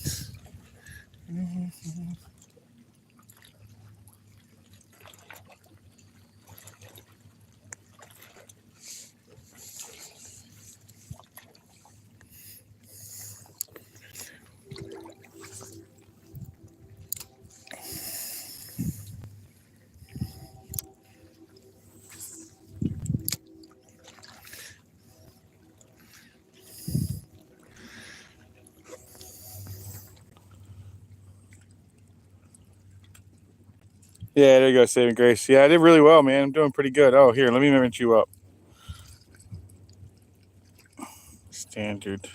Yeah, there you go, Saving Grace. Yeah, I did really well, man. I'm doing pretty good. Oh, here, let me mince you up. Standard.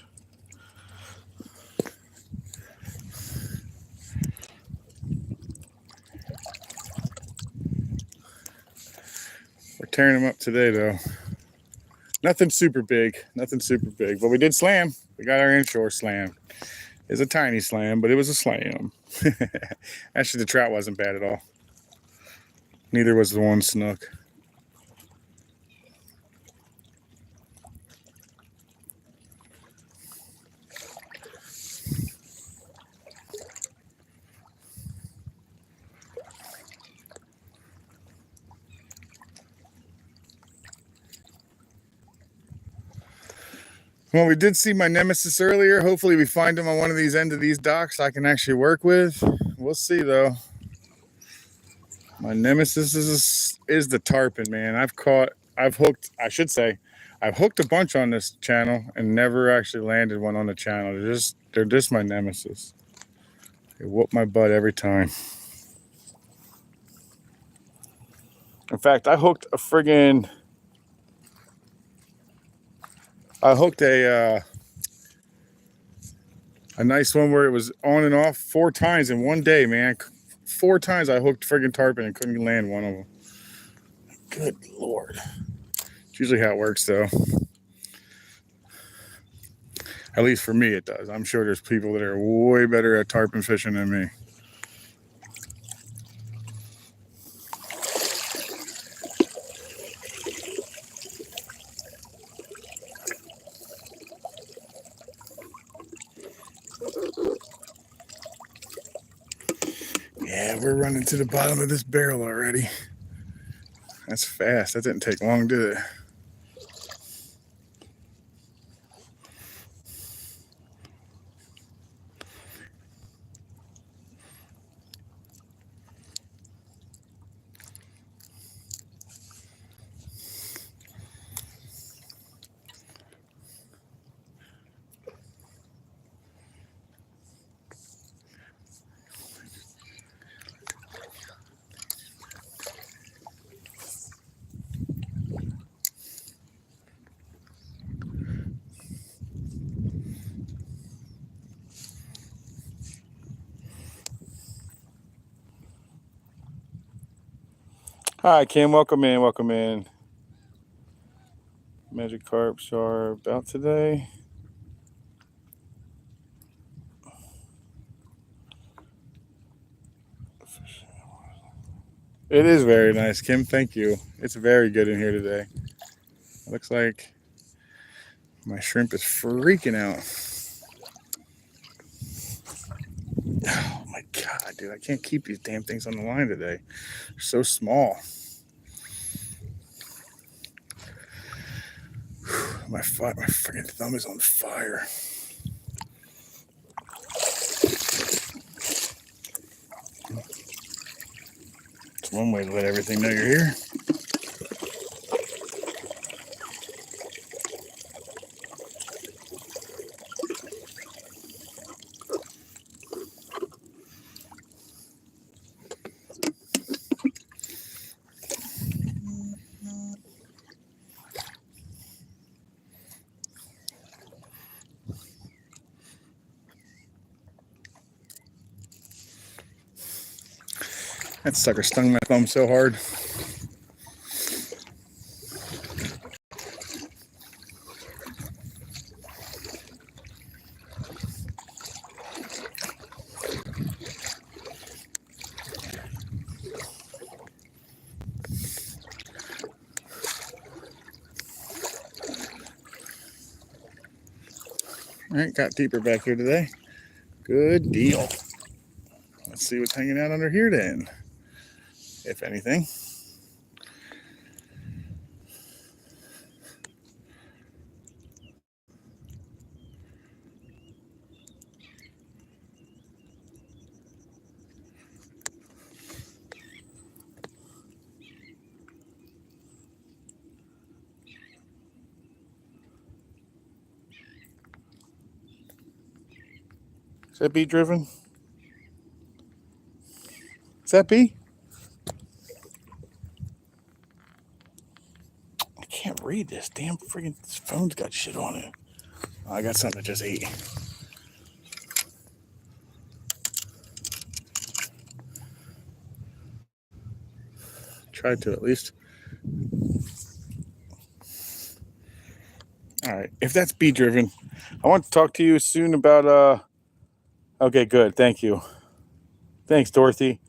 We're tearing them up today, though. Nothing super big. Nothing super big. But we did slam. We got our inshore slam. It's a tiny slam, but it was a slam. Actually, the trout wasn't bad at all. Neither was the one snook. Well, we did see my nemesis earlier. Hopefully we find him on one of these end of these docks I can actually work with. We'll see, though. My nemesis is the tarpon, man. I've hooked a bunch on this channel and never actually landed one on the channel. They're just my nemesis. They whoop my butt every time. In fact, I hooked a nice one where it was on and off 4 times in one day, man. 4 times I hooked friggin' tarpon and couldn't land one of them. Good Lord. It's usually how it works, though. At least for me, it does. I'm sure there's people that are way better at tarpon fishing than me. we're running to the bottom of this barrel already. That's fast. That didn't take long, did it? Hi, Kim. Welcome in. Welcome in. Magic carps are about today. It is very nice, Kim. Thank you. It's very good in here today. It looks like my shrimp is freaking out. Oh my God, dude. I can't keep these damn things on the line today. They're so small. My freaking thumb is on fire. It's one way to let everything know you're here. That sucker stung my thumb so hard. All right, got deeper back here today. Good deal. Let's see what's hanging out under here then, if anything. Is that bee driven? Is that bee? I can't read this. Damn freaking phone's got shit on it. Oh, I got something that just ate. Tried to at least. All right. If that's bee driven, I want to talk to you soon about okay, good. Thank you. Thanks, Dorothy.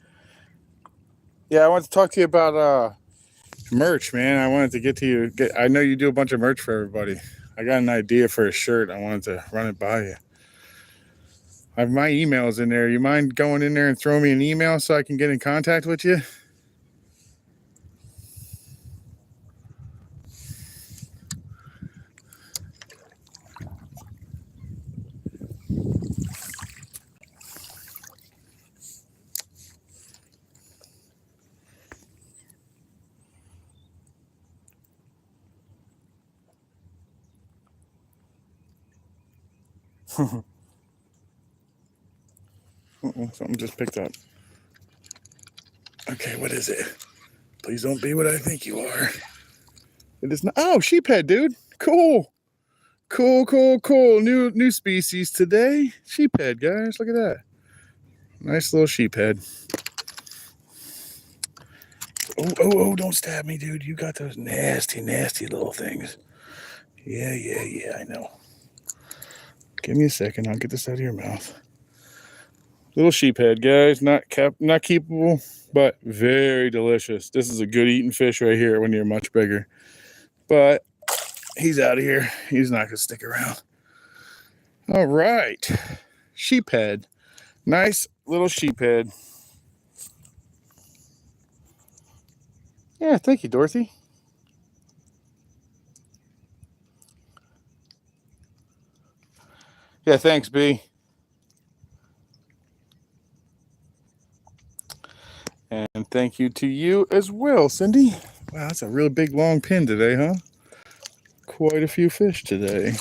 Yeah, I want to talk to you about merch, man. I wanted to get to you. I know you do a bunch of merch for everybody. I got an idea for a shirt. I wanted to run it by you. I have my emails in there. You mind going in there and throwing me an email so I can get in contact with you? Something just picked up. Okay, what is it? Please don't be what I think you are. It is not. Oh, sheephead, dude. Cool. Cool. New species today. Sheephead, guys. Look at that. Nice little sheephead. Oh, don't stab me, dude. You got those nasty little things. Yeah, I know. Give me a second. I'll get this out of your mouth. Little sheephead, guys. Not keepable, but very delicious. This is a good eating fish right here when you're much bigger. But he's out of here. He's not going to stick around. All right. Sheephead. Nice little sheephead. Yeah, thank you, Dorothy. Yeah, thanks, B. And thank you to you as well, Cindy. Wow, that's a real big long pin today, huh? Quite a few fish today.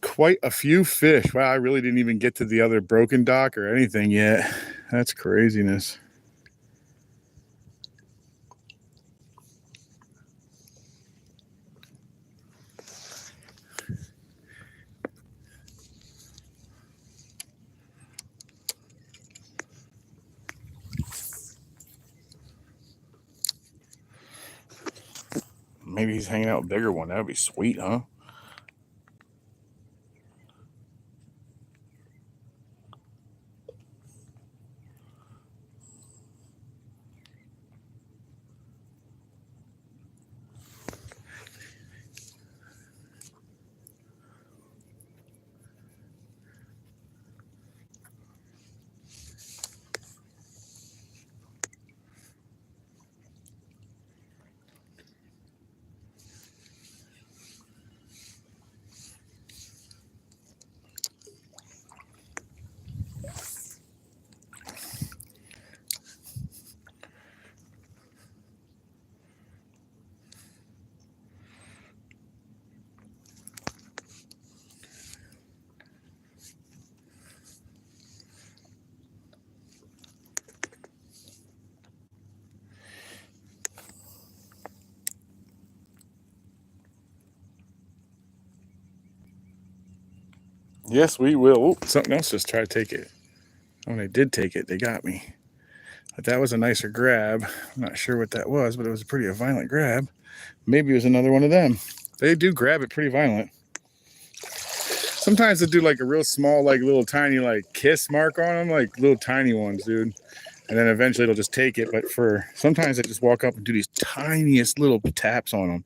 Quite a few fish. Wow, I really didn't even get to the other broken dock or anything yet. That's craziness. Maybe he's hanging out with a bigger one. That would be sweet, huh? Yes, we will. Ooh, something else just tried to take it. When they did take it, they got me. But that was a nicer grab. I'm not sure what that was, but it was a pretty violent grab. Maybe it was another one of them. They do grab it pretty violent. Sometimes they do like a real small, like little tiny, like kiss mark on them, like little tiny ones, dude. And then eventually it'll just take it. But for sometimes they just walk up and do these tiniest little taps on them.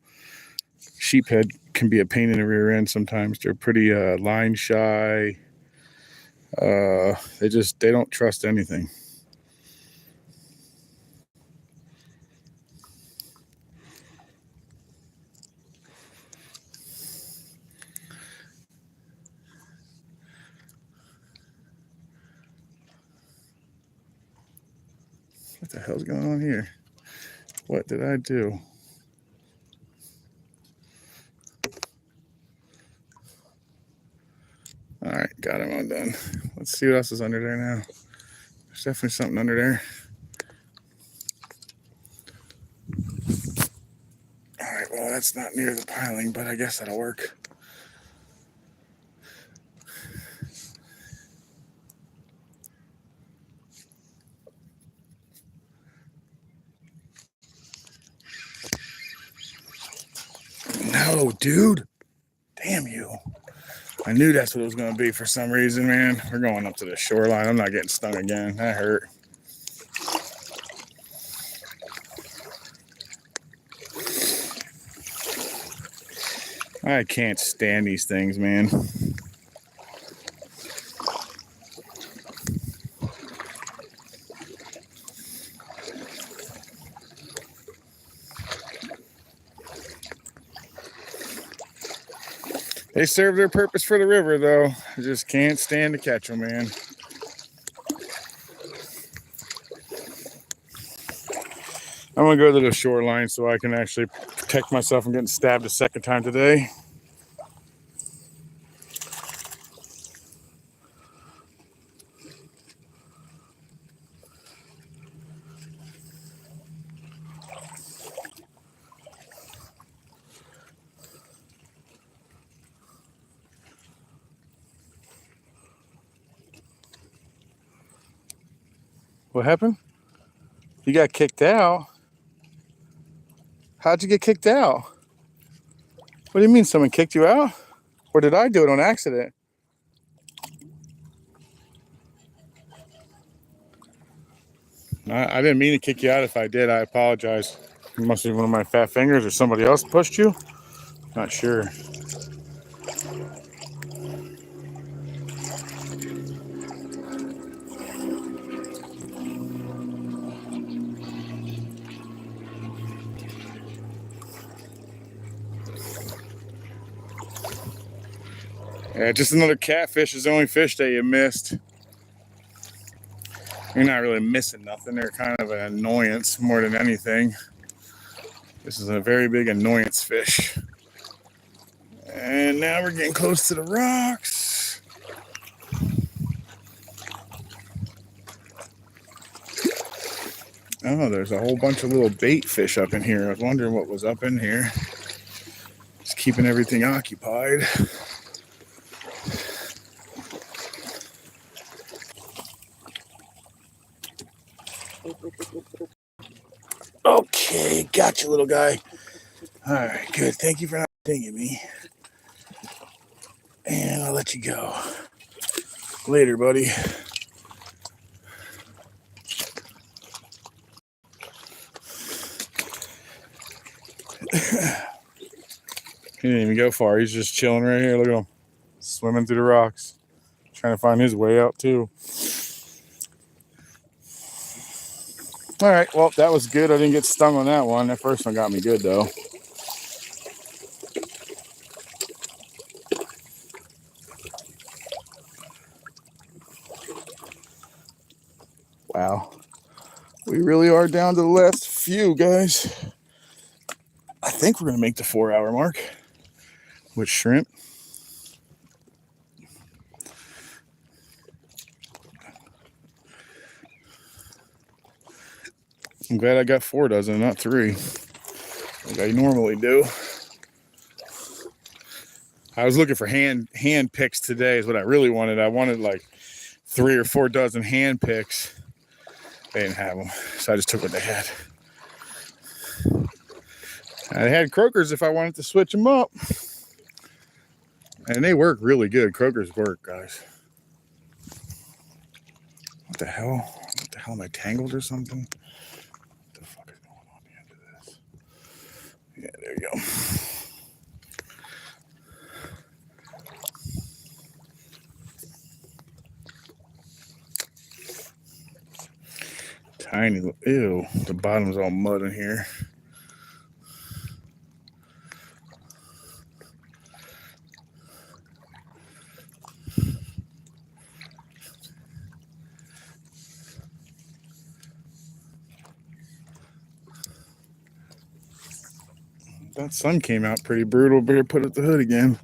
Sheephead can be a pain in the rear end sometimes. They're pretty line shy. They don't trust anything. What the hell's going on here? What did I do? All right, got him all done. Let's see what else is under there now. There's definitely something under there. All right, well, that's not near the piling, but I guess that'll work. No, dude. Damn you. I knew that's what it was going to be for some reason, man. We're going up to the shoreline. I'm not getting stung again. That hurt. I can't stand these things, man. They serve their purpose for the river, though. I just can't stand to catch them, man. I'm going to go to the shoreline so I can actually protect myself from getting stabbed a second time today. What happened? You got kicked out? How'd you get kicked out? What do you mean someone kicked you out? Or did I do it on accident? I didn't mean to kick you out. If I did, I apologize. It must be one of my fat fingers or somebody else pushed you. Not sure. Yeah, just another catfish is the only fish that you missed. You're not really missing nothing. They're kind of an annoyance more than anything. This is a very big annoyance fish. And now we're getting close to the rocks. Oh, there's a whole bunch of little bait fish up in here. I was wondering what was up in here. Just keeping everything occupied. Okay, got you, little guy. All right, good. Thank you for not dinging me. And I'll let you go. Later, buddy. He didn't even go far. He's just chilling right here. Look at him. Swimming through the rocks. Trying to find his way out, too. All right, well, that was good. I didn't get stung on that one. That first one got me good, though. Wow. We really are down to the last few, guys. I think we're going to make the 4-hour mark with shrimp. I'm glad I got 4 dozen, not 3, like I normally do. I was looking for hand picks today is what I really wanted. I wanted like 3 or 4 dozen hand picks. They didn't have them, so I just took what they had. I had croakers if I wanted to switch them up. And they work really good. Croakers work, guys. What the hell? What the hell? Am I tangled or something? What the fuck is going on the end of this? Yeah, there you go. Tiny, ew, the bottom's all mud in here. That sun came out pretty brutal. Better put up the hood again.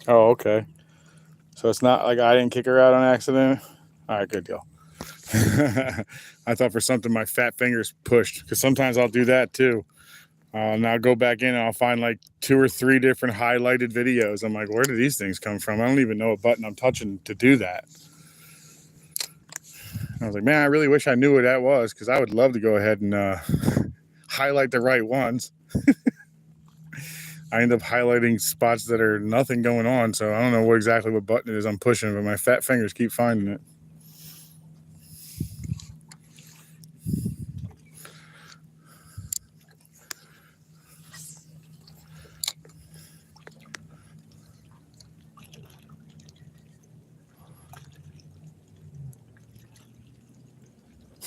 Oh, okay. So it's not like I didn't kick her out on accident? All right, good deal. I thought for something my fat fingers pushed, because sometimes I'll do that too. And I'll go back in and I'll find like 2 or 3 different highlighted videos. I'm like, where do these things come from? I don't even know what button I'm touching to do that. I was like, man, I really wish I knew what that was, because I would love to go ahead and highlight the right ones. I end up highlighting spots that are nothing going on, so I don't know exactly what button it is I'm pushing, but my fat fingers keep finding it.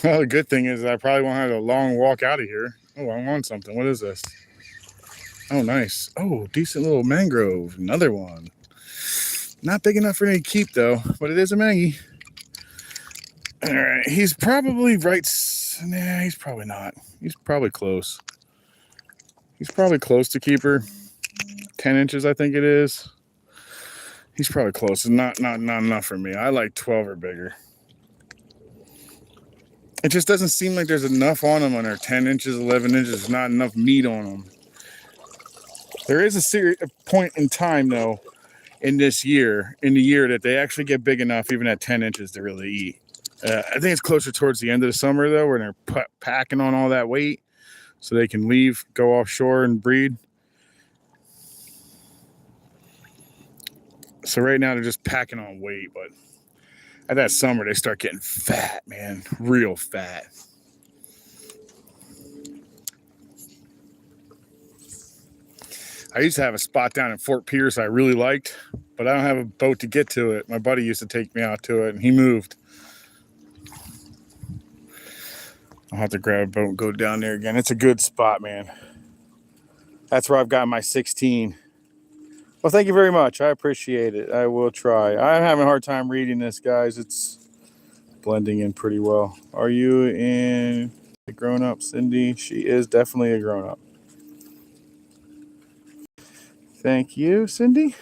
Well, the good thing is I probably won't have a long walk out of here. Oh, I'm on something. What is this? Oh, nice. Oh, decent little mangrove. Another one. Not big enough for any keep, though, but it is a mangy. All right, he's probably right. Nah, he's probably not. He's probably close. He's probably close to keeper. 10 inches, I think it is. He's probably close. Not enough for me. I like 12 or bigger. It just doesn't seem like there's enough on them when they're 10 inches, 11 inches. There's not enough meat on them. There is a point in time, though, in the year that they actually get big enough, even at 10 inches, to really eat. I think it's closer towards the end of the summer, though, where they're packing on all that weight so they can leave, go offshore and breed. So right now they're just packing on weight, but at that summer they start getting fat, man, real fat. I used to have a spot down in Fort Pierce I really liked, but I don't have a boat to get to it. My buddy used to take me out to it, and he moved. I'll have to grab a boat and go down there again. It's a good spot, man. That's where I've got my 16. Well, thank you very much. I appreciate it. I will try. I'm having a hard time reading this, guys. It's blending in pretty well. Are you in a grown-up, Cindy? She is definitely a grown-up. Thank you, Cindy.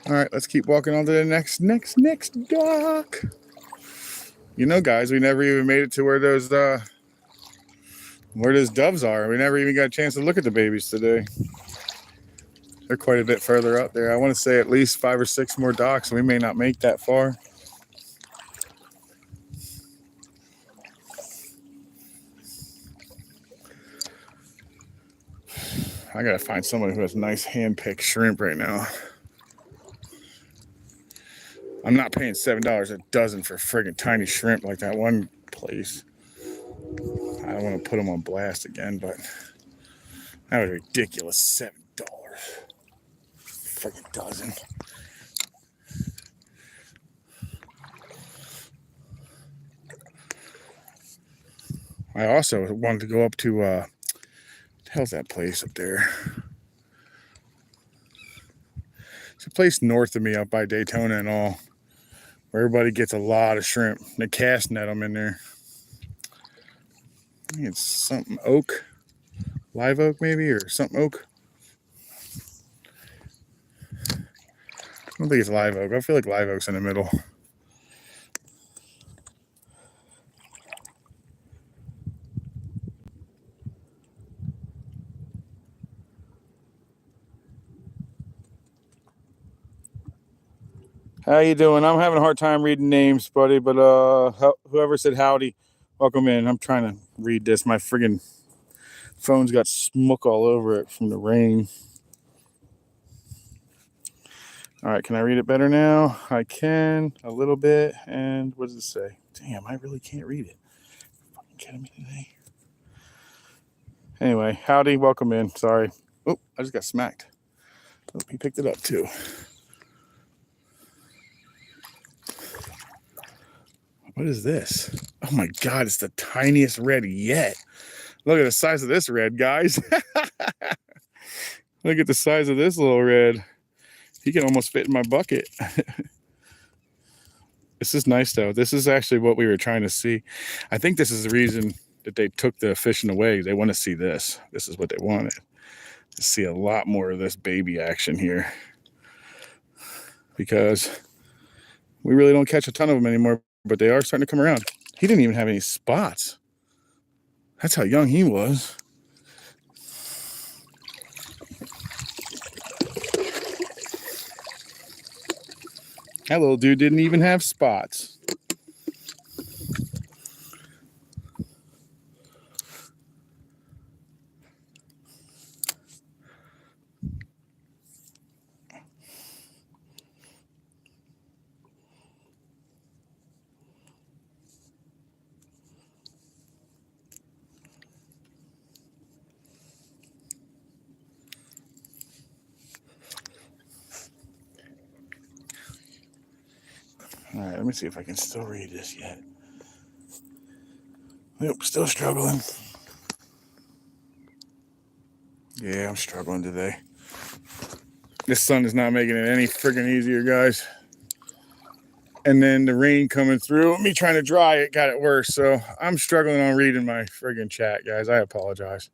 All right, let's keep walking on to the next dock. You know, guys, we never even made it to where those doves are. We never even got a chance to look at the babies today. They're quite a bit further up there. I want to say at least 5 or 6 more docks. We may not make that far. I gotta find someone who has nice hand-picked shrimp right now. I'm not paying $7 a dozen for friggin' tiny shrimp like that one place. I don't want to put them on blast again, but that was ridiculous. $7. Friggin' dozen. I also wanted to go up to, what the hell's that place up there? It's a place north of me up by Daytona and all, where everybody gets a lot of shrimp. They cast net them in there. I think it's something oak. Live oak maybe, or something oak. I don't think it's live oak. I feel like live oak's in the middle. How you doing? I'm having a hard time reading names, buddy, but whoever said howdy, welcome in. I'm trying to read this. My friggin' phone's got smoke all over it from the rain. All right, can I read it better now? I can, a little bit. And what does it say? Damn, I really can't read it. Fucking kidding me today. Anyway, howdy, welcome in. Sorry. Oh, I just got smacked. Oh, he picked it up too. What is this? Oh my God, it's the tiniest red yet. Look at the size of this red, guys. Look at the size of this little red. He can almost fit in my bucket. This is nice though. This is actually what we were trying to see. I think this is the reason that they took the fishing away. They want to see this. This is what they wanted. To see a lot more of this baby action here. Because we really don't catch a ton of them anymore, but they are starting to come around. He didn't even have any spots. That's how young he was. That little dude didn't even have spots. All right, let me see if I can still read this yet. Nope, still struggling. Yeah, I'm struggling today. This sun is not making it any friggin' easier, guys. And then the rain coming through, me trying to dry it got it worse. So I'm struggling on reading my friggin' chat, guys. I apologize.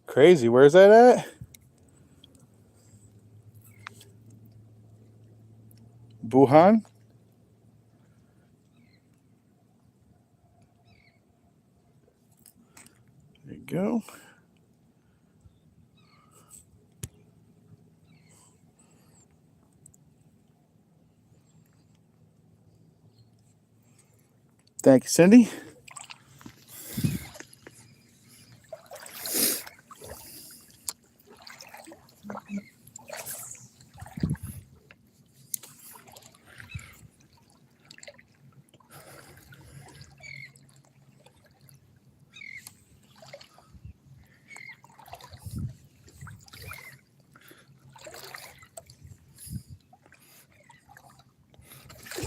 Crazy. Where's that at? Wuhan? There you go. Thank you, Cindy.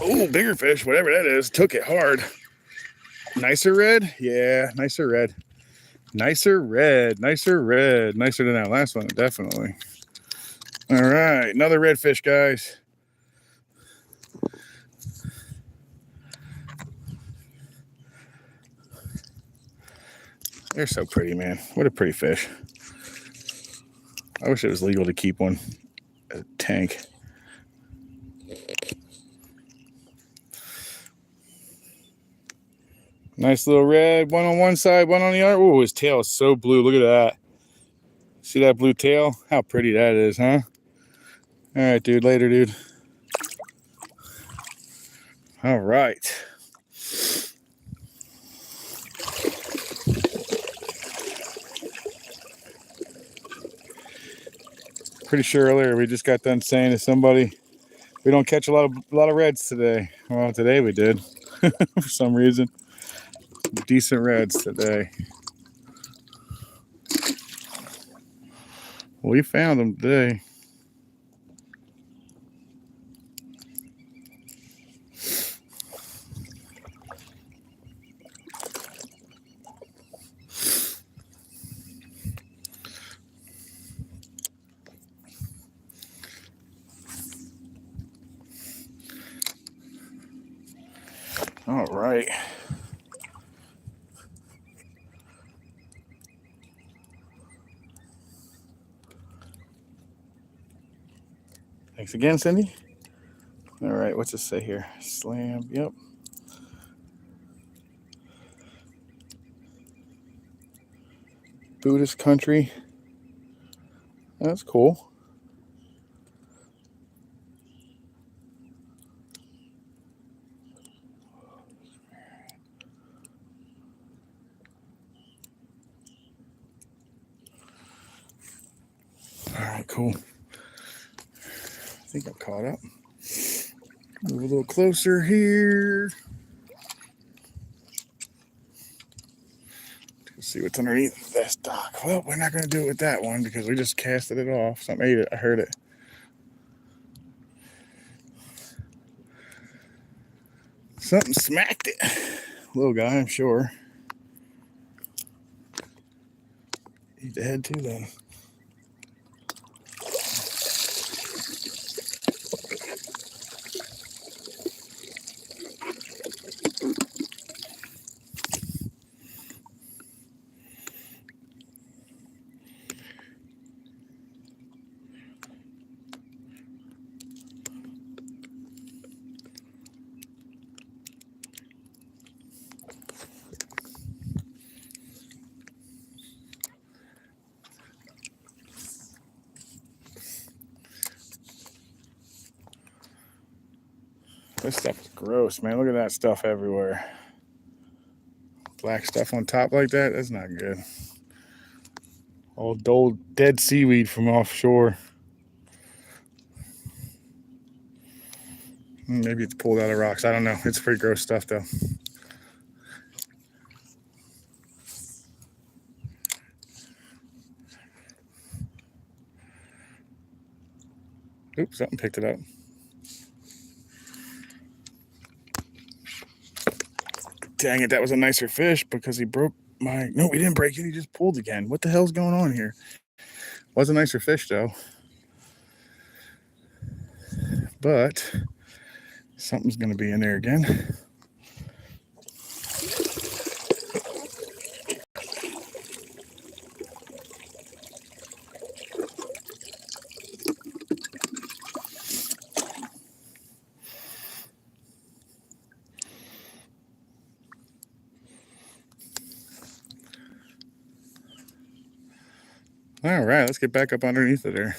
Oh, bigger fish, whatever that is, took it hard. Nicer red? Yeah, nicer red. Nicer red, nicer red. Nicer than that last one, definitely. All right, another redfish, guys. They're so pretty, man. What a pretty fish. I wish it was legal to keep one as a tank. Nice little red, one on one side, one on the other. Oh, his tail is so blue. Look at that. See that blue tail? How pretty that is, huh? All right, dude. Later, dude. All right. Pretty sure earlier we just got done saying to somebody, we don't catch a lot of reds today. Well, today we did for some reason. Decent reds today. We found them today. All right. Thanks again, Cindy. All right, what's it say here? Slam, yep. Buddhist country. That's cool. All right, cool. I think I'm caught up. Move a little closer here. Let's see what's underneath this dock. Well, we're not going to do it with that one because we just casted it off. Something ate it. I heard it. Something smacked it. Little guy, I'm sure. He's dead too, then. This stuff is gross, man. Look at that stuff everywhere. Black stuff on top like that, that's not good. All dead seaweed from offshore. Maybe it's pulled out of rocks. I don't know. It's pretty gross stuff, though. Oops, something picked it up. Dang it, that was a nicer fish because he broke my... No, he didn't break it. He just pulled again. What the hell's going on here? Was a nicer fish, though. But something's going to be in there again. All right, let's get back up underneath it there.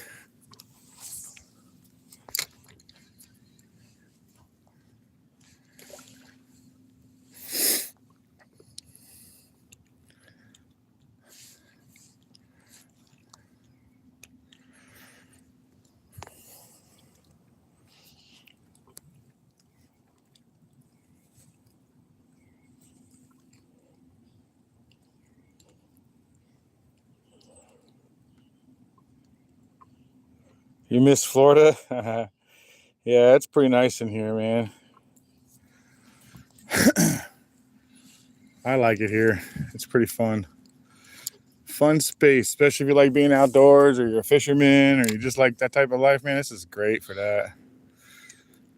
You miss Florida? Yeah, it's pretty nice in here, man. I like it here. It's pretty fun. Fun space, especially if you like being outdoors or you're a fisherman or you just like that type of life, man. This is great for that.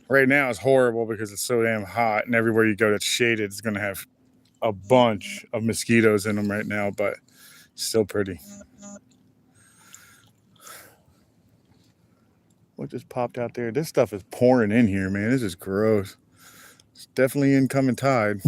Right now it's horrible because it's so damn hot, and everywhere you go that's shaded is going to have a bunch of mosquitoes in them right now, but still pretty. What just popped out there? This stuff is pouring in here, man. This is gross. It's definitely incoming tide.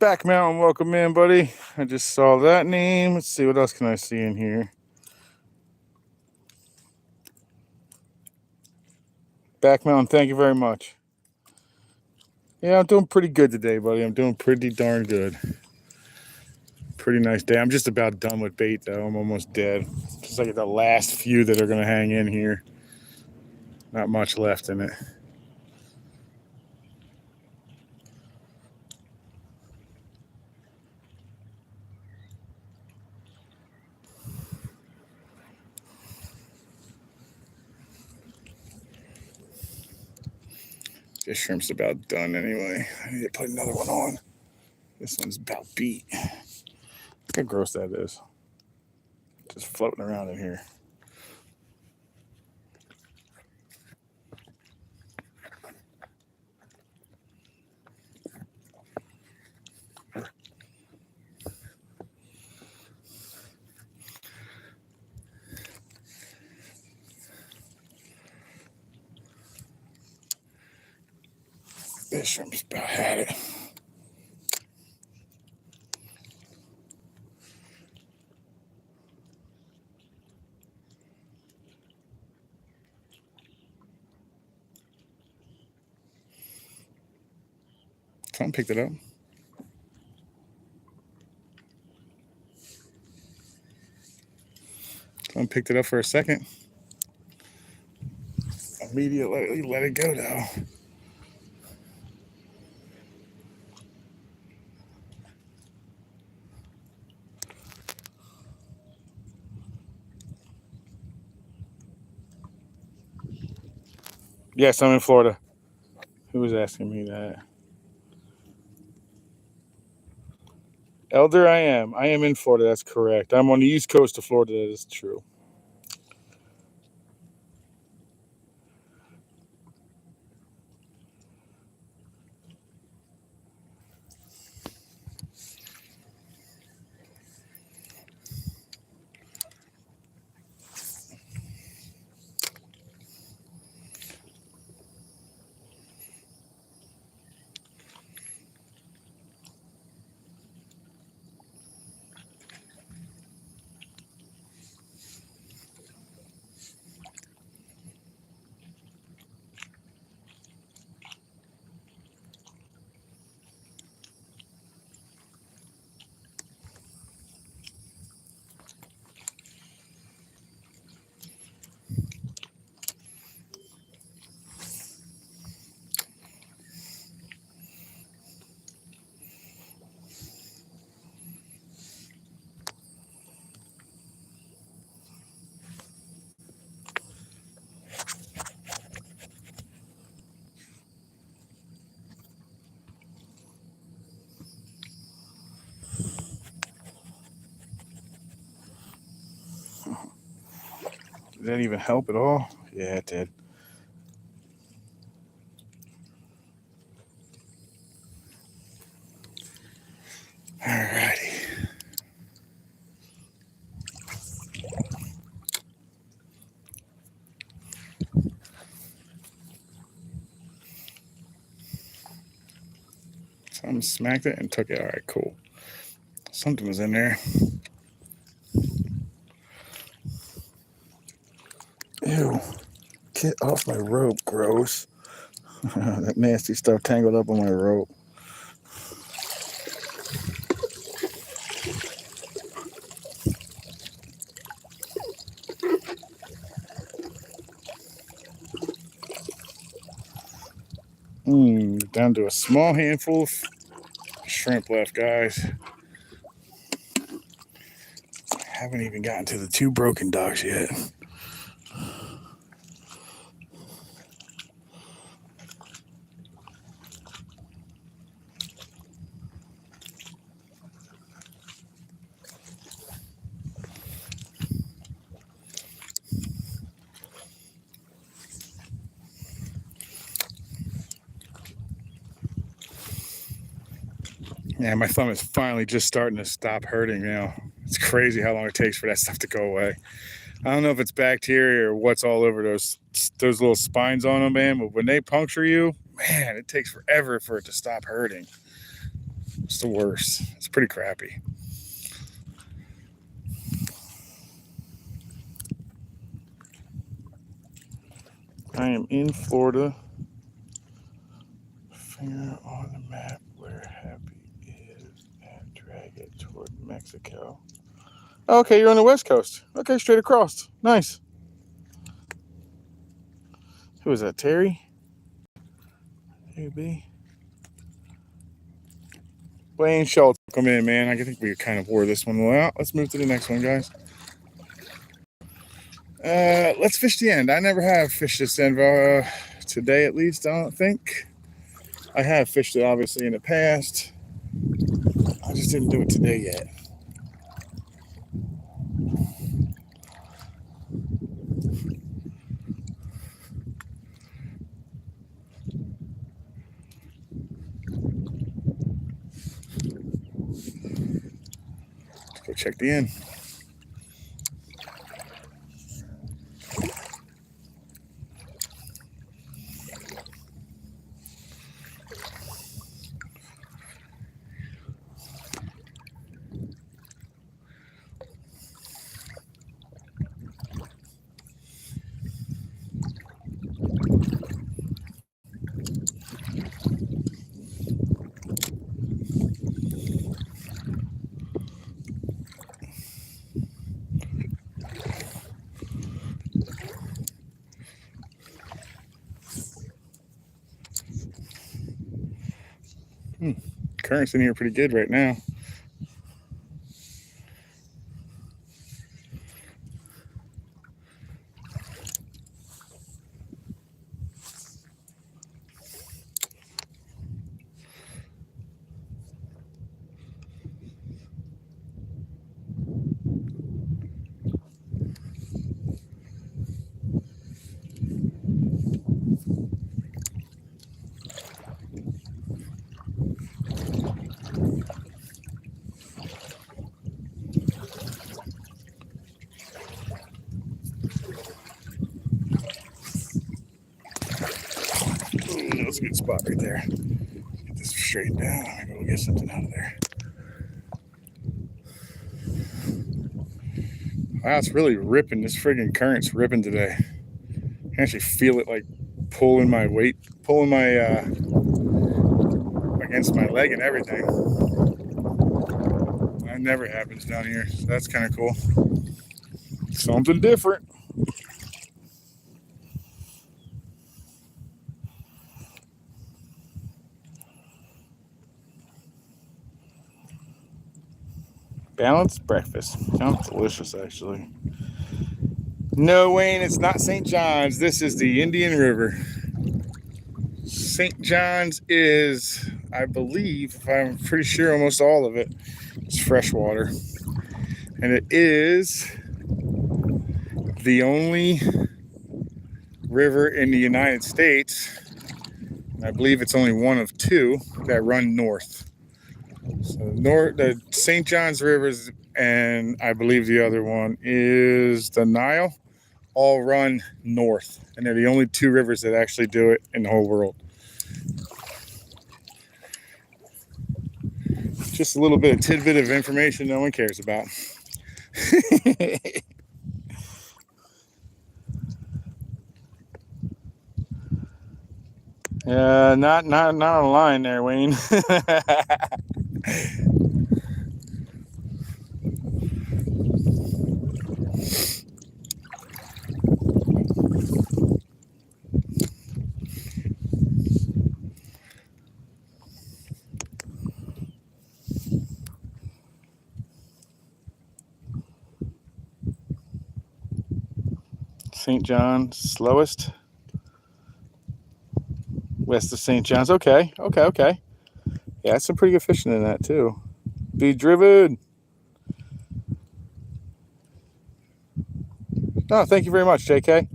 Back Mountain, welcome in, buddy. I just saw that name. Let's see, what else can I see in here? Back Mountain, thank you very much. Yeah, I'm doing pretty good today, buddy. I'm doing pretty darn good. Pretty nice day. I'm just about done with bait, though. I'm almost dead. Just like the last few that are going to hang in here. Not much left in it. This shrimp's about done anyway. I need to put another one on. This one's about beat. Look how gross that is. Just floating around in here. This shrimp's about had it. Someone picked it up. Someone picked it up for a second. Immediately let it go, though. Yes, I'm in Florida. Who was asking me that? Elder, I am. I am in Florida. That's correct. I'm on the east coast of Florida. That is true. Did that even help at all? Yeah, it did. Alrighty. Something smacked it and took it. All right, cool. Something was in there. Ew. Get off my rope, gross. That nasty stuff tangled up on my rope. Down to a small handful of shrimp left, guys. Haven't even gotten to the 2 broken ducks yet. Yeah, my thumb is finally just starting to stop hurting now. It's crazy how long it takes for that stuff to go away. I don't know if it's bacteria or what's all over those little spines on them, man, but when they puncture you, man, it takes forever for it to stop hurting. It's the worst. It's pretty crappy. I am in Florida. Finger on the map where Happy is and drag it toward Mexico. Okay, you're on the West Coast. Okay, straight across. Nice. Who is that, Terry? Maybe. Blaine Schultz, come in, man. I think we kind of wore this one well. Let's move to the next one, guys. Let's fish the end. I never have fished this end today, at least. I don't think. I have fished it, obviously, in the past. I just didn't do it today yet. Let's go check the end. Current's in here pretty good right now. That's a good spot right there. Get this straightened down. I'm gonna go get something out of there. Wow, it's really ripping. This friggin' current's ripping today. I can actually feel it like pulling my weight, pulling my against my leg and everything. That never happens down here, so that's kind of cool. Something different. Balanced breakfast. Sounds delicious, actually. No, Wayne, it's not St. John's. This is the Indian River. St. John's is, I believe, I'm pretty sure almost all of it is freshwater. And it is the only river in the United States, and I believe it's only one of two, that run north. So the St. John's rivers, and I believe the other one is the Nile, all run north, and they're the only two rivers that actually do it in the whole world. Just a little bit of tidbit of information no one cares about. Not on a line there, Wayne. St. John's, slowest. West of St. John's. Okay. Yeah, that's some pretty good fishing in that too. Be driven. Oh, thank you very much, JK.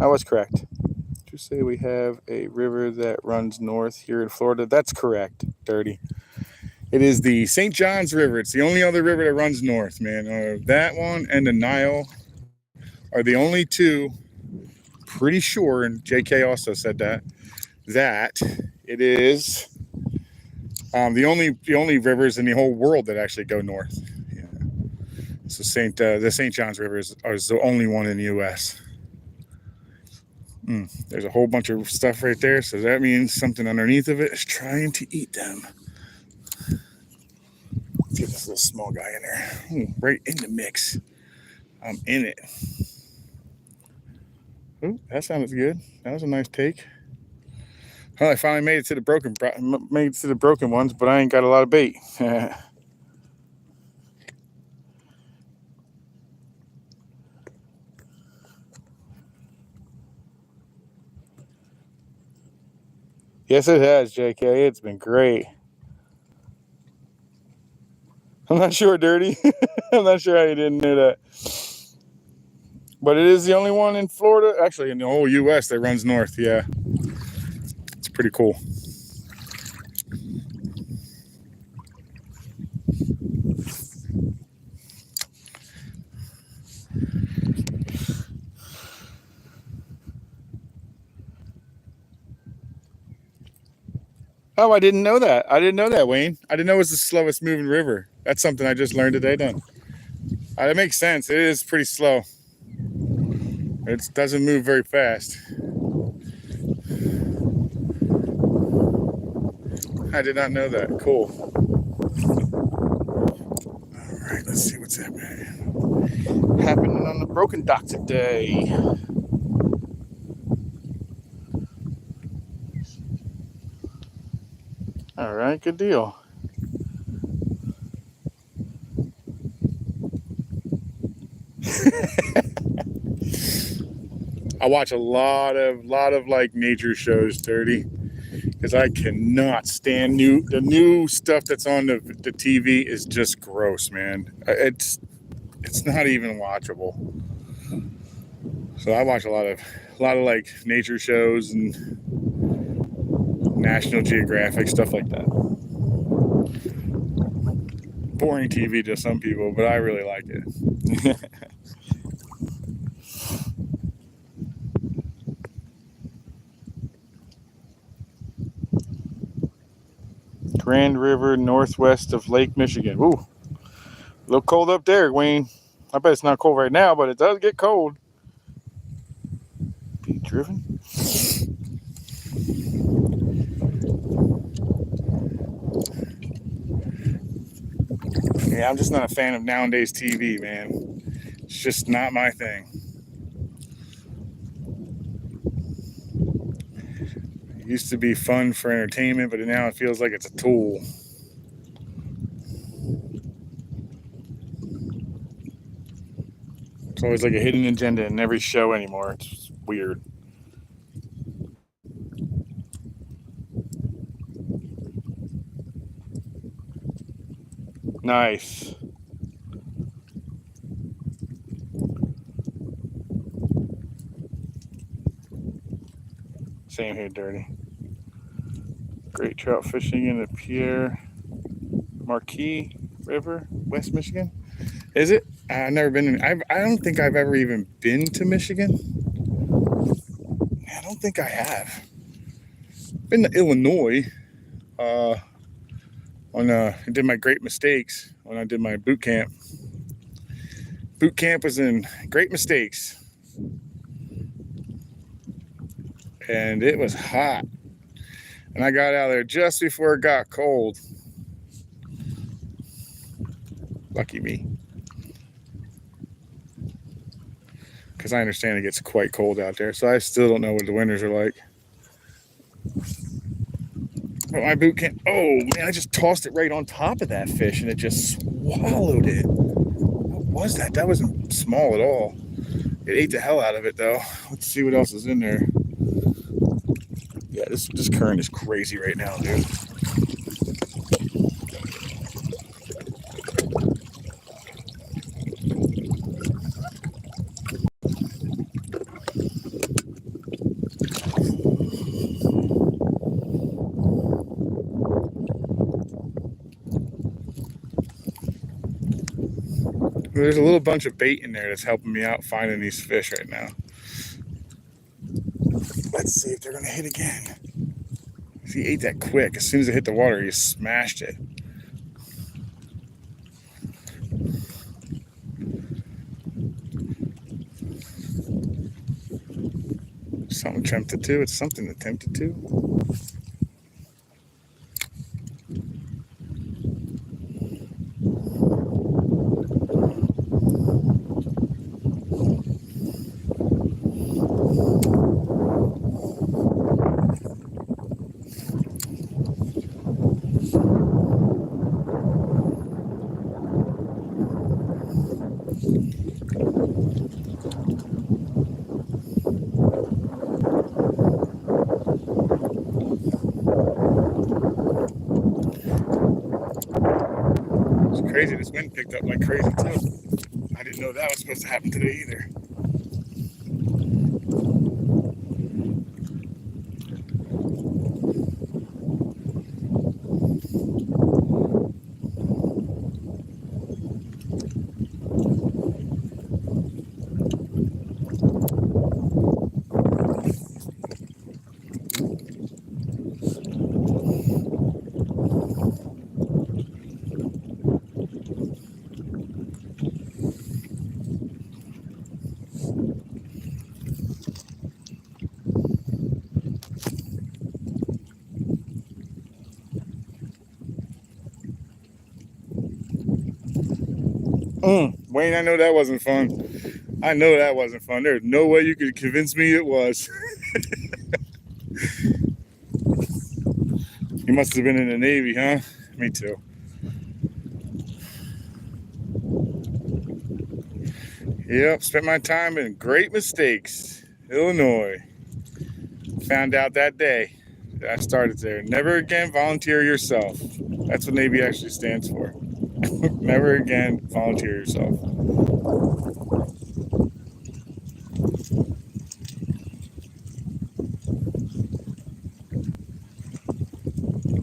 I was correct. Did you say we have a river that runs north here in Florida? That's correct, Dirty. It is the St. John's River. It's the only other river that runs north, man. That one and the Nile are the only two, pretty sure, and JK also said that it is the only rivers in the whole world that actually go north. Yeah. So the St. John's River is the only one in the U.S. There's a whole bunch of stuff right there, so that means something underneath of it is trying to eat them. Let's get this little small guy in there. Ooh, right in the mix. I'm in it. Ooh, that sounded good. That was a nice take. Well, I finally made it to the broken ones, but I ain't got a lot of bait. Yes, it has, JK. It's been great. I'm not sure, Dirty. I'm not sure how you didn't know that. But it is the only one in Florida, actually in the whole U.S. that runs north. Yeah, it's pretty cool. Oh, I didn't know that. Wayne. I didn't know it was the slowest moving river. That's something I just learned today, done. It makes sense. It is pretty slow. It doesn't move very fast. I did not know that. Cool. All right, let's see what's happening on the broken dock today. All right, good deal. I watch a lot of like nature shows, Dirty, because I cannot stand the new stuff that's on the TV is just gross, man. It's not even watchable. So I watch a lot of like nature shows and National Geographic, stuff like that. Boring TV to some people, but I really like it. Grand River, northwest of Lake Michigan. Ooh, a little cold up there, Wayne. I bet it's not cold right now, but it does get cold. Be driven. Yeah, I'm just not a fan of nowadays TV, man. It's just not my thing. It used to be fun for entertainment, but now it feels like it's a tool. It's always like a hidden agenda in every show anymore. It's weird. Nice. Same here, Dirty. Great trout fishing in the Pierre Marquis River, West Michigan. Is it? I've never been in. I don't think I've ever even been to Michigan. I don't think I have. Been to Illinois. I did my great mistakes when I did my boot camp. Boot camp was in Great Mistakes. And it was hot. And I got out of there just before it got cold. Lucky me. Because I understand it gets quite cold out there. So I still don't know what the winters are like. But my boot camp, oh man, I just tossed it right on top of that fish and it just swallowed it. What was that? That wasn't small at all. It ate the hell out of it though. Let's see what else is in there. Yeah, this current is crazy right now, dude. There's a little bunch of bait in there that's helping me out finding these fish right now. Let's see if they're gonna hit again. He ate that quick. As soon as it hit the water, he smashed it. Something tempted to. It's something that tempted to. Crazy, this wind picked up like crazy too. I didn't know that was supposed to happen today either. Wayne, I know that wasn't fun. I know that wasn't fun. There's no way you could convince me it was. You must have been in the Navy, huh? Me too. Yep, spent my time in Great Mistakes, Illinois. Found out that day that I started there. Never again volunteer yourself. That's what Navy actually stands for. Never again volunteer yourself.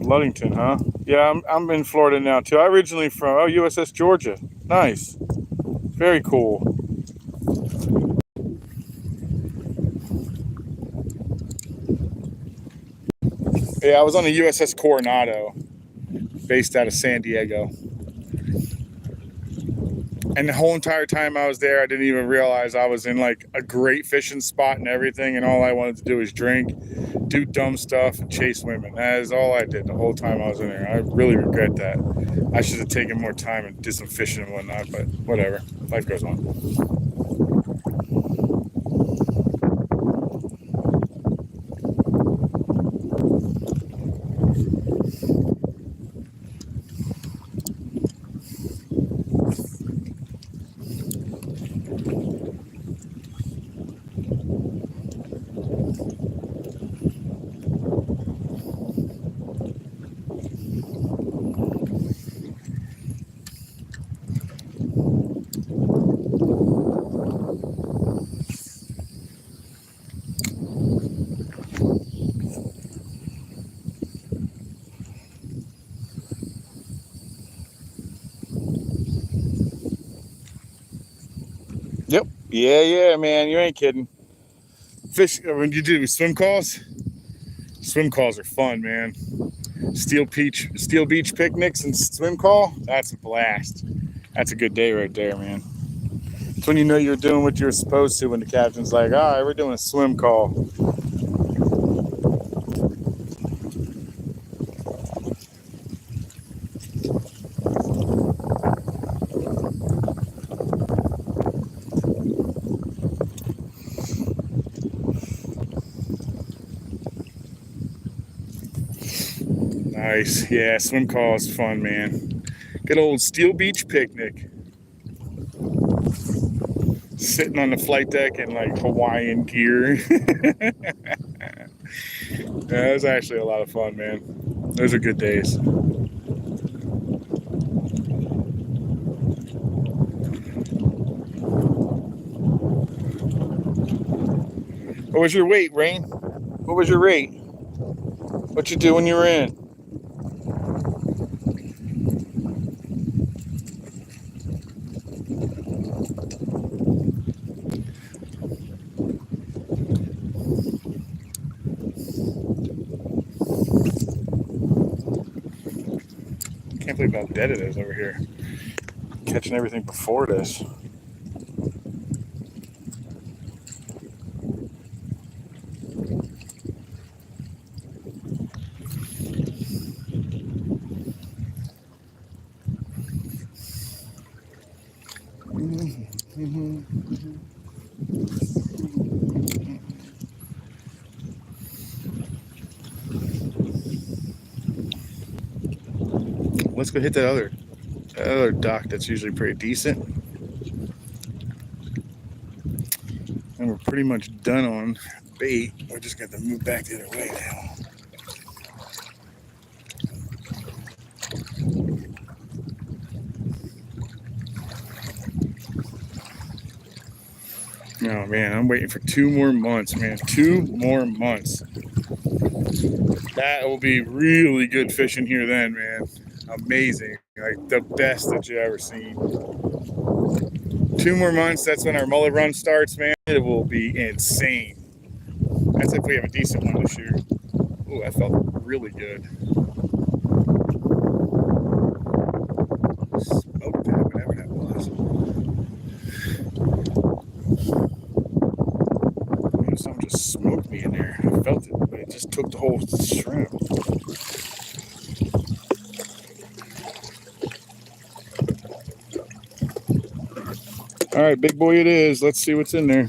Ludington, huh? Yeah, I'm in Florida now too. I'm originally from USS Georgia. Nice. Very cool. Yeah, I was on the USS Coronado, based out of San Diego. And the whole entire time I was there, I didn't even realize I was in like a great fishing spot and everything. And all I wanted to do was drink, do dumb stuff, and chase women. That is all I did the whole time I was in there. I really regret that. I should have taken more time and did some fishing and whatnot, but whatever. Life goes on. Yep. Yeah, man. You ain't kidding. Fish, when you do swim calls, swim calls are fun, man. Steel beach picnics and swim call, that's a blast. That's a good day right there, man. It's when you know you're doing what you're supposed to when the captain's like, all right, we're doing a swim call. Nice. Yeah, swim call is fun, man. Good old Steel Beach picnic. Sitting on the flight deck in like Hawaiian gear. Yeah, it was actually a lot of fun, man. Those are good days. What was your weight, Rain? What was your rate? What you do when you were in? Can't believe how dead it is over here. Catching everything before this. Let's go hit that other dock that's usually pretty decent. And we're pretty much done on bait. We're just going to move back the other way now. Oh man, I'm waiting for 2 more months, man. 2 more months. That will be really good fishing here then, man. Amazing. Like the best that you ever seen. 2 more months, that's when our mullet run starts, man. It will be insane. That's if we have a decent one this year. Ooh, that felt really good. Smoked that, whatever that was. Something just smoked me in there. I felt it, but it just took the whole shrimp. All right, big boy it is. Let's see what's in there.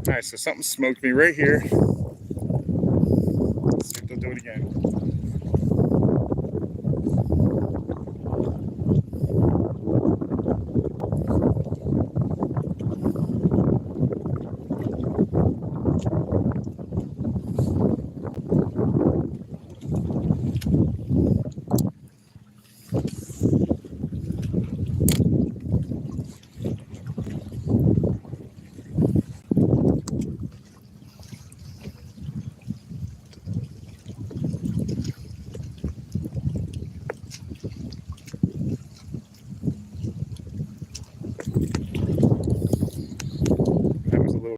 All right, so something smoked me right here. Let's see if they'll do it again.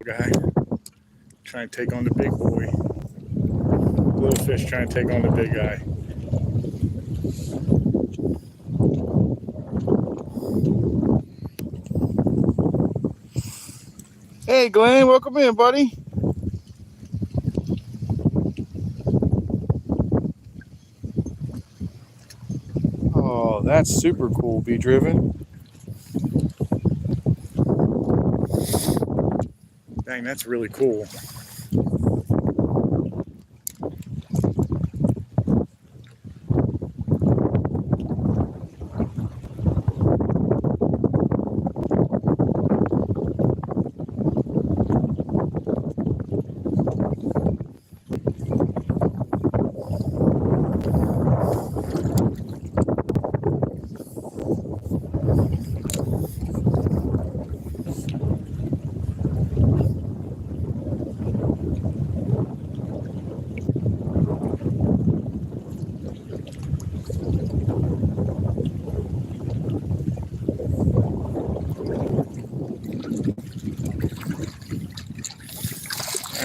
Guy trying to take on the big boy. Little fish trying to take on the big guy. Hey Glenn, welcome in, buddy. Oh, that's super cool, Be Driven. Dang, that's really cool.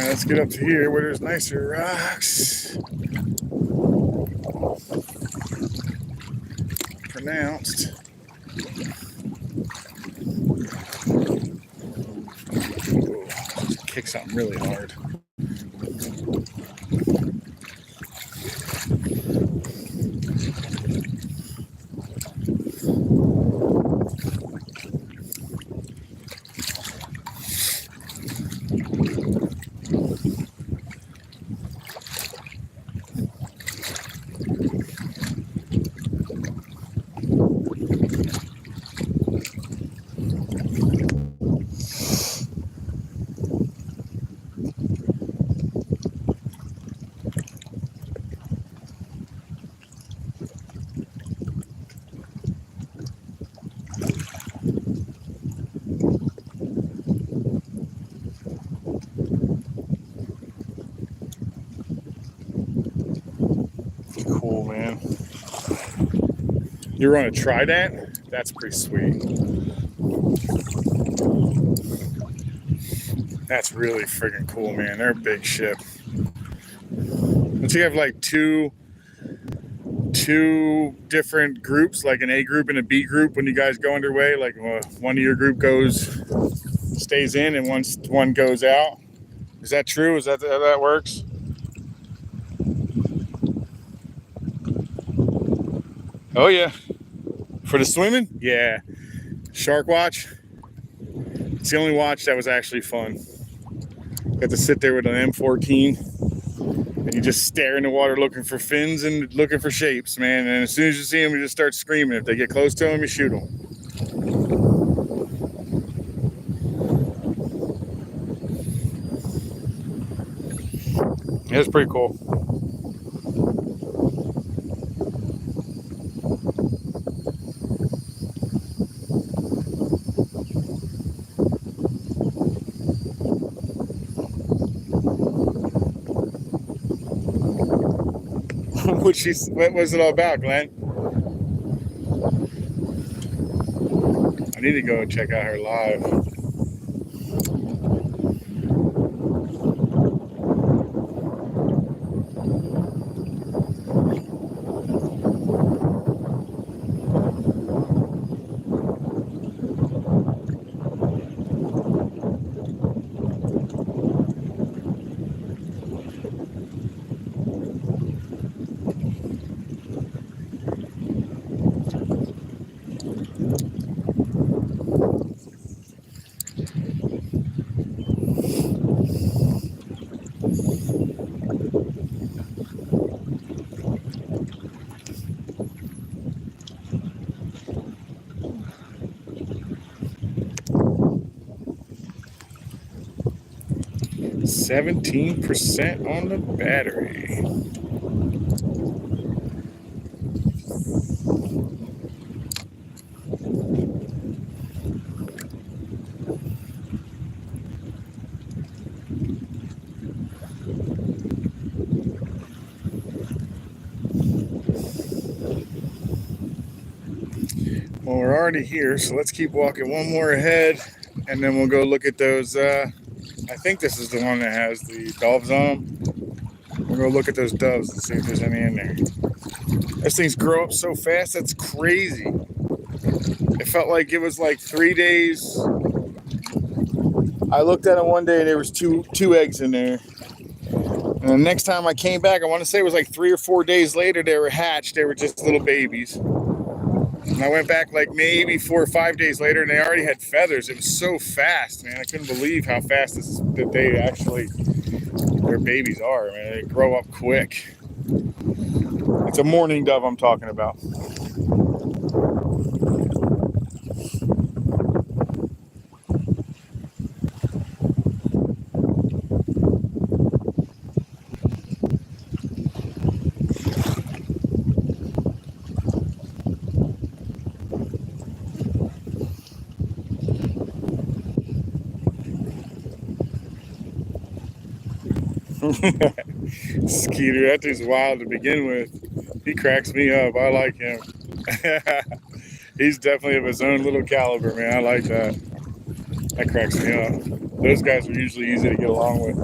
right, let's get up to here where there's nicer rocks. Pronounced. Ooh, kick something really hard. Cool, man. You're on a Trident? That's pretty sweet. That's really friggin' cool, man. They're a big ship. Don't you have like two different groups, like an A group and a B group when you guys go underway? Like one of your group stays in and one goes out? Is that true? Is that how that works? Oh yeah. For the swimming? Yeah. Shark watch. It's the only watch that was actually fun. Got to sit there with an M14 and you just stare in the water looking for fins and looking for shapes, man. And as soon as you see them, you just start screaming. If they get close to them, you shoot them. Yeah, it's pretty cool. What was it all about, Glenn? I need to go and check out her live. %17 on the battery. Well, we're already here, so let's keep walking one more ahead, and then we'll go look at those. I think this is the one that has the doves on them. We'll go look at those doves and see if there's any in there. Those things grow up so fast, that's crazy. It felt like it was like 3 days. I looked at it one day and there was two eggs in there. And the next time I came back, I want to say it was like 3 or 4 days later, they were hatched. They were just little babies. And I went back like maybe 4 or 5 days later and they already had feathers. It was so fast, man. I couldn't believe how fast that they actually, their babies are, man. They grow up quick. It's a mourning dove I'm talking about. Skeeter, that dude's wild to begin with. He cracks me up. I like him. He's definitely of his own little caliber, man. I like that. That cracks me up. Those guys are usually easy to get along with.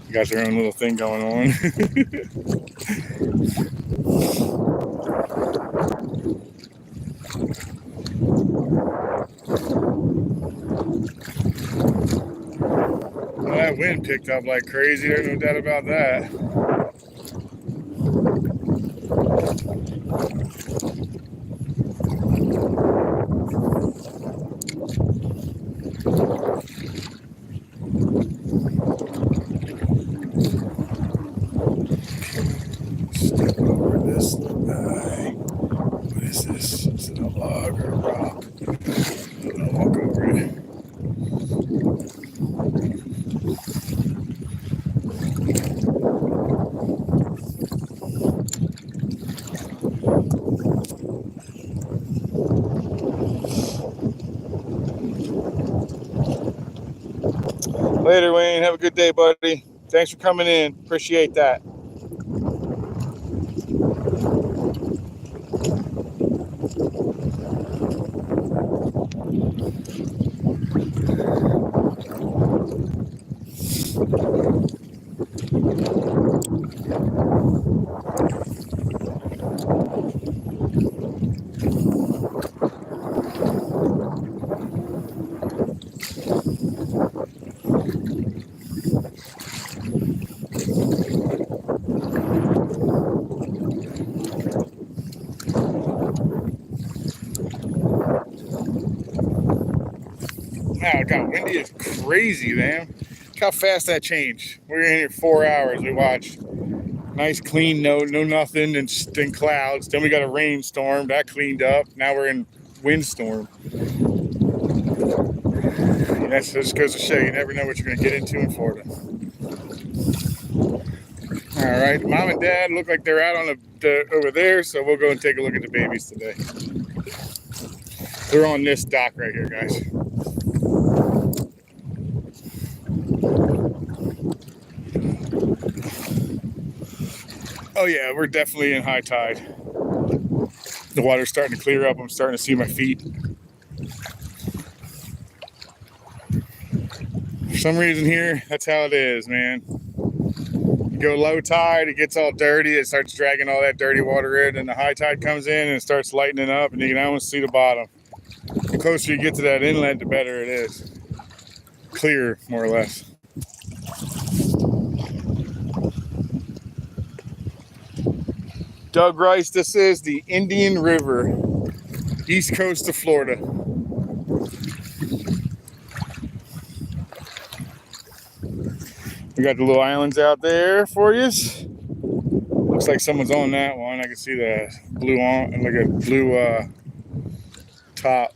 They got their own little thing going on. Well, that wind picked up like crazy. There's no doubt about that. Step over this little guy. What is this? Is it a log or a rock? I'll walk over it. Later, Wayne. Have a good day, buddy. Thanks for coming in. Appreciate that. Wow, it got windy as crazy, man. Look how fast that changed. We were in here 4 hours. We watched nice, clean, no nothing, and clouds. Then we got a rainstorm. That cleaned up. Now we're in windstorm. And that just goes to show you never know what you're going to get into in Florida. All right, Mom and Dad look like they're out on the over there, so we'll go and take a look at the babies today. They're on this dock right here, guys. Oh yeah, we're definitely in high tide. The water's starting to clear up. I'm starting to see my feet. For some reason here, that's how it is, man. You go low tide, it gets all dirty. It starts dragging all that dirty water in, and the high tide comes in and it starts lightening up, and you can almost see the bottom. The closer you get to that inlet, the better it is. Clear, more or less. Doug Rice, this is the Indian River, east coast of Florida. We got the little islands out there for you. Looks like someone's on that one. I can see the blue on, like a blue top.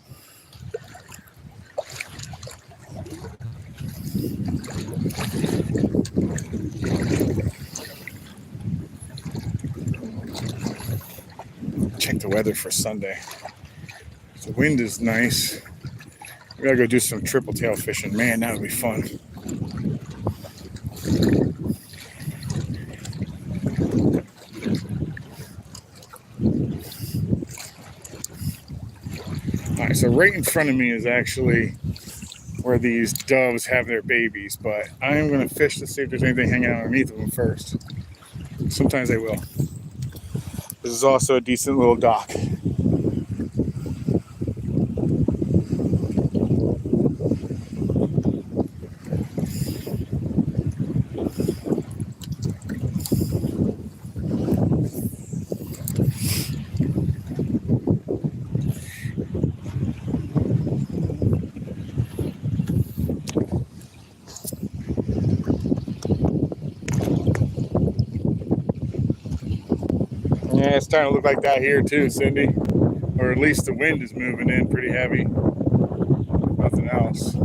Check the weather for Sunday. The wind is nice. We gotta go do some triple tail fishing. Man, that would be fun. All right, so right in front of me is actually where these doves have their babies, but I am gonna fish to see if there's anything hanging out underneath of them first. Sometimes they will. This is also a decent little dock. Yeah, it's starting to look like that here too, Cindy. Or at least the wind is moving in pretty heavy. Nothing else.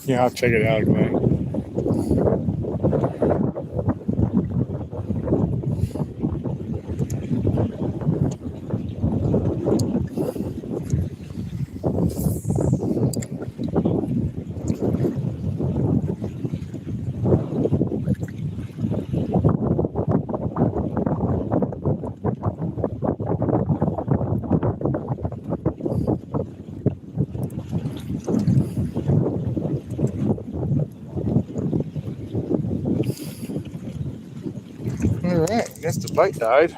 Yeah, I'll check it out, man. All right, I guess the bite died.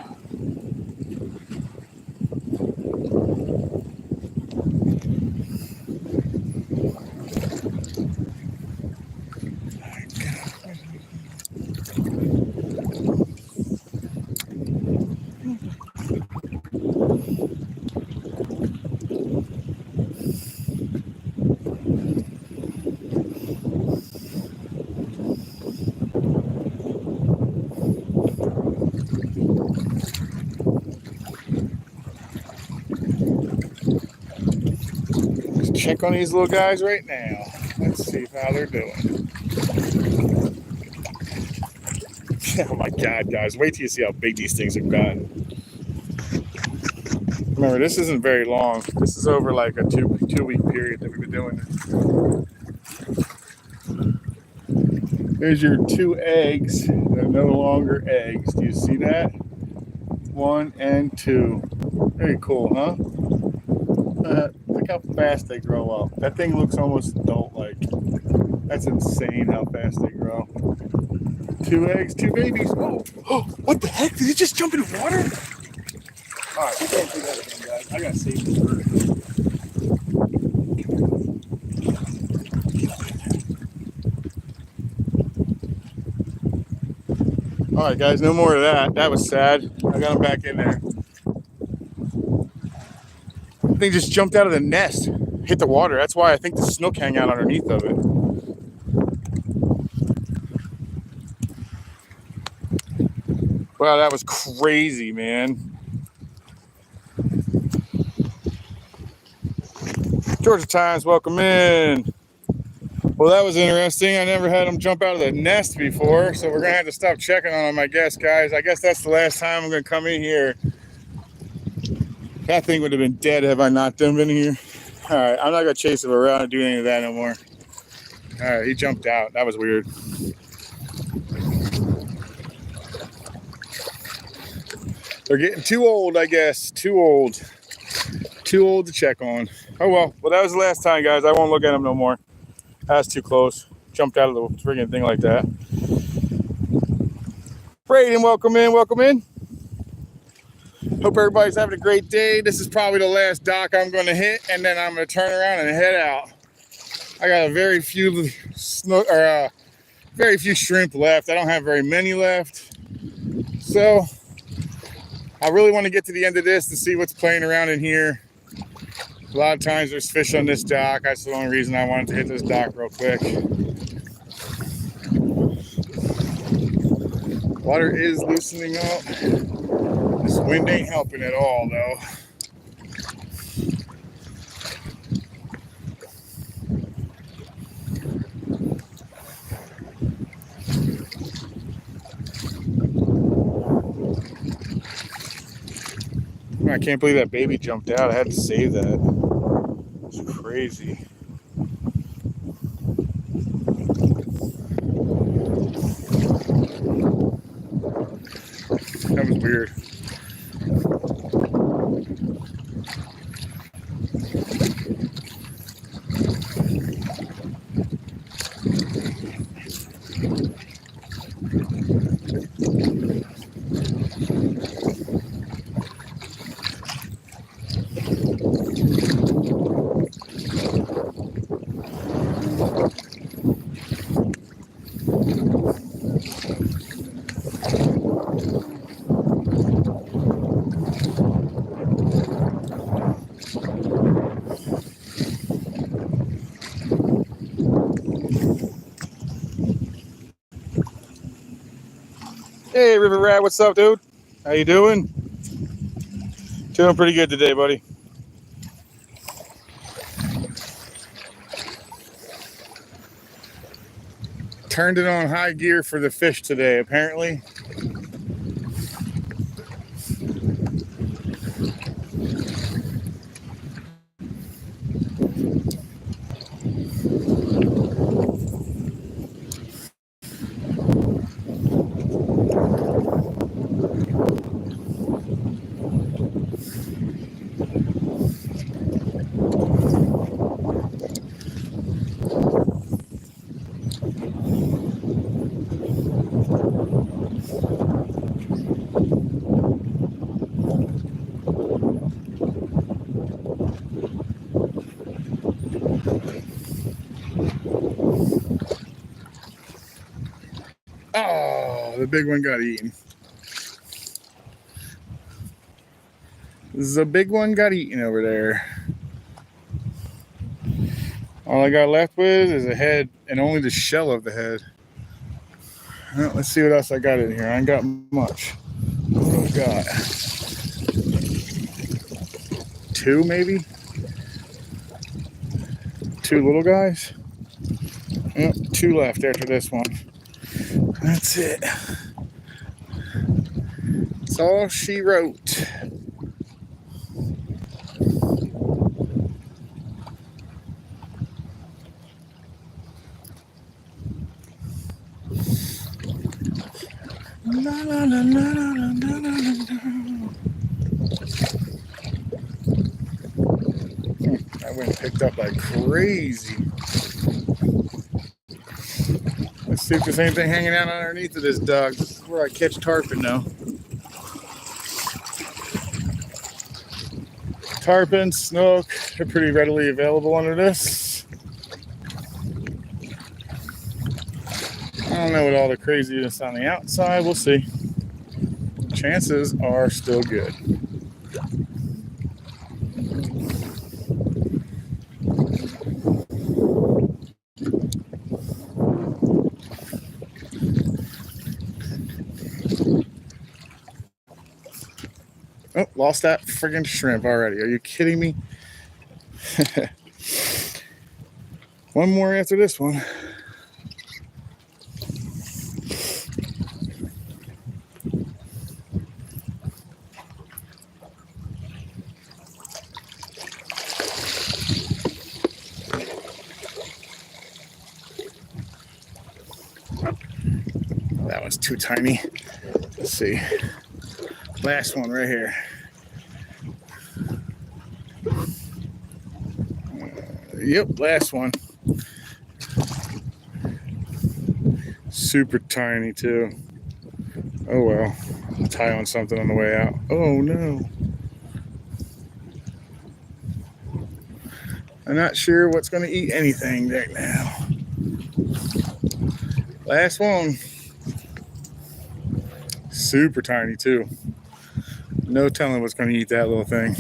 Let's check on these little guys right now. Let's see how they're doing. Oh my God, guys, wait till you see how big these things have gotten. Remember, this isn't very long. This is over like a two-week period that we've been doing this. There's your 2 eggs. They're no longer eggs. Do you see that? 1 and 2. Very cool, huh? Look how fast they grow up. That thing looks almost adult-like. That's insane how fast they grow. 2 eggs, 2 babies. Oh, what the heck? Did it just jump in water? All right, we can't do that again, guys. I gotta save this bird. All right, guys, no more of that. That was sad. I got him back in there. The thing just jumped out of the nest, hit the water. That's why I think the snook hang out underneath of it. Wow, that was crazy, man. Georgia Times, welcome in. Well, that was interesting. I never had them jump out of the nest before, so we're going to have to stop checking on them, I guess, guys. I guess that's the last time I'm going to come in here. That thing would have been dead had I not been in here. All right, I'm not going to chase him around and do any of that no more. All right, he jumped out. That was weird. They're getting too old, I guess. Too old. Too old to check on. Oh, well. Well, that was the last time, guys. I won't look at them no more. That's too close. Jumped out of the friggin' thing like that. Braden, welcome in. Welcome in. Hope everybody's having a great day. This is probably the last dock I'm going to hit, and then I'm going to turn around and head out. I got a very few shrimp left. I don't have very many left. So I really want to get to the end of this to see what's playing around in here. A lot of times there's fish on this dock. That's the only reason I wanted to hit this dock real quick. Water is loosening up. This wind ain't helping at all, though. I can't believe that baby jumped out. I had to save that. It's crazy. That was weird. Hey, River Rat, what's up, dude? How you doing? Doing pretty good today, buddy. Turned it on high gear for the fish today, apparently. Oh, the big one got eaten. The big one got eaten over there. All I got left with is a head and only the shell of the head. Well, let's see what else I got in here. I ain't got much. What do I got? 2 maybe? 2 little guys? Yep, 2 left after this one. That's it. That's all she wrote. La, la, la, la, la, la, la, la. I went and picked up like crazy. Let's see if there's anything hanging out underneath of this dog. This is where I catch tarpon now. Tarpon, snook, they're pretty readily available under this. I don't know what all the craziness on the outside. We'll see. Chances are still good. Oh, lost that friggin' shrimp already. Are you kidding me? One more after this one. That one's too tiny. Let's see. Last one right here. Yep, last one. Super tiny too. Oh well. I'll tie on something on the way out. Oh no. I'm not sure what's going to eat anything right now. Last one. Super tiny too. No telling what's going to eat that little thing.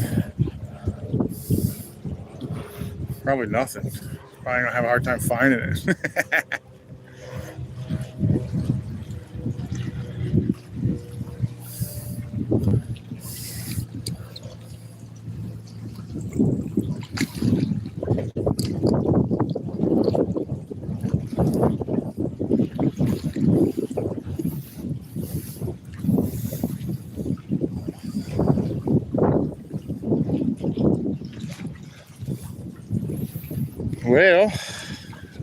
Probably nothing. Probably gonna have a hard time finding it. Well,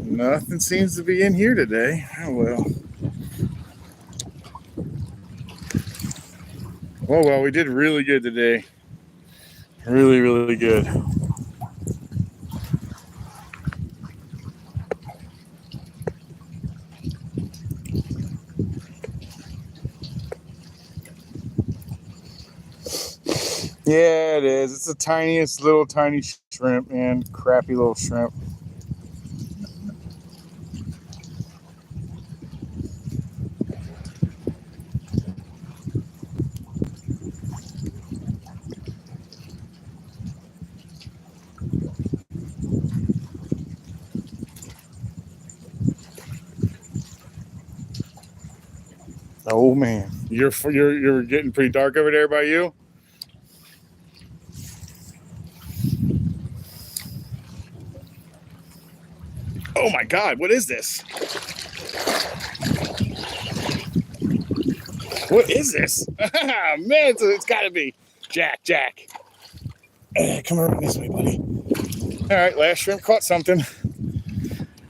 nothing seems to be in here today. Oh well. Oh well, we did really good today. Really, really good. Yeah, it is. It's the tiniest little tiny shrimp, man. Crappy little shrimp. Oh man, you're getting pretty dark over there by you. Oh my God, what is this? What is this? Man, it's got to be Jack. Come around this way, buddy. All right, last shrimp caught something.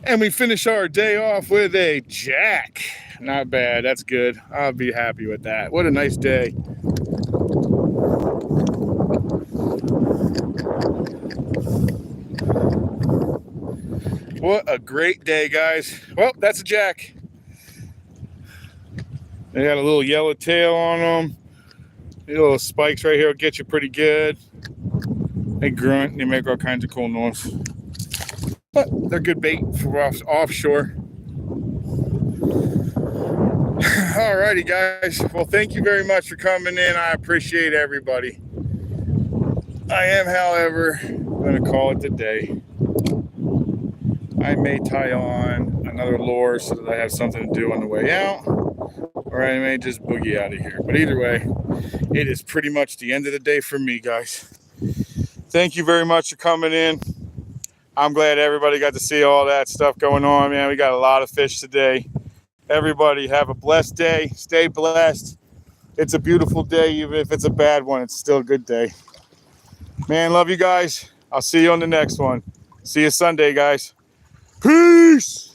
And we finish our day off with a Jack. Not bad. That's good. I'll be happy with that. What a nice day. What a great day, guys. Well, that's a Jack. They got a little yellow tail on them. The little spikes right here will get you pretty good. They grunt and they make all kinds of cool noise. But they're good bait for offshore. Alrighty, guys. Well, thank you very much for coming in. I appreciate everybody. I am, however, going to call it the day. I may tie on another lure so that I have something to do on the way out, or I may just boogie out of here. But either way, it is pretty much the end of the day for me, guys. Thank you very much for coming in. I'm glad everybody got to see all that stuff going on, man. We got a lot of fish today. Everybody have a blessed day. Stay blessed. It's a beautiful day. Even if it's a bad one, it's still a good day. Man, love you guys. I'll see you on the next one. See you Sunday, guys. Peace.